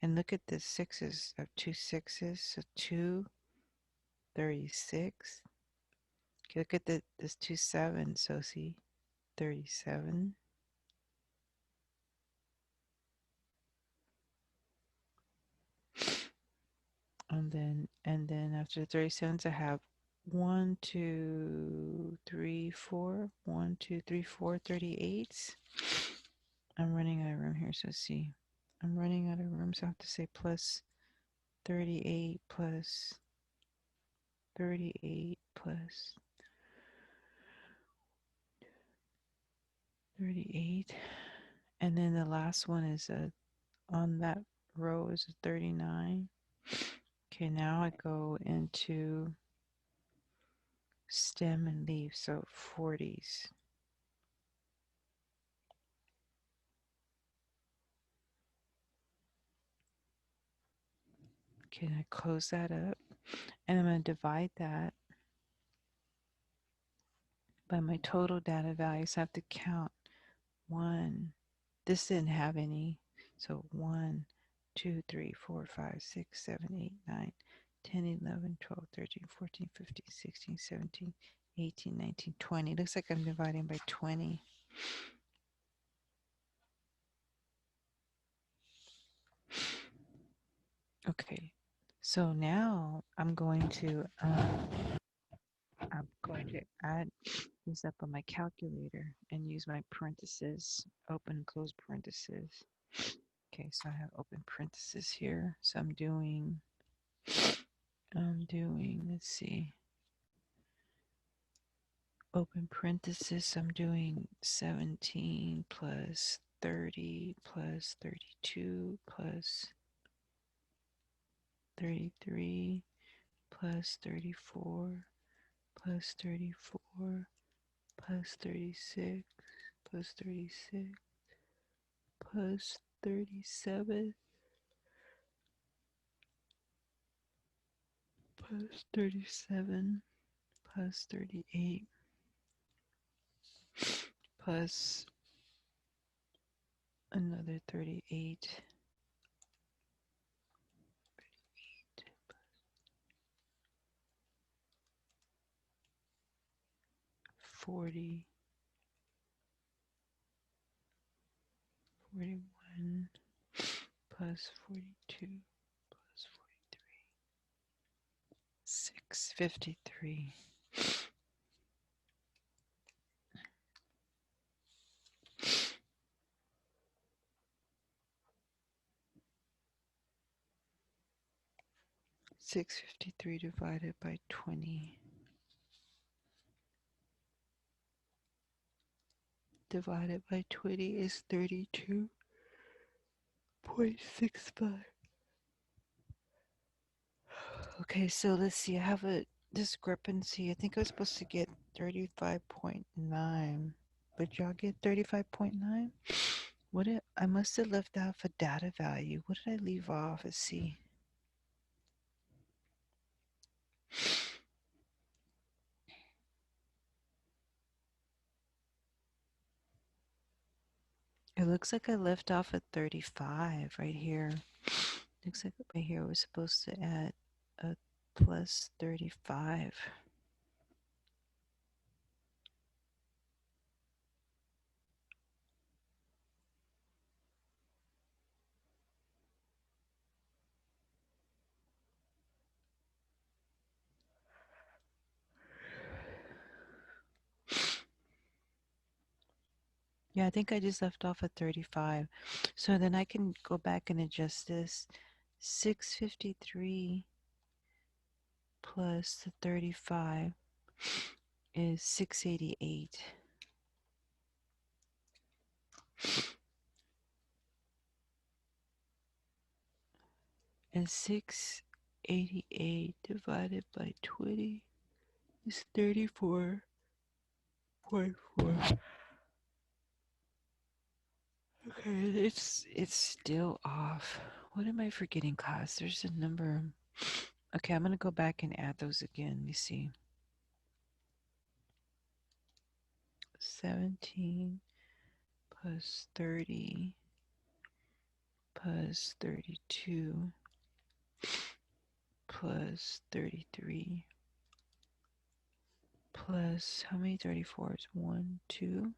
And look at the sixes. I have two sixes. So 2, 36. Okay, look at this two sevens. So see, 37. And then after the 37s, I have 1, 2, 3, 4. 1, 2, 3, 4, 38s. I'm running out of room here, so see. I'm running out of room, so I have to say plus 38 plus 38 plus 38. And then the last one is on that row is a 39. Okay, now I go into stem and leaf, so 40s. Okay, I close that up, and I'm going to divide that by my total data values. I have to count 1. This didn't have any, so 1, 2, 3, 4, 5, 6, 7, 8, 9, 10, 11, 12, 13, 14, 15, 16, 17, 18, 19, 20. Looks like I'm dividing by 20. Okay, so now I'm going to add these up on my calculator and use my parentheses, open and close parentheses. Okay, so I have open parentheses here. So let's see, open parentheses. I'm doing 17 plus 30 plus 32 plus 33 plus 34 plus 34 plus 36, plus 36, plus 37, plus 37, plus 38, plus another 38, 40, 41, plus 42, plus 43, 653. $6.53 divided by 20 divided by 20 is 32.65. Okay, so let's see. I have a discrepancy. I think I was supposed to get 35.9, but y'all get 35.9? What did I must have left out for data value? What did I leave off? Let's see. It looks like I left off at 35 right here. Looks like right here we're supposed to add a plus 35. Yeah, I think I just left off at 35. So then I can go back and adjust this. 653 plus the 35 is 688. And 688 divided by 20 is 34.4. Okay, it's still off. What am I forgetting, class? There's a number. Okay, I'm gonna go back and add those again. Let me see. 17 plus 30 plus 32 plus 33 plus how many 34s? 1, 2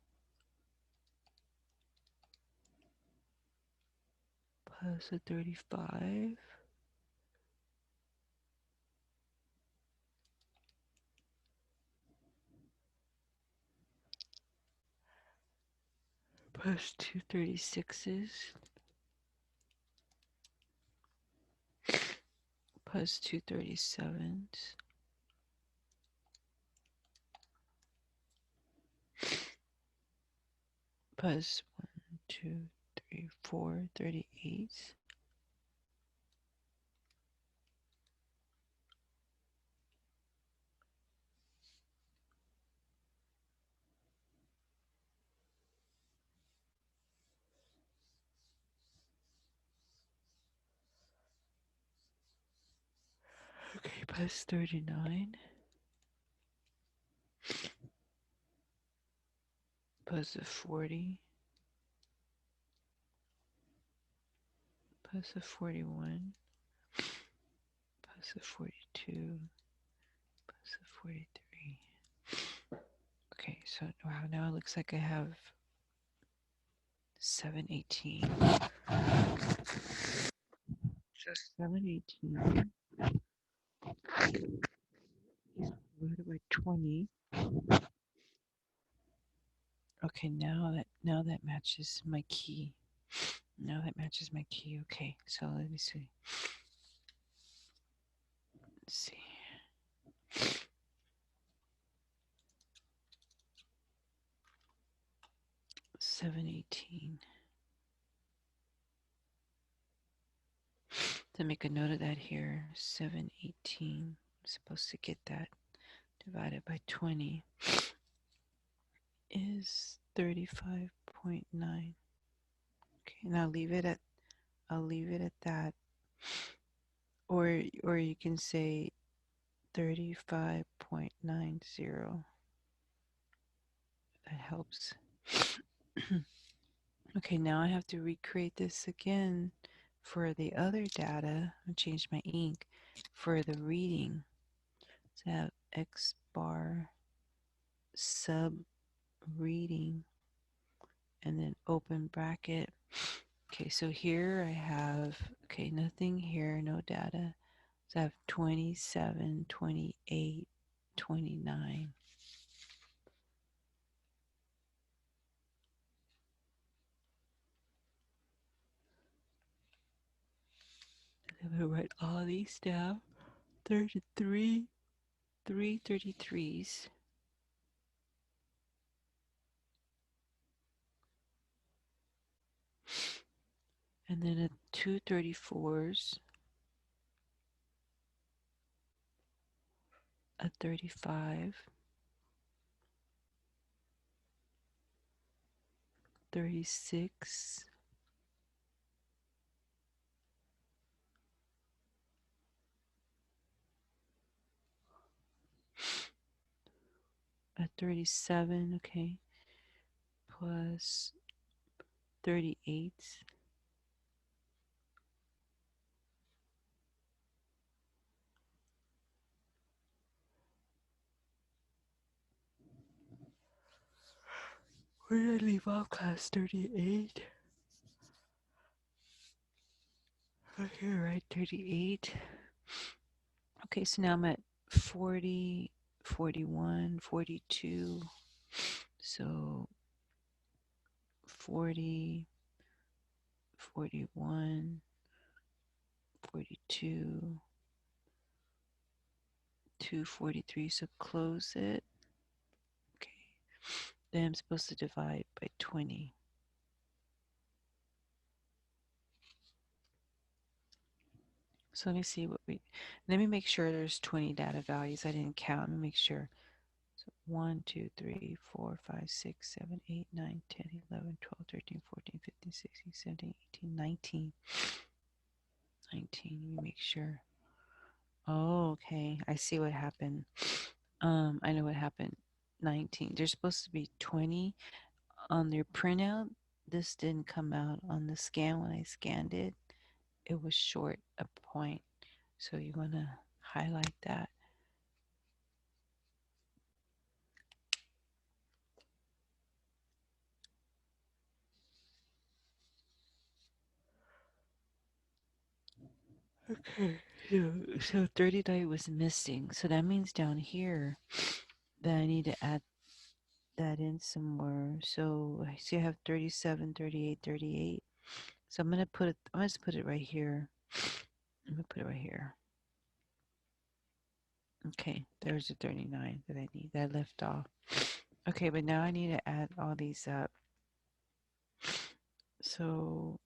plus a 35 plus two 36s plus two 37s plus 1, 2, 3, 4 38s okay plus 39 plus a 40 plus a 41 plus a 42 plus a 43. Okay, so wow, now it looks like I have 718. So 718 divided by 20. Okay, now that matches my key. Now that matches my key. Okay, so let me see. Let's see. 718. To make a note of that here, 718. I'm supposed to get that divided by 20. is 35.9. Okay, now I'll leave it at that. Or you can say 35.90. That helps. Okay, now I have to recreate this again for the other data. I'll change my ink for the reading. So I have X bar sub reading and then open bracket. Okay, so here I have, okay, nothing here, no data. So I have 27, 28, 29. I'm going to write all these down. 33, 333s, and then a 234s, a 35, 36, a 37, okay, plus 38, where did I leave off class? 38. Right here, right? 38. Okay, so now I'm at 40, 41, 42. So 40, 41, 42, 243. So close it. Okay. Then I'm supposed to divide by 20. So let me make sure there's 20 data values. I didn't count. Let me make sure. So 1, 2, 3, 4, 5, 6, 7, 8, 9, 10, 11, 12, 13, 14, 15, 16, 17, 18, 19. 19, let me make sure. Oh, okay. I see what happened. I know what happened. 19. There's supposed to be 20 on their printout. This didn't come out on the scan. When I scanned it, it was short a point. So you want to highlight that. Okay, so 30 was missing. So that means down here that I need to add that in somewhere. So I see I have 37, 38, 38. So I'm gonna put it right here. I'm gonna put it right here. Okay, there's the 39 that I need, that I left off. Okay, but now I need to add all these up. So,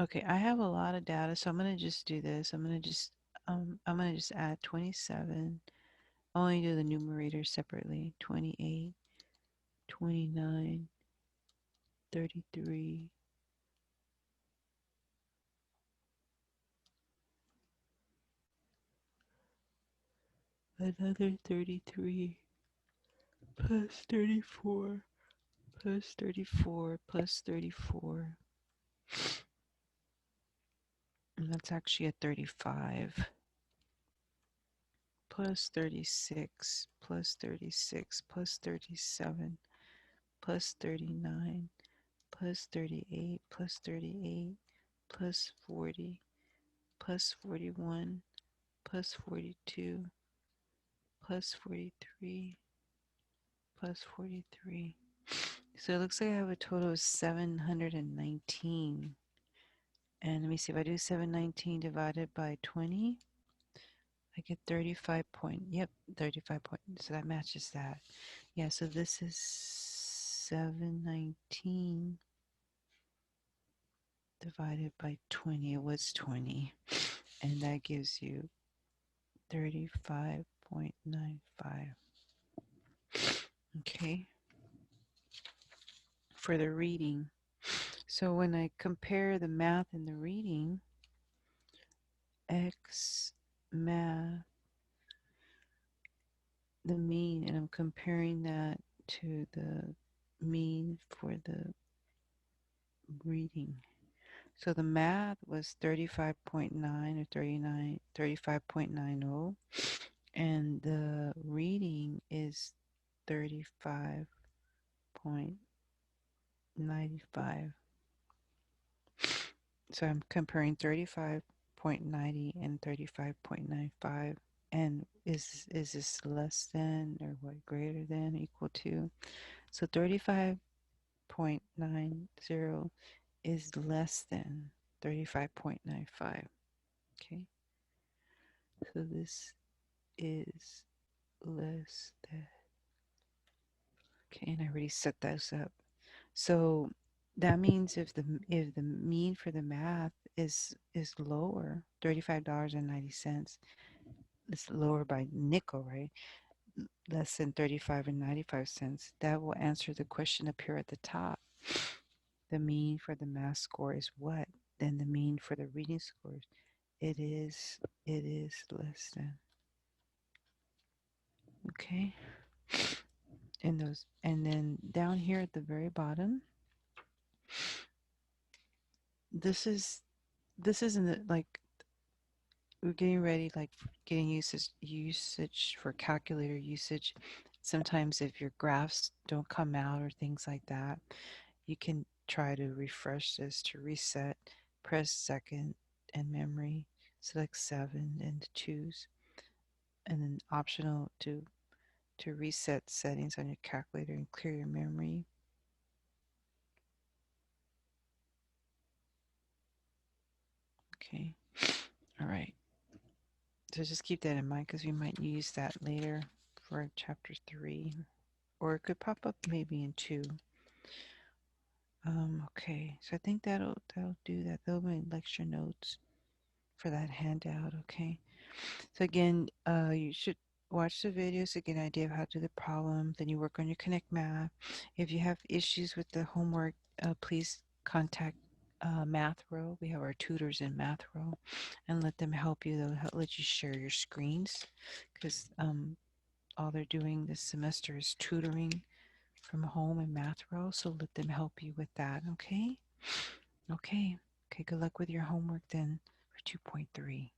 okay, I have a lot of data, so I'm gonna just do this. I'm gonna just add 27. I'll only do the numerator separately. 28, 29, 33, another 33, plus 34, plus 34, plus 34. And that's actually a 35. Plus 36, plus 36, plus 37, plus 39, plus 38, plus 38, plus 40, plus 41, plus 42, plus 43, plus 43. So it looks like I have a total of 719. And let me see, if I do 719 divided by 20, I get 35 point, yep, 35 point, so that matches that. Yeah, so this is 719 divided by 20. It was 20, and that gives you 35.95. Okay. for the reading. So when I compare the math and the reading, X math, the mean, and I'm comparing that to the mean for the reading. So the math was 35.9 or 39, 35.90, and the reading is 35.95. So I'm comparing 35.90 and 35.95. And is this less than or what, greater than, equal to? So 35.90 is less than 35.95. Okay, so this is less than. Okay, and I already set those up. So that means if the mean for the math is lower, $35.90, it's lower by nickel, right? Less than 35 and 95 cents. That will answer the question up here at the top. The mean for the math score is what? Then the mean for the reading scores. It is less than. Okay. And then down here at the very bottom, this isn't like we're getting ready, like getting usage for calculator usage. Sometimes if your graphs don't come out or things like that, you can try to refresh this to reset. Press second and memory, select 7 and choose, and then optional to reset settings on your calculator and clear your memory. Okay, all right. So just keep that in mind because we might use that later for chapter 3, or it could pop up maybe in 2. Okay, so I think that'll do that. Those are my lecture notes for that handout. Okay, so again, you should watch the videos to get an idea of how to do the problem. Then you work on your Connect Math. If you have issues with the homework, please contact Math Row. We have our tutors in Math Row, and let them help you. They'll let you share your screens because all they're doing this semester is tutoring from home in Math Row. So let them help you with that. Okay. Okay. Okay. Good luck with your homework then for 2.3.